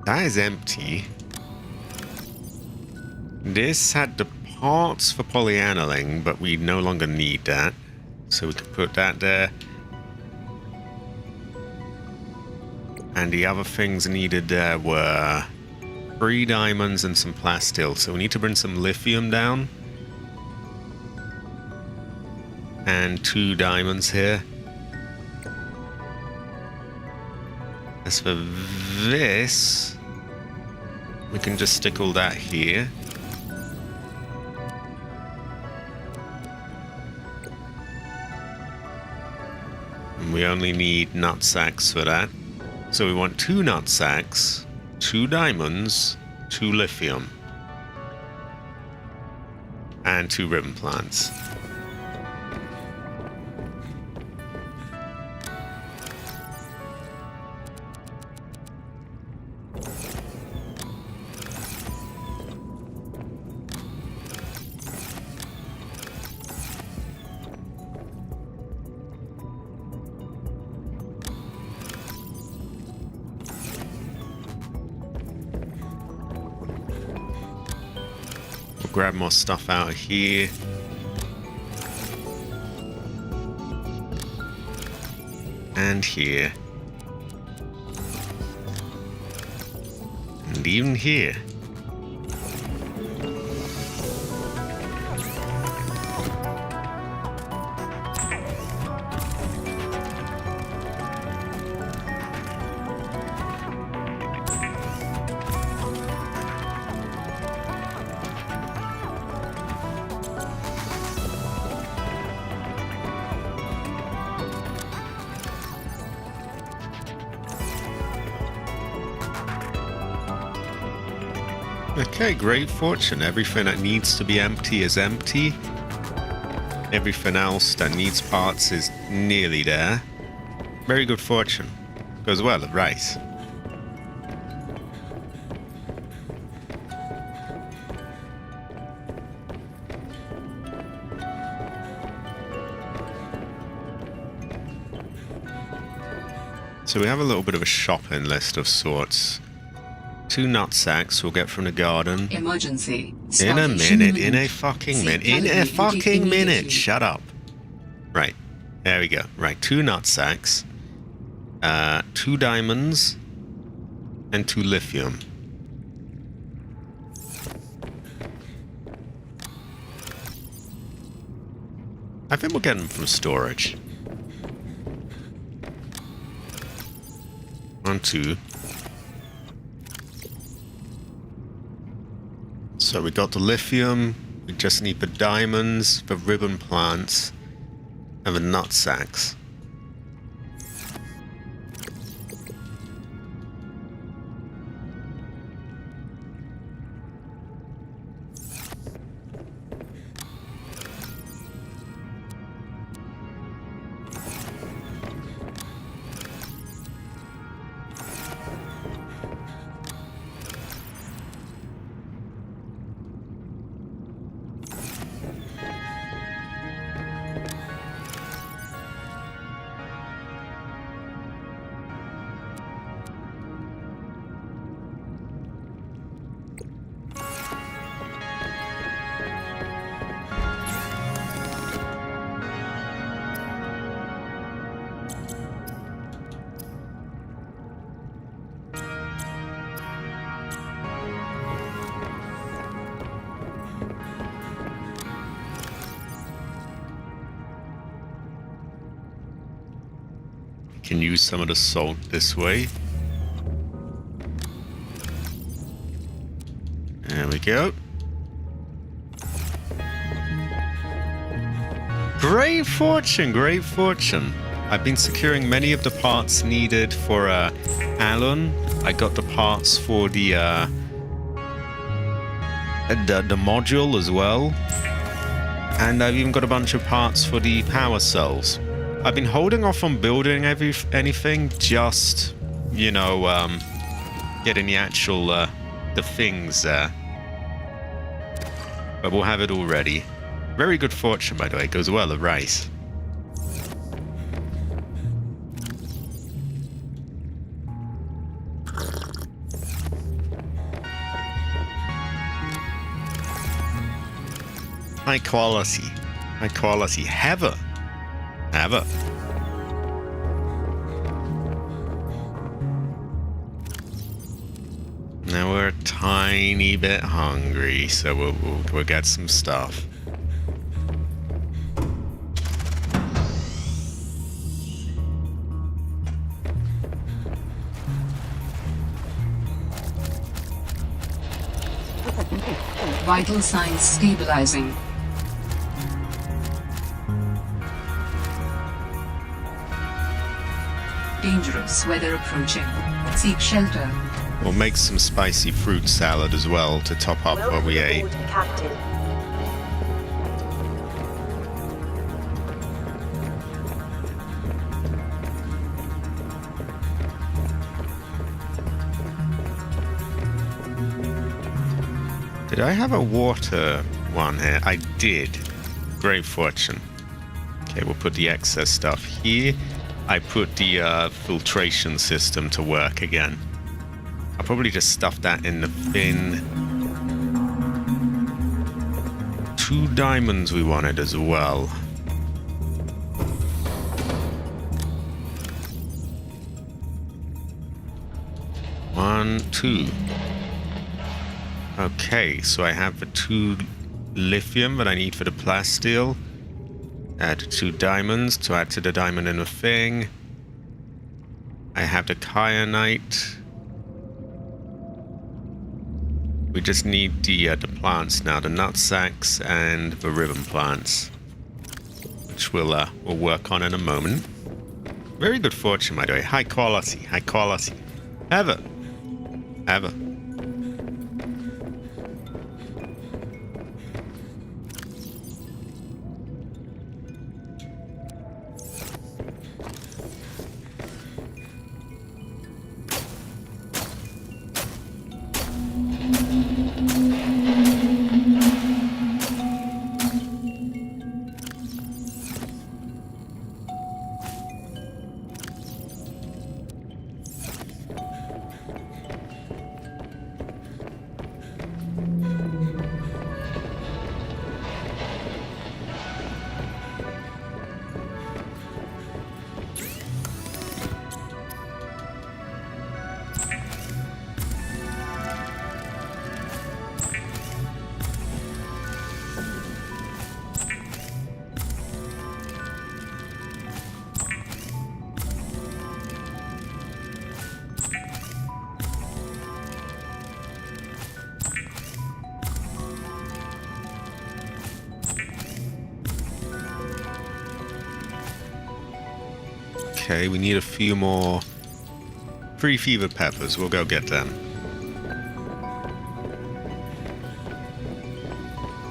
That is empty. This had the parts for polyaniline, but we no longer need that. So we can put that there. And the other things needed there were 3 diamonds and some plasteel. So we need to bring some lithium down. And 2 diamonds here. As for this, we can just stick all that here. And we only need nut sacks for that. So we want 2 nut sacks, 2 diamonds, 2 lithium, and 2 ribbon plants. Grab more stuff out of here. And here. And even here. Okay, great fortune. Everything that needs to be empty is empty. Everything else that needs parts is nearly there. Very good fortune. Goes well at rice. So we have a little bit of a shopping list of sorts. 2 nut sacks we'll get from the garden. Emergency. In a minute, in a fucking minute, in a fucking minute. Shut up. Right, there we go. Right, 2 nut sacks, 2 diamonds, and 2 lithium. I think we'll get them from storage. 1, 2. So we got the lithium, we just need the diamonds, the ribbon plants, and the nut sacks. Can use some of the salt this way. There we go. Great fortune, great fortune. I've been securing many of the parts needed for Alan. I got the parts for the module as well. And I've even got a bunch of parts for the power cells. I've been holding off on building anything, just, you know, getting the actual, the things there. But we'll have it all ready. Very good fortune, by the way. It goes well at rice. High quality. High quality. Heather. Now we're a tiny bit hungry, so we'll get some stuff. Vital signs stabilizing. Dangerous weather approaching. Seek shelter. We'll make some spicy fruit salad as well to top up what we ate. aboard, Captain. Did I have a water one here? I did. Great fortune. Okay, we'll put the excess stuff here. I put the filtration system to work again. I'll probably just stuff that in the bin. 2 diamonds we wanted as well. One, 2. Okay, so I have the 2 lithium that I need for the plasteel. Add 2 diamonds to add to the diamond in the thing. I have the kyanite. We just need the plants now, the nut sacks and the ribbon plants, which we'll work on in a moment. Very good fortune, by the way. High quality, high quality. Ever. Okay, we need a few more pre-fever peppers. We'll go get them.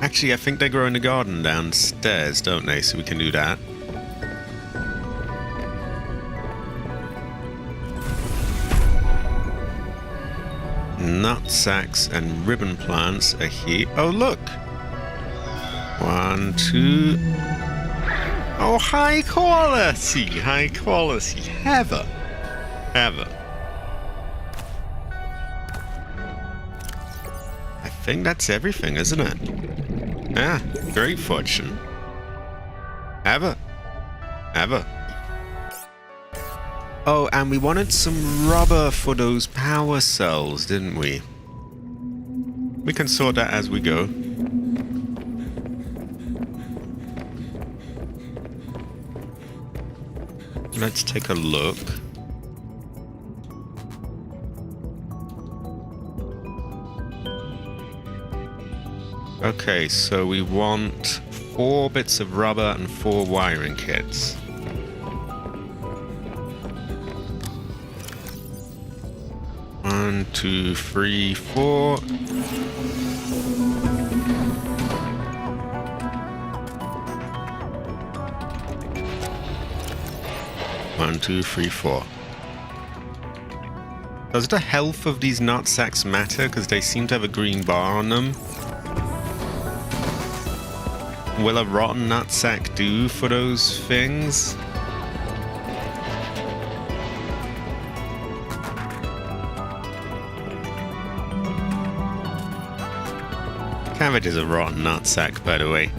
Actually, I think they grow in the garden downstairs, don't they? So we can do that. Nut sacks and ribbon plants are here. Oh, look! 1, 2... Oh, high quality! High quality. Ever. I think that's everything, isn't it? Yeah, great fortune. Ever. Oh, and we wanted some rubber for those power cells, didn't we? We can sort that as we go. Let's take a look. Okay, so we want 4 bits of rubber and 4 wiring kits. One, 2, 3, 4. One, 2, 3, 4. Does the health of these nut sacks matter? Because they seem to have a green bar on them. Will a rotten nut sack do for those things? Cabbage is a rotten nut sack, by the way.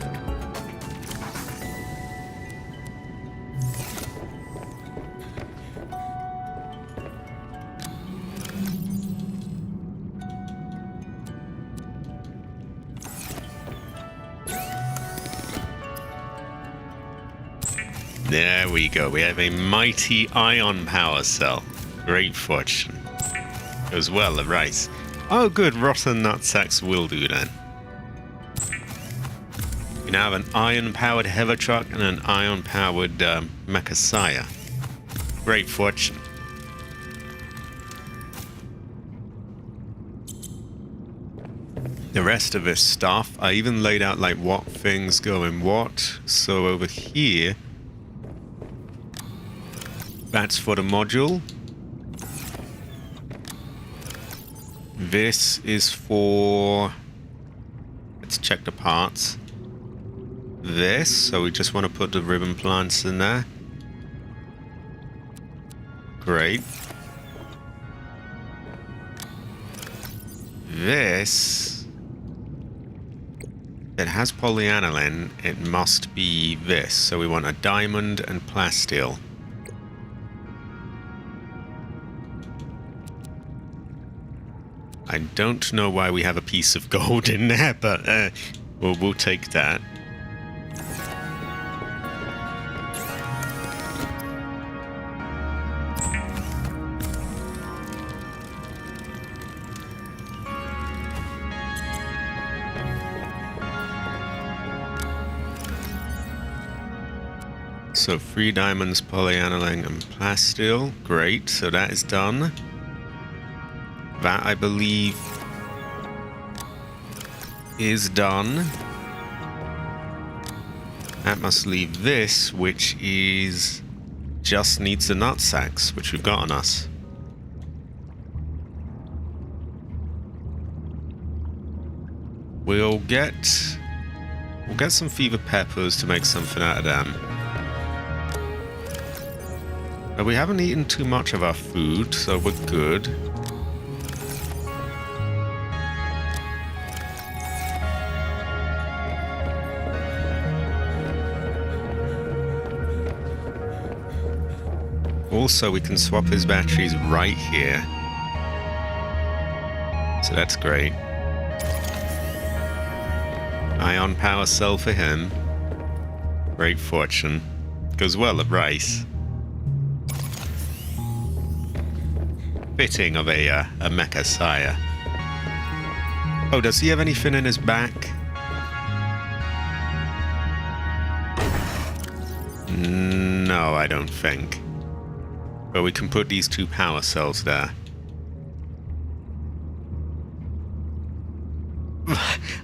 There we go. We have a mighty ion power cell. Great fortune. Goes well, the rice. Oh, good. Rotten nutsacks will do then. We now have an ion-powered Hovertruck and an ion-powered Mechasaya. Great fortune. The rest of this stuff, I even laid out like what things go in what. So over here, that's for the module. This is for... Let's check the parts. This, so we just want to put the ribbon plants in there. Great. This... It has polyaniline, it must be this. So we want a diamond and plasteel. I don't know why we have a piece of gold in there, but we'll take that. So 3 diamonds, polyaniline, and plasteel. Great, so that is done. That, I believe, is done. That must leave this, which is... just needs the nutsacks, which we've got on us. We'll get some fever peppers to make something out of them. But we haven't eaten too much of our food, so we're good. Also, we can swap his batteries right here. So that's great. Ion power cell for him. Great fortune. Goes well at rice. Fitting of a Mechasaya. Oh, does he have anything in his back? No, I don't think. But we can put these 2 power cells there.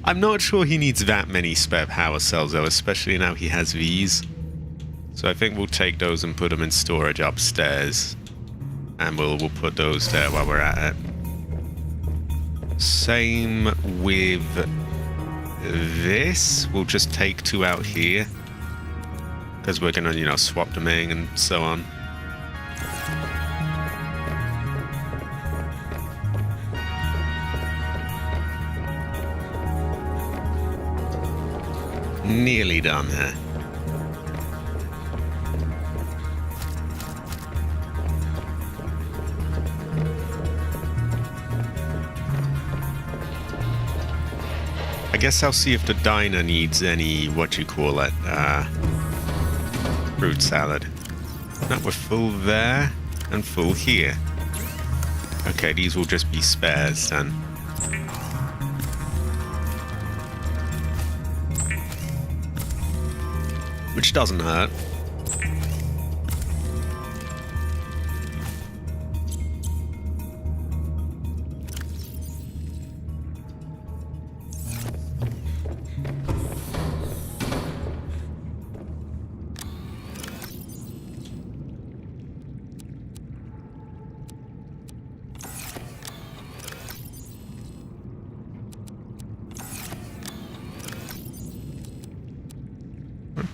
I'm not sure he needs that many spare power cells though, especially now he has these. So I think we'll take those and put them in storage upstairs. And we'll put those there while we're at it. Same with this. We'll just take 2 out here. Because we're gonna, you know, swap them in and so on. Nearly done here. I guess I'll see if the diner needs any, what you call it, fruit salad. No, we're full there and full here. Okay, these will just be spares then. Which doesn't hurt.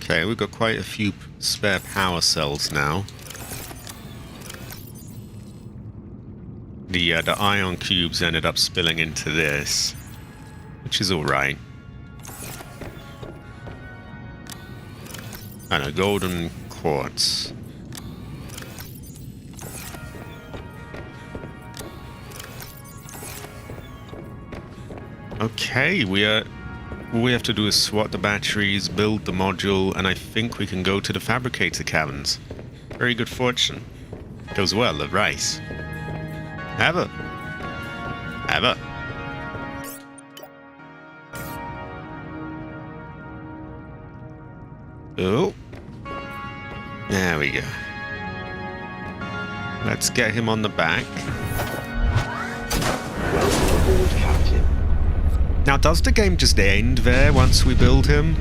Okay, we've got quite a few spare power cells now. The ion cubes ended up spilling into this, which is alright. And a golden quartz. Okay, we are All we have to do is swap the batteries, build the module, and I think we can go to the fabricator caverns. Very good fortune. Goes well at Rice. Have it. Have it. Oh. There we go. Let's get him on the back. Welcome aboard, Captain. Now, does the game just end there once we build him?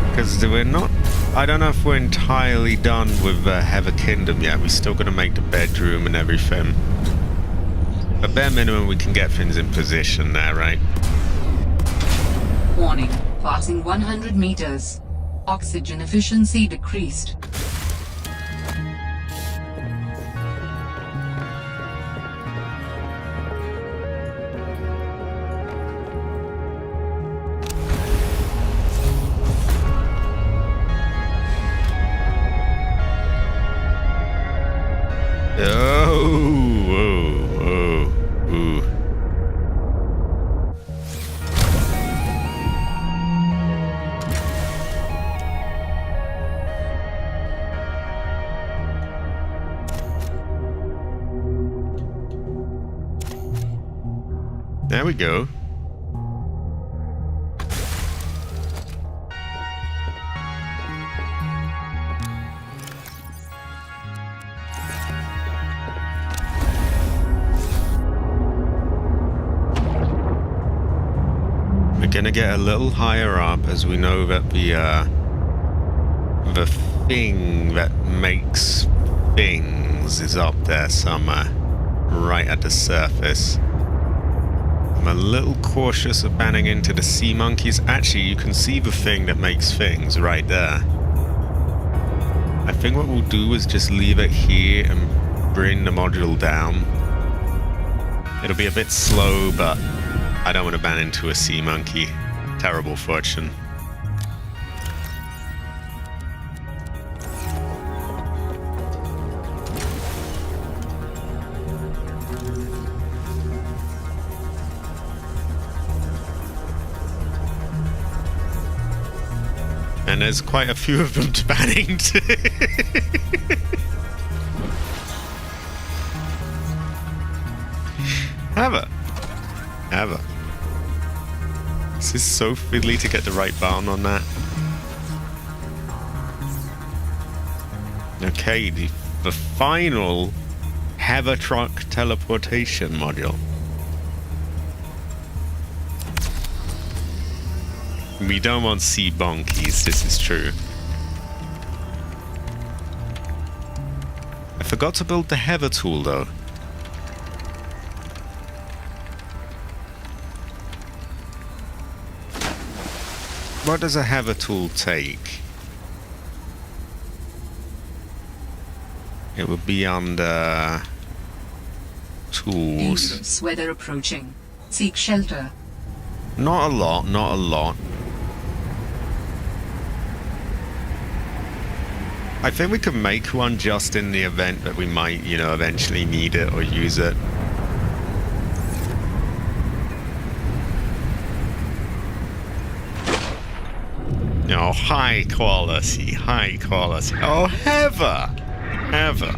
Because we're not... I don't know if we're entirely done with Heather Kingdom yet. We're still going to make the bedroom and everything. At bare minimum, we can get things in position there, right? Warning. Passing 100 meters. Oxygen efficiency decreased. There we go. We're gonna get a little higher up as we know that the thing that makes things is up there somewhere, right at the surface. I'm a little cautious of banning into the sea monkeys. Actually, you can see the thing that makes things right there. I think what we'll do is just leave it here and bring the module down. It'll be a bit slow, but I don't want to ban into a sea monkey. Terrible fortune. And there's quite a few of them to ban into. Have it. Have it. This is so fiddly to get the right button on that. Okay, the final Heather Truck teleportation module. We don't want sea bonkies, this is true. I forgot to build the Heather tool though. What does a Heather tool take? It would be under tools. Dangerous weather approaching. Seek shelter. Not a lot, not a lot. I think we could make one just in the event that we might, you know, eventually need it or use it. Oh, high quality, high quality. Oh, Heather! Heather.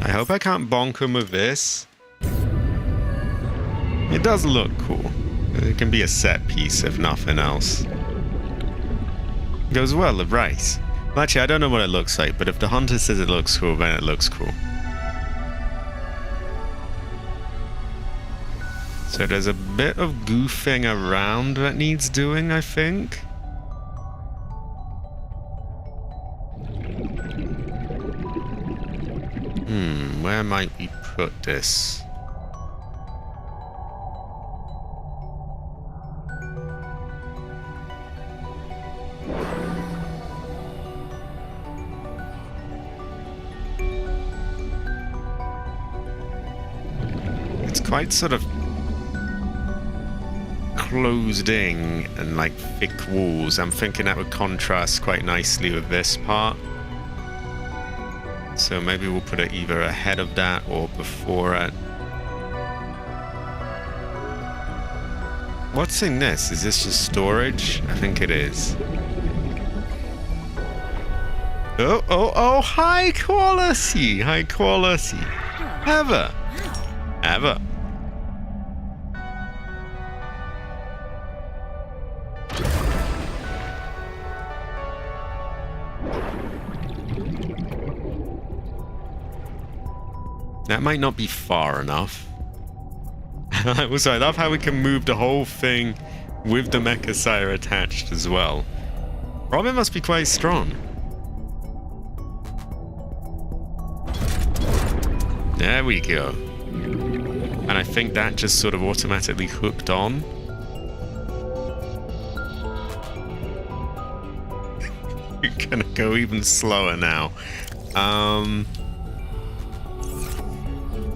I hope I can't bonk him with this. It does look cool. It can be a set piece if nothing else. Goes well with rice. Well, actually, I don't know what it looks like, but if the hunter says it looks cool, then it looks cool. So there's a bit of goofing around that needs doing, I think. Where might we put this? It's quite sort of closed in and like thick walls. I'm thinking that would contrast quite nicely with this part. So maybe we'll put it either ahead of that or before it. What's in this? Is this just storage? I think it is. Oh, high quality! High quality. Ever. That might not be far enough. Also, I love how we can move the whole thing with the Mecha Sire attached as well. Robin must be quite strong. There we go. And I think that just sort of automatically hooked on. You're gonna go even slower now.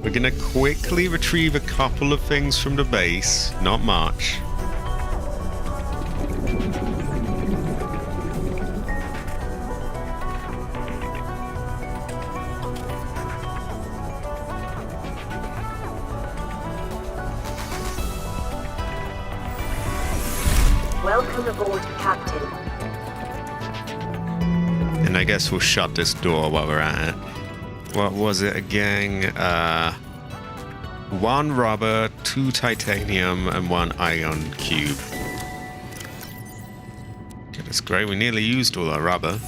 We're gonna quickly retrieve a couple of things from the base, not much. Welcome aboard, Captain. And I guess we'll shut this door while we're at it. What was it again? 1 rubber, 2 titanium, and 1 ion cube. Okay, that's great. We nearly used all our rubber.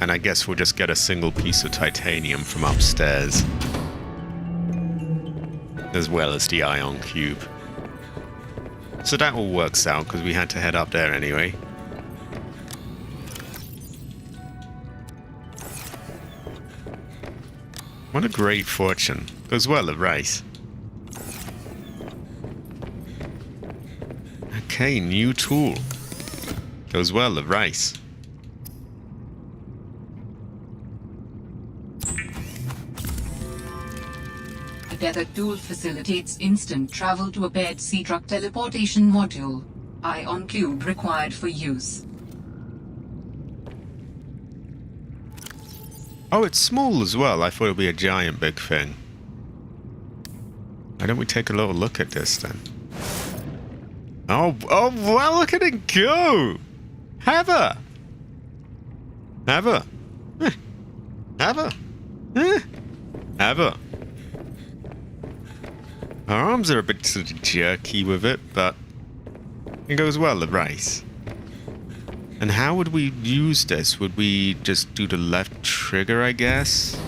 And I guess we'll just get a single piece of titanium from upstairs. As well as the ion cube. So that all works out, because we had to head up there anyway. What a great fortune. Goes well at race. Okay, new tool. Goes well at race. The tether tool facilitates instant travel to a paired sea truck teleportation module. Ion cube required for use. Oh, it's small as well. I thought it would be a giant big thing. Why don't we take a little look at this then? Oh, well, look at it go! Heather! Heather! Heather! Heather! Our arms are a bit sort of jerky with it, but it goes well, the race. And how would we use this? Would we just do the left trigger, I guess?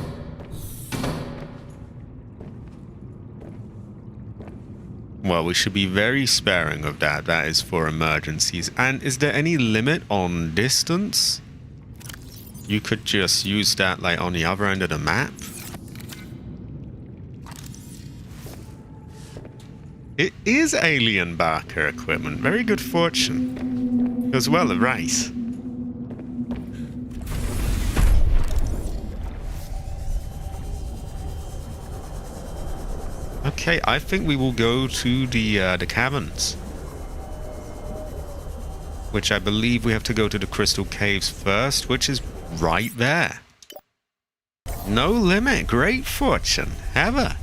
Well, we should be very sparing of that. That is for emergencies. And is there any limit on distance? You could just use that like on the other end of the map. It is alien Barker equipment. Very good fortune. As well a race. Okay, I think we will go to the caverns. Which I believe we have to go to the Crystal Caves first, which is right there. No limit. Great fortune. Ever.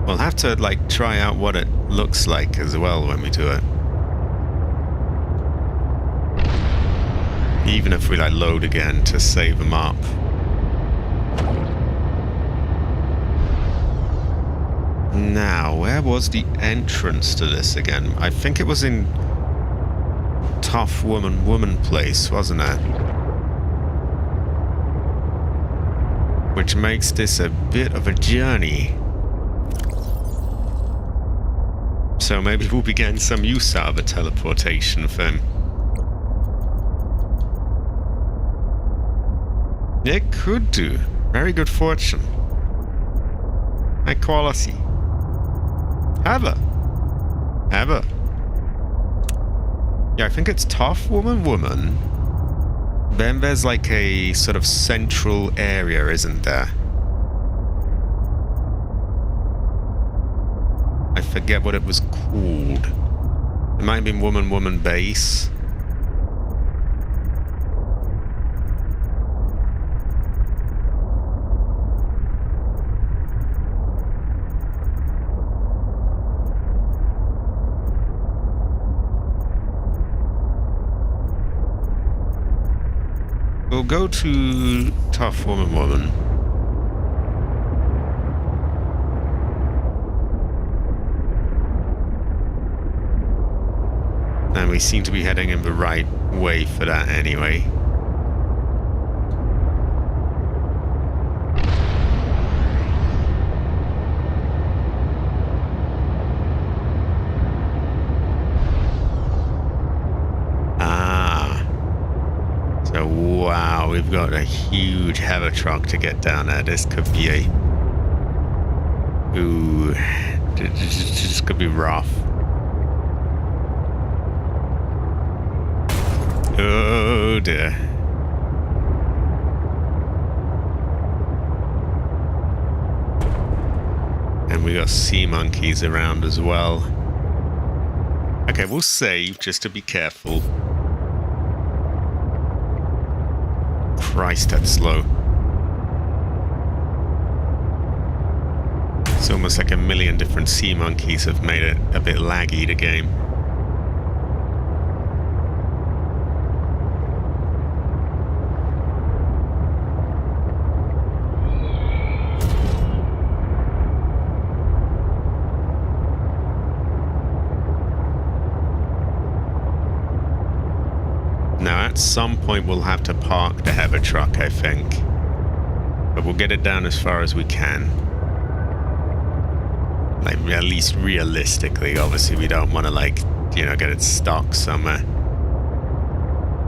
We'll have to, like, try out what it looks like as well when we do it. Even if we, like, load again to save them up. Now, where was the entrance to this again? I think it was in Tough Woman Place, wasn't it? Which makes this a bit of a journey. So maybe we'll be getting some use out of a teleportation thing. It could do. Very good fortune. High quality. Ever. Yeah, I think it's Tough Woman. Then there's like a sort of central area, isn't there? forget what it was called. It might have been Woman Base. We'll go to Tough Woman. And we seem to be heading in the right way for that anyway. So wow, we've got a huge heavy truck to get down there. This could be a... Ooh, this could be rough. Oh dear. And we got sea monkeys around as well. Okay, we'll save just to be careful. Christ, that's slow. It's almost like a million different sea monkeys have made it a bit laggy, the game. Now, at some point, we'll have to park the heavy truck, I think. But we'll get it down as far as we can. Like, at least realistically. Obviously, we don't want to, like, you know, get it stuck somewhere.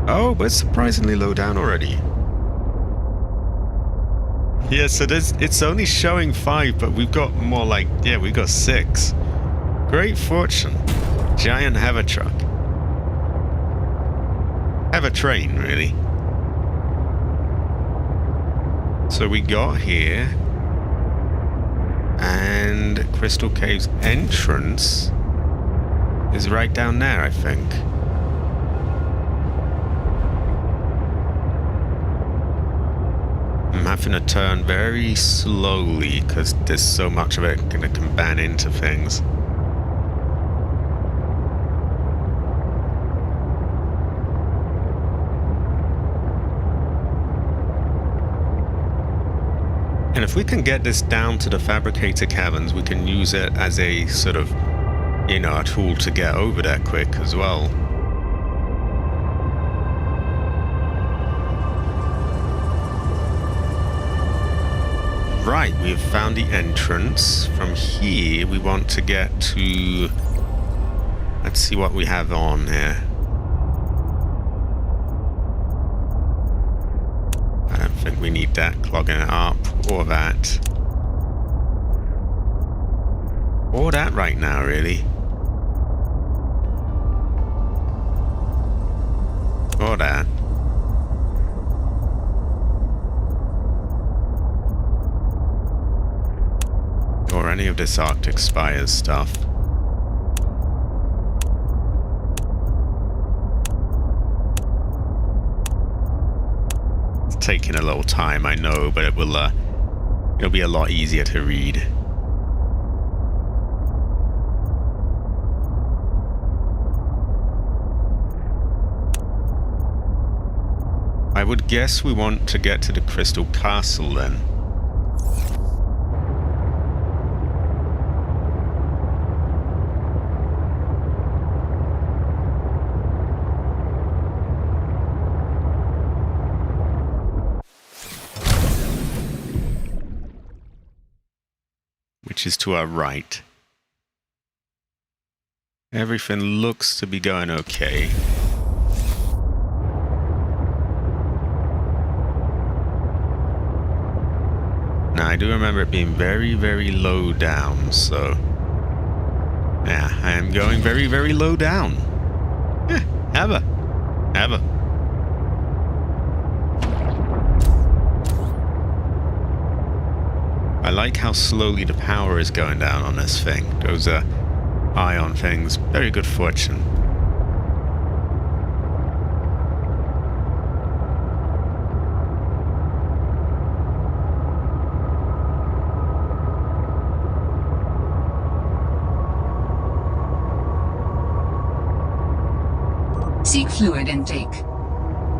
Oh, but it's surprisingly low down already. Yeah, so it's only showing 5, but we've got more like, yeah, we've got 6. Great fortune. Giant heavy truck. Have a train, really. So we got here, and Crystal Cave's entrance is right down there, I think. I'm having to turn very slowly because there's so much of it going to come bang into things. And if we can get this down to the fabricator caverns, we can use it as a sort of, you know, a tool to get over there quick as well. Right, we've found the entrance. From here, we want to get to... Let's see what we have on here. I don't think we need that clogging it up, or that. Or that right now, really. Or that. Or any of this Arctic Spires stuff. It's taking a little time, I know, but it will it'll be a lot easier to read. I would guess we want to get to the Crystal Castle then. Which is to our right. Everything looks to be going okay. Now, I do remember it being very, very low down, so... Yeah, I am going very, very low down. Yeah, ever. I like how slowly the power is going down on this thing. Those eye on things. Very good fortune. Seek fluid intake.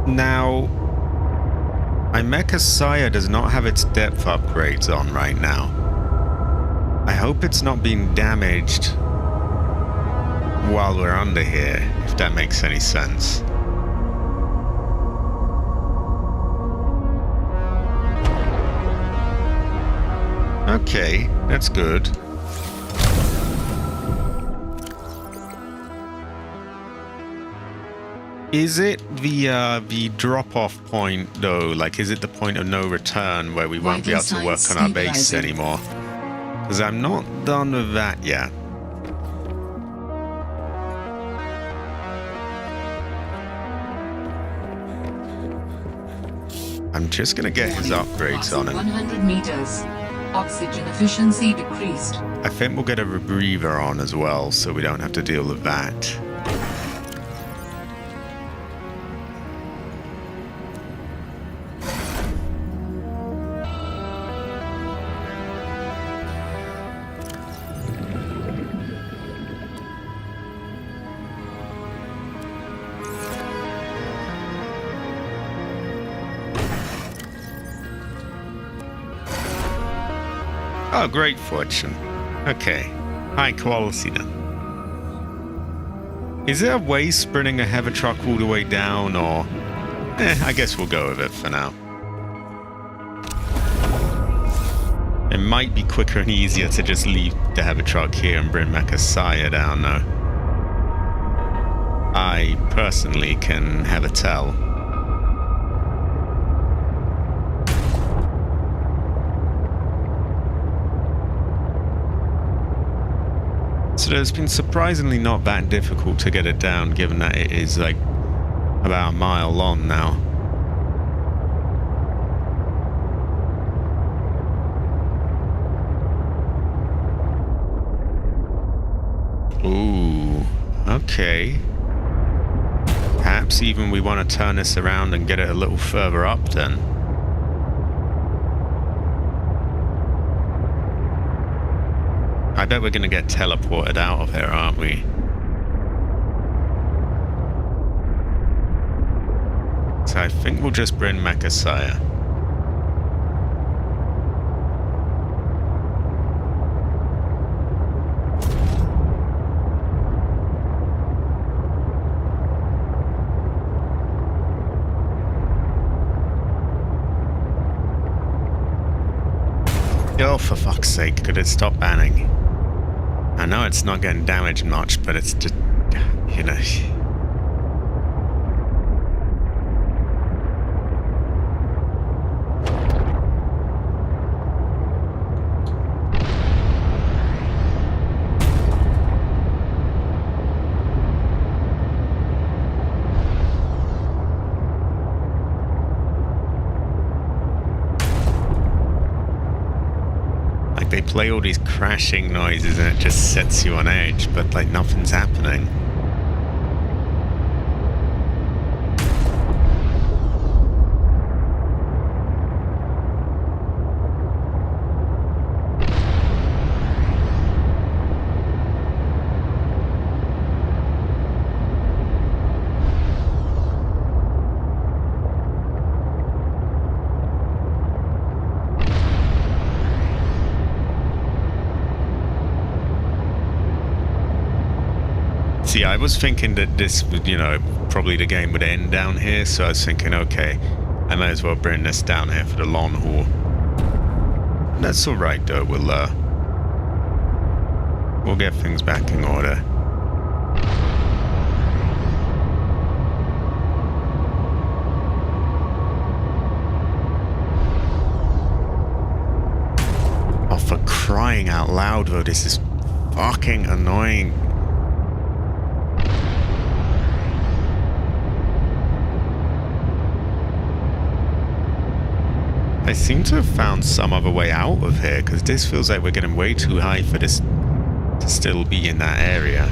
Now, my Mecha Sire does not have its depth upgrades on right now. I hope it's not being damaged while we're under here, if that makes any sense. Okay, that's good. Is it the drop-off point though? Like, is it the point of no return where we won't be able to work on our base anymore? Because I'm not done with that yet. I'm just gonna get his upgrades on him. 100 meters. Oxygen efficiency decreased. I think we'll get a rebreather on as well, so we don't have to deal with that. Oh, great fortune. Okay. High quality then. Is there a way sprinting a heavy truck all the way down, or... I guess we'll go with it for now. It might be quicker and easier to just leave the heavy truck here and bring Mecha Sire down, though. I personally can have a tell. So it's been surprisingly not that difficult to get it down, given that it is like about a mile long now. Ooh, okay. Perhaps even we want to turn this around and get it a little further up then. I bet we're going to get teleported out of here, aren't we? So I think we'll just bring Mecha Sire. Oh, for fuck's sake, could it stop banning? I know it's not getting damaged much, but it's just, you know... They play all these crashing noises and it just sets you on edge, but like nothing's happening. See, I was thinking that this would, you know, probably the game would end down here, so I was thinking, okay, I might as well bring this down here for the long haul. That's alright though, we'll get things back in order. Oh, for crying out loud though, this is fucking annoying. I seem to have found some other way out of here, because this feels like we're getting way too high for this to still be in that area.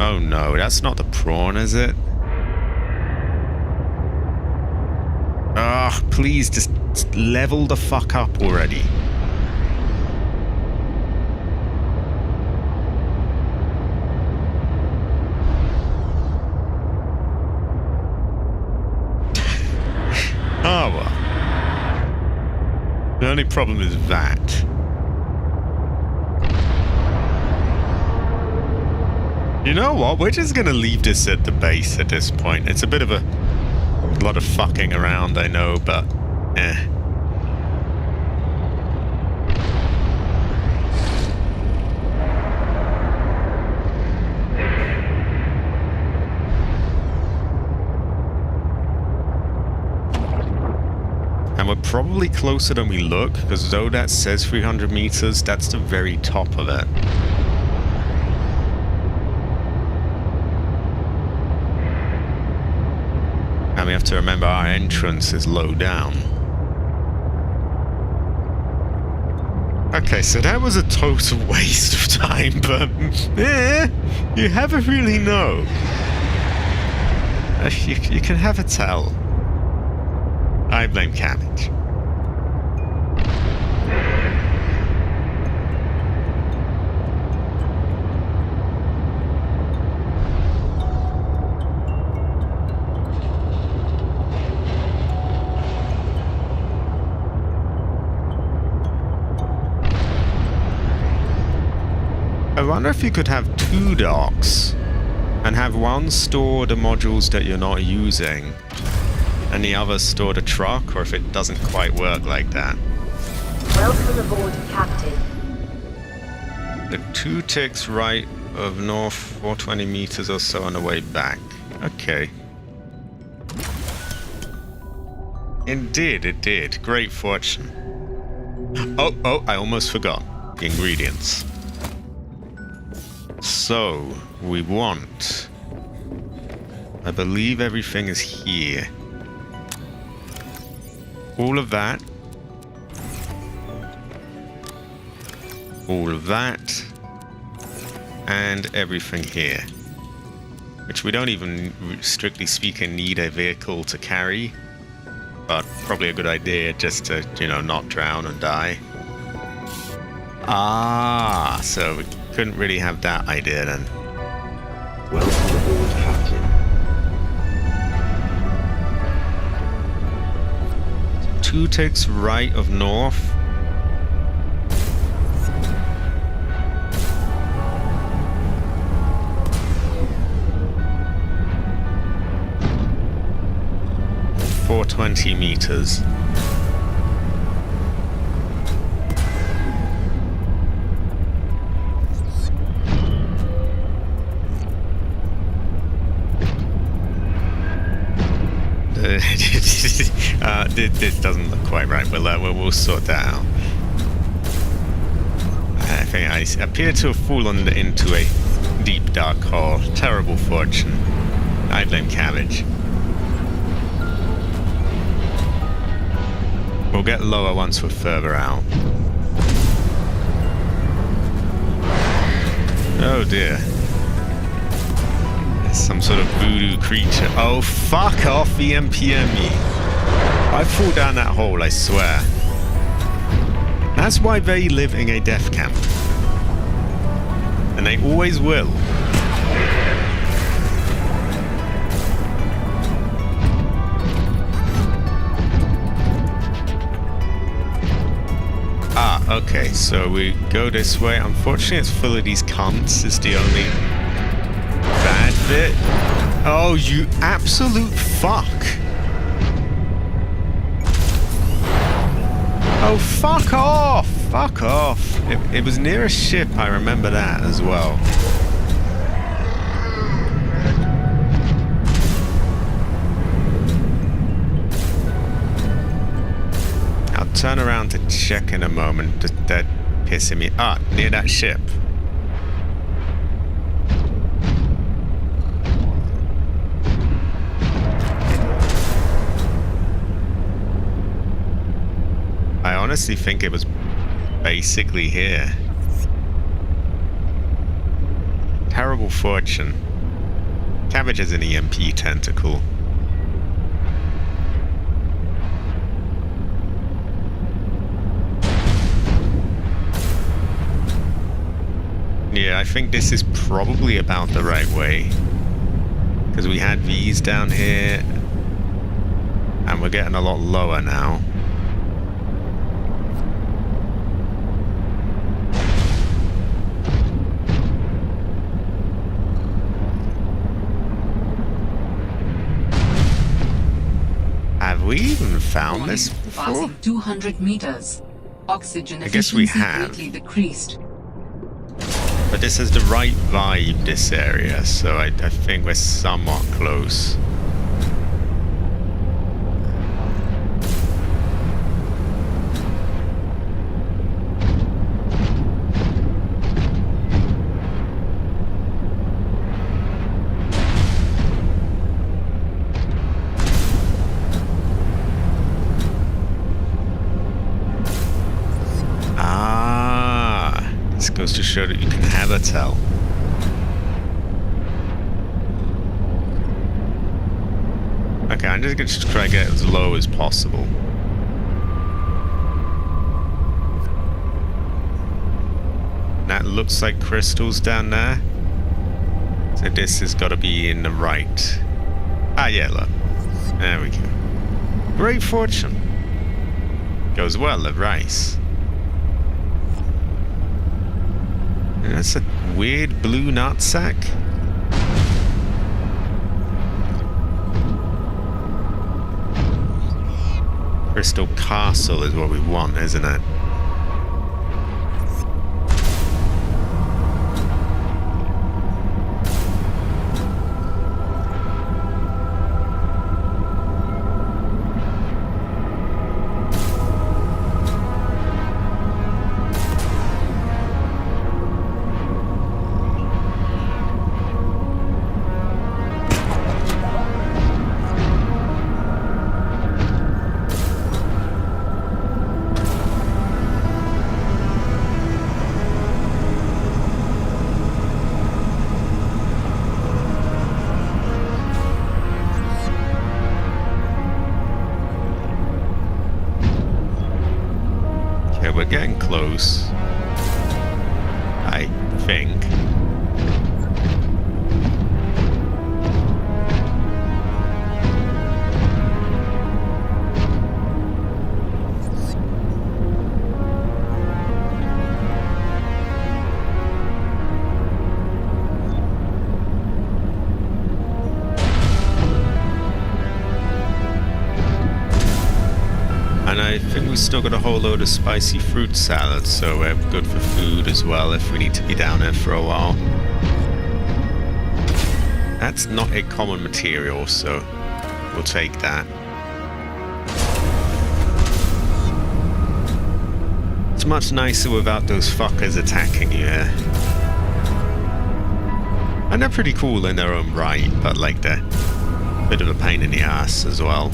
Oh no, that's not the prawn, is it? Ah, please just level the fuck up already. Oh well. The only problem is that. You know what? We're just gonna leave this at the base at this point. It's a bit of a lot of fucking around, I know, but eh. And we're probably closer than we look, because though that says 300 meters, that's the very top of it. And we have to remember our entrance is low down. Okay, so that was a total waste of time, but you never really know. You can have a tell. I blame Cabbage. I wonder if you could have two docks and have one store the modules that you're not using and the other store the truck, or if it doesn't quite work like that. Welcome aboard, Captain. The 2 ticks right of north 420 meters or so on the way back. Okay. Indeed, it did. Great fortune. Oh, I almost forgot. The ingredients. So, we want... I believe everything is here. All of that. All of that. And everything here. Which we don't even, strictly speaking, need a vehicle to carry. But probably a good idea just to, you know, not drown and die. Ah, so we couldn't really have that idea then. Welcome aboard, Captain. 2 ticks right of north. For 20 meters. This doesn't look quite right. We'll sort that out. I think I appear to have fallen into a deep dark hole. Terrible fortune. I blame Cabbage. We'll get lower once we're further out. Oh dear. Some sort of voodoo creature. Oh, fuck off, EMPME. I fall down that hole, I swear. That's why they live in a death camp. And they always will. Ah, okay, so we go this way. Unfortunately, it's full of these cunts, is the only bad bit. Oh, you absolute fuck. Oh, fuck off! Fuck off. It was near a ship, I remember that as well. I'll turn around to check in a moment. They're pissing me. Ah, near that ship. honestly think it was basically here. Terrible fortune. Cabbage is an EMP tentacle. Yeah, I think this is probably about the right way. Because we had these down here. And we're getting a lot lower now. Have we even found this before? Passing 200 meters. Oxygen I guess we efficiency have. greatly decreased. But this has the right vibe, this area, so I think we're somewhat close. Goes to show that you can have a tell. Okay, I'm just going to try to get as low as possible. That looks like crystals down there. So this has got to be in the right. Ah, yeah, look. There we go. Great fortune. Goes well at rice. That's a weird blue nutsack. Crystal Castle is what we want, isn't it? We're getting close. I think. And I think we've still got a whole load of spicy fruit salads, so we're good for food as well if we need to be down there for a while. That's not a common material, so we'll take that. It's much nicer without those fuckers attacking you here. And they're pretty cool in their own right, but like they're a bit of a pain in the ass as well.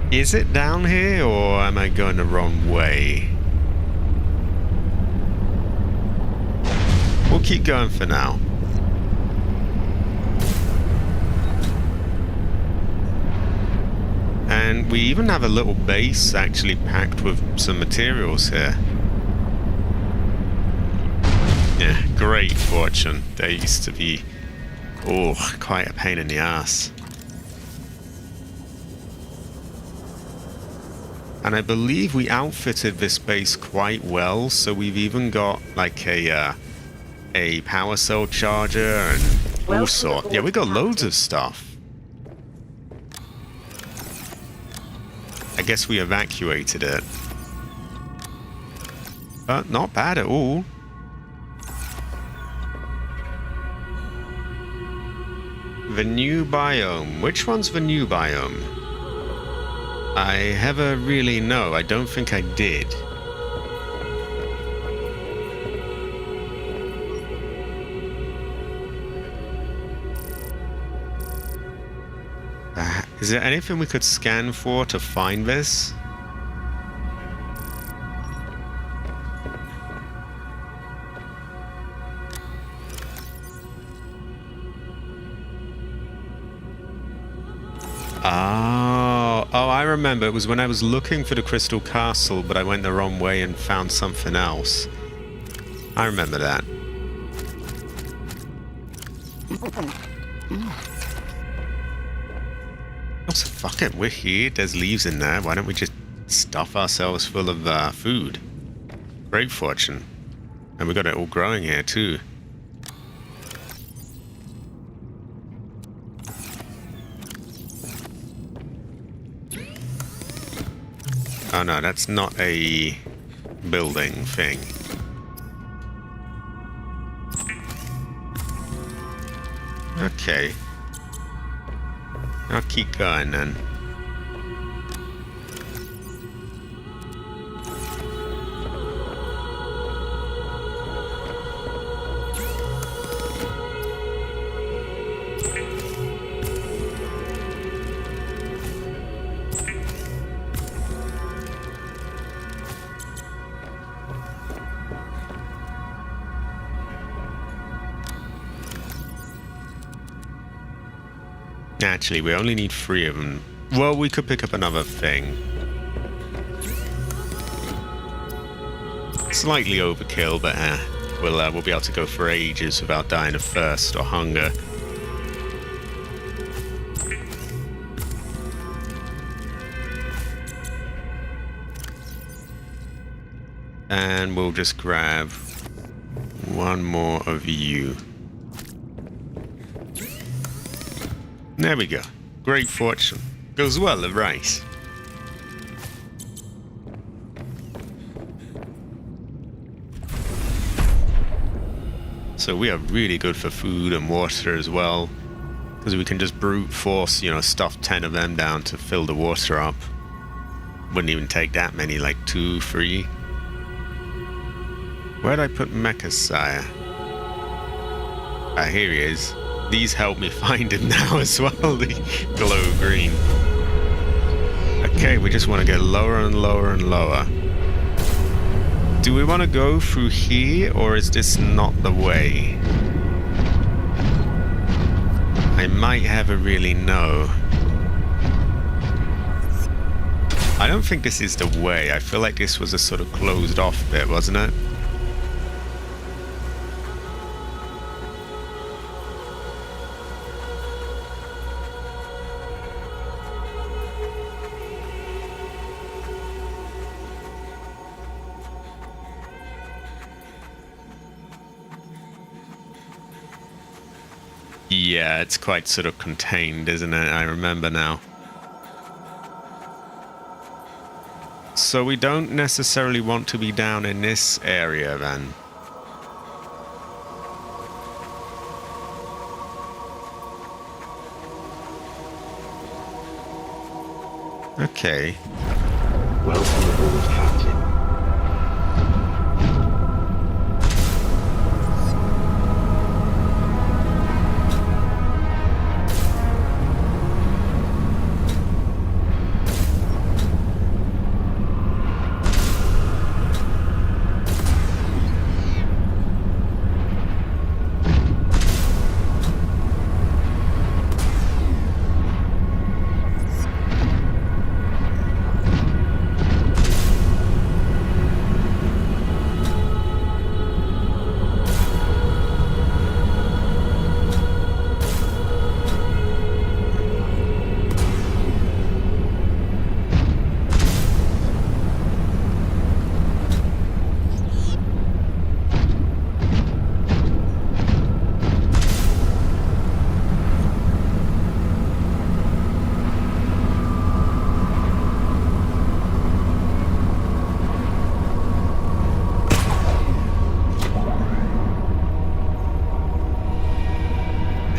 Is it down here, or am I going the wrong way? We'll keep going for now. And we even have a little base actually packed with some materials here. Yeah, great fortune. They used to be, oh, quite a pain in the ass. And I believe we outfitted this base quite well, so we've even got like a power cell charger and all sorts. Yeah, we got loads of stuff. I guess we evacuated it. But not bad at all. The new biome. Which one's the new biome? I never really know. I don't think I did. Is there anything we could scan for to find this? Oh, I remember. It was when I was looking for the Crystal Castle, but I went the wrong way and found something else. I remember that. Also, fuck it, we're here. There's leaves in there. Why don't we just stuff ourselves full of food? Great fortune. And we got it all growing here, too. Oh no, that's not a building thing. Okay. I'll keep going then. Actually, we only need 3 of them. Well, we could pick up another thing. Slightly overkill, but we'll be able to go for ages without dying of thirst or hunger. And we'll just grab one more of you. There we go. Great fortune. Goes well the race. So we are really good for food and water as well. Because we can just brute force, you know, stuff 10 of them down to fill the water up. Wouldn't even take that many, like 2, 3. Where'd I put Mechasire? Ah, here he is. These help me find him now as well, the glow green. Okay, we just want to get lower and lower and lower. Do we want to go through here, or is this not the way? I might have a really no. I don't think this is the way. I feel like this was a sort of closed off bit, wasn't it? Yeah, it's quite sort of contained, isn't it? I remember now. So we don't necessarily want to be down in this area then. Okay. Welcome aboard, Captain.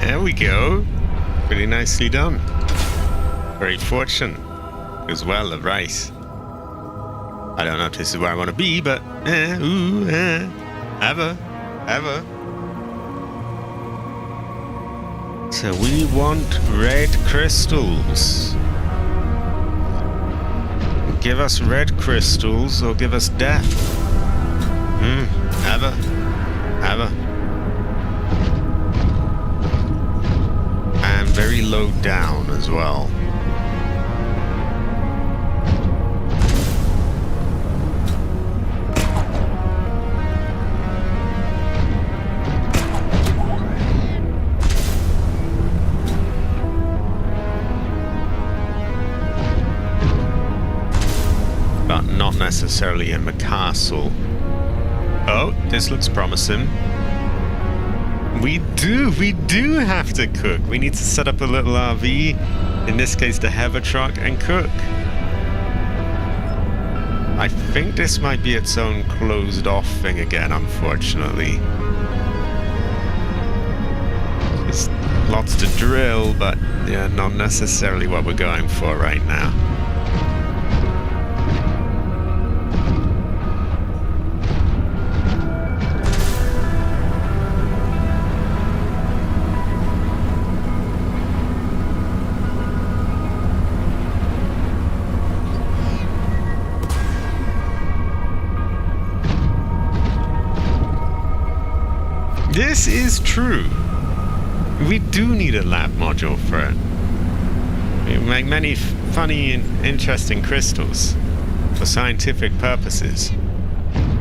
There we go. Pretty nicely done. Great fortune. As well, the race. I don't know if this is where I want to be, but ever. So we want red crystals. Give us red crystals or give us death. Ever. And very low down as well. But not necessarily in the castle. Oh, this looks promising. We do have to cook. We need to set up a little RV, in this case the Heather truck, and cook. I think this might be its own closed off thing again, unfortunately. It's lots to drill, but yeah, not necessarily what we're going for right now. This is true. We do need a lab module for it. We make many funny and interesting crystals for scientific purposes.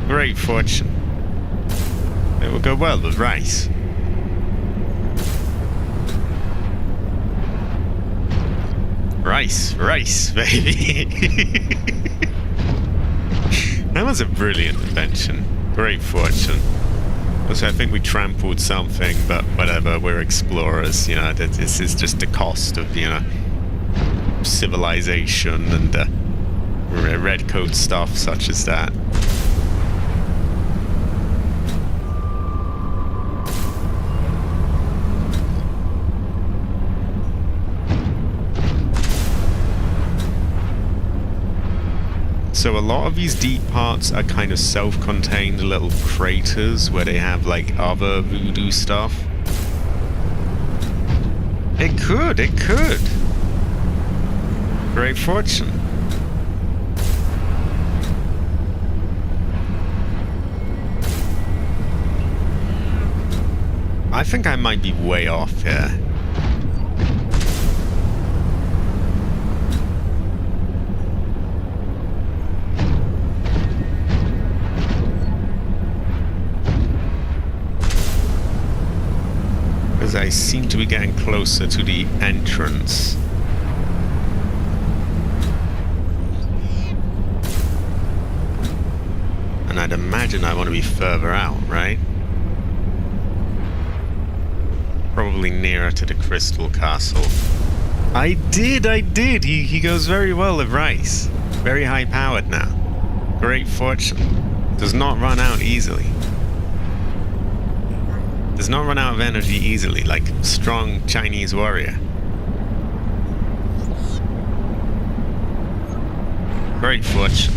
Great fortune. It will go well with rice. Rice, baby. That was a brilliant invention. Great fortune. Also, I think we trampled something, but whatever, we're explorers, you know, this is just the cost of, you know, civilization and red coat stuff such as that. So a lot of these deep parts are kind of self-contained little craters where they have like other voodoo stuff. It could. Great fortune. I think I might be way off here. I seem to be getting closer to the entrance. And I'd imagine I want to be further out, right? Probably nearer to the Crystal Castle. I did! He goes very well with rice. Very high powered now. Great fortune. Does not run out easily. Does not run out of energy easily, like strong Chinese warrior. Great fortune.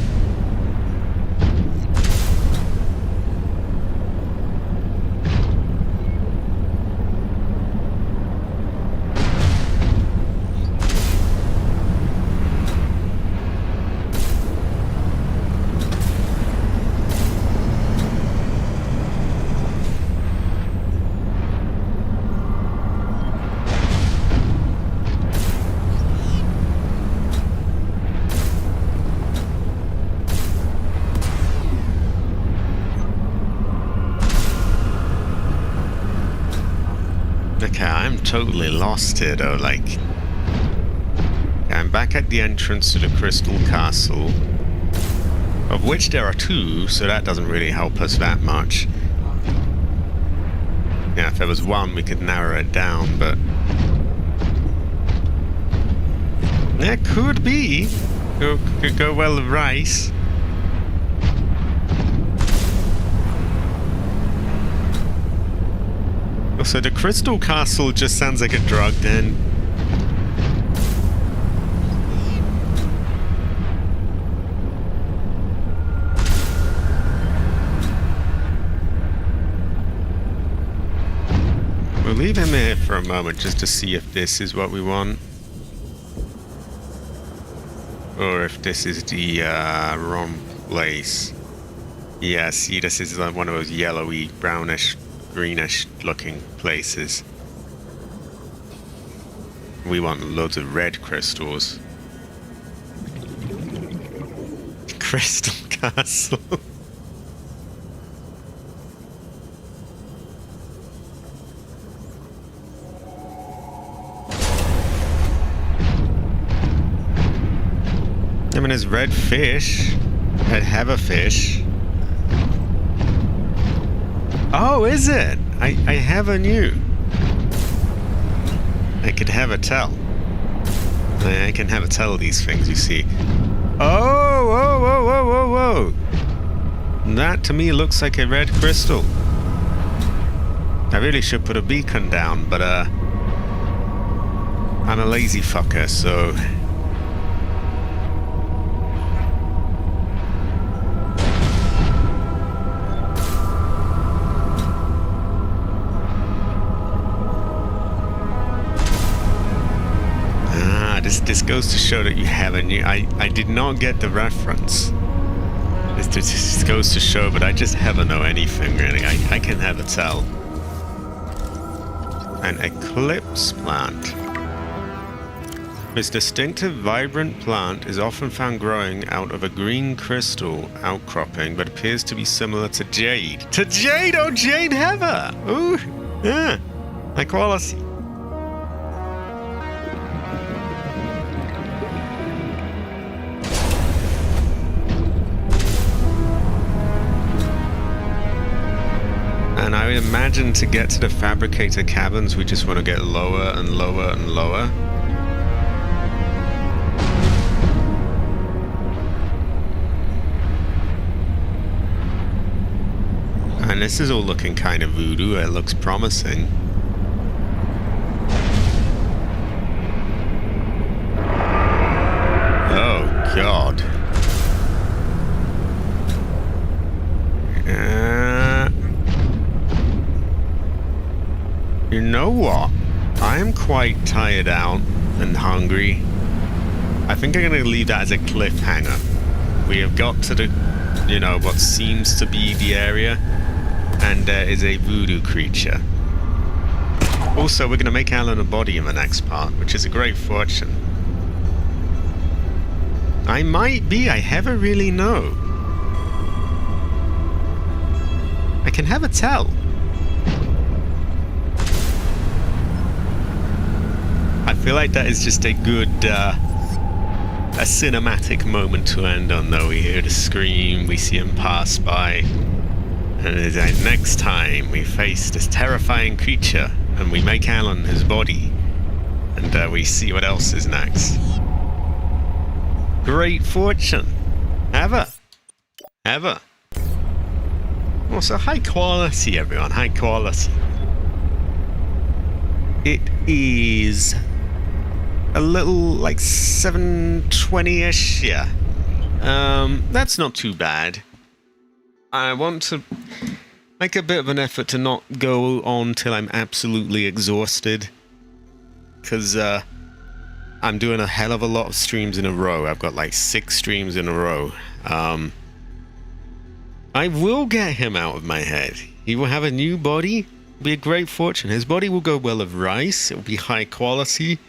Okay, I'm totally lost here though, like... I'm back at the entrance to the Crystal Castle, of which there are two, so that doesn't really help us that much. Yeah, if there was one we could narrow it down, but... There could be! Could go well with rice. So the Crystal Castle just sounds like a drug den. We'll leave him here for a moment just to see if this is what we want. Or if this is the wrong place. Yeah, see, this is one of those yellowy, brownish, greenish looking places. We want loads of red crystals. Crystal Castle. I mean, there's red fish. Red haverfish. Oh, is it? I have a new. I could have a tell. I can have a tell these things, you see. Oh, whoa, whoa, whoa, whoa, whoa. That to me looks like a red crystal. I really should put a beacon down, but I'm a lazy fucker, so... This goes to show that you have a new... I did not get the reference. This goes to show, but I just haven't know anything, really. I can have a tell. An eclipse plant. This distinctive, vibrant plant is often found growing out of a green crystal outcropping, but appears to be similar to jade. To jade! Oh, jade heather! Ooh! Yeah! High quality. And I would imagine to get to the fabricator caverns, we just want to get lower and lower and lower. And this is all looking kind of voodoo. It looks promising. Oh, God. You know what? I'm quite tired out and hungry. I think I'm going to leave that as a cliffhanger. We have got to the, you know, what seems to be the area, and there is a voodoo creature. Also, we're going to make Alan a body in the next part, which is a great fortune. I might be, I never really know. I can have a tell. I feel like that is just a good, a cinematic moment to end on, though. We hear the scream, we see him pass by, and it's like, next time we face this terrifying creature, and we make Alan his body, and we see what else is next. Great fortune. Ever. Also, high quality, everyone, high quality. It is a little like 720-ish, yeah. That's not too bad. I want to make a bit of an effort to not go on till I'm absolutely exhausted, because I'm doing a hell of a lot of streams in a row. I've got like 6 streams in a row. I will get him out of my head. He will have a new body. It'll be a great fortune. His body will go well of rice. It will be high quality.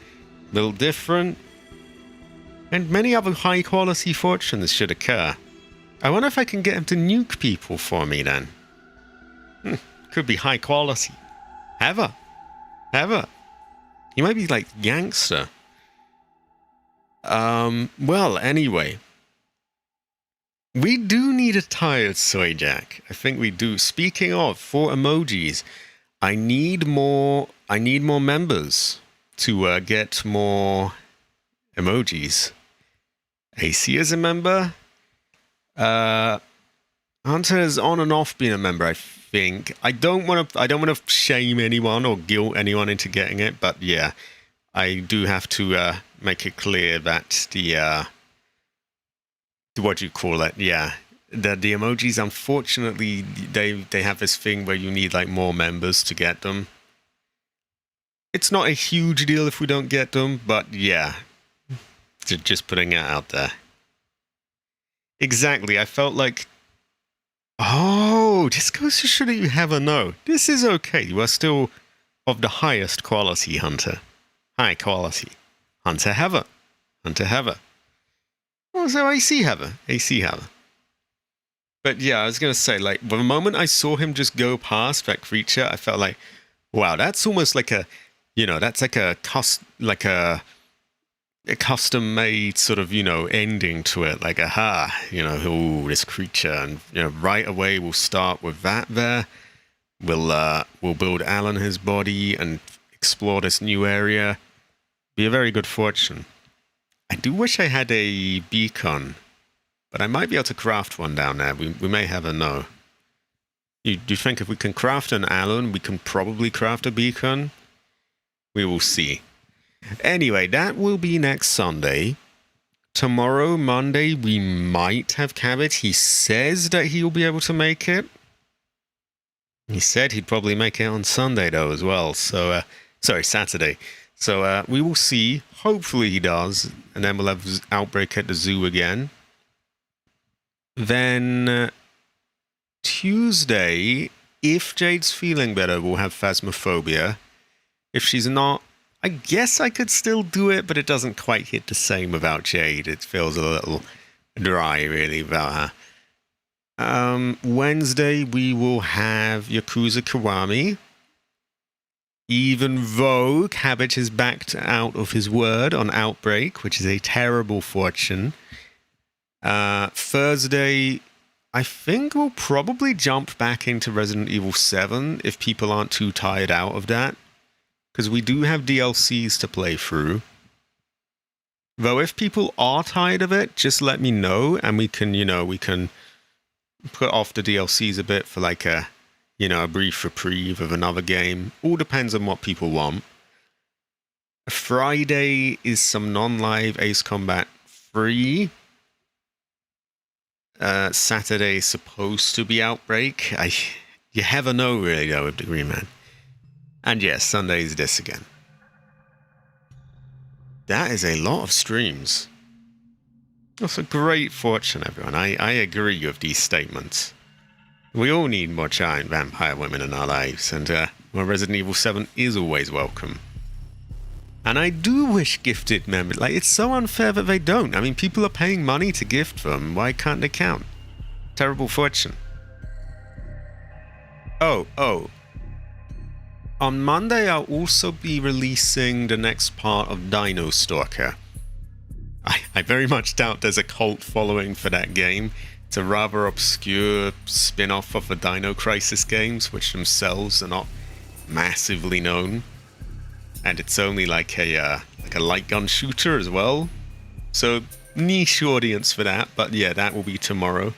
A little different, and many other high quality fortunes should occur. I wonder if I can get him to nuke people for me then. Could be high quality. Ever. He might be like gangster. Well, anyway. We do need a tired soy jack. I think we do. Speaking of, for emojis, I need more members to get more emojis. AC is a member. Hunter has on and off been a member, I think. I don't want to shame anyone or guilt anyone into getting it, but yeah, I do have to make it clear that the what do you call it? Yeah, the emojis, unfortunately, they have this thing where you need like more members to get them. It's not a huge deal if we don't get them, but yeah. Just putting it out there. Exactly, I felt like... Oh, this goes to show that you have a no. This is okay. You are still of the highest quality, Hunter. High quality. Hunter Heather. Hunter Heather. Oh, so AC Heather. AC Heather. But yeah, I was going to say, like, the moment I saw him just go past that creature, I felt like, wow, that's almost like a, you know, that's like a custom-made sort of, you know, ending to it. Like, aha, you know, oh, this creature. And, you know, right away we'll start with that there. We'll build Alan his body and explore this new area. Be a very good fortune. I do wish I had a beacon, but I might be able to craft one down there. We may have a no. Do you think if we can craft an Alan, we can probably craft a beacon? We will see. Anyway, that will be next Sunday. Tomorrow, Monday, we might have Cabot. He says that he'll be able to make it. He said he'd probably make it on Sunday, though, as well. So, sorry, Saturday. So, we will see. Hopefully he does. And then we'll have Outbreak at the zoo again. Then, Tuesday, if Jade's feeling better, we'll have Phasmophobia. If she's not, I guess I could still do it, but it doesn't quite hit the same without Jade. It feels a little dry, really, without her. Wednesday, we will have Yakuza Kiwami. Even though Cabbage has backed out of his word on Outbreak, which is a terrible fortune. Thursday, I think we'll probably jump back into Resident Evil 7 if people aren't too tired out of that. Because we do have DLCs to play through. Though if people are tired of it, just let me know and we can, you know, we can put off the DLCs a bit for like a, you know, a brief reprieve of another game. All depends on what people want. Friday is some non-live Ace Combat 3. Saturday is supposed to be Outbreak. You never know really though with the Green Man. And yes, Sunday is this again. That is a lot of streams. That's a great fortune, everyone. I agree with these statements. We all need more giant vampire women in our lives, and well, Resident Evil 7 is always welcome. And I do wish gifted members, like, it's so unfair that they don't. I mean, people are paying money to gift them. Why can't they count? Terrible fortune. Oh. On Monday, I'll also be releasing the next part of Dino Stalker. I very much doubt there's a cult following for that game. It's a rather obscure spin-off of the Dino Crisis games, which themselves are not massively known. And it's only like a light gun shooter as well. So, niche audience for that, but yeah, that will be tomorrow.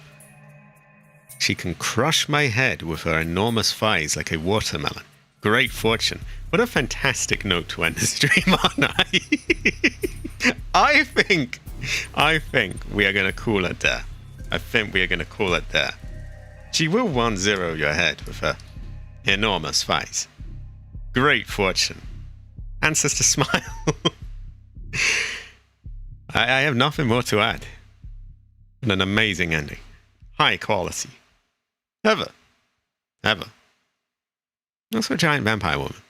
She can crush my head with her enormous thighs like a watermelon. Great fortune. What a fantastic note to end the stream on. I think we are going to call it there. She will 1-0 your head with her enormous thighs. Great fortune. Ancestor smile. I have nothing more to add. And an amazing ending. High quality. Ever. That's a giant vampire woman.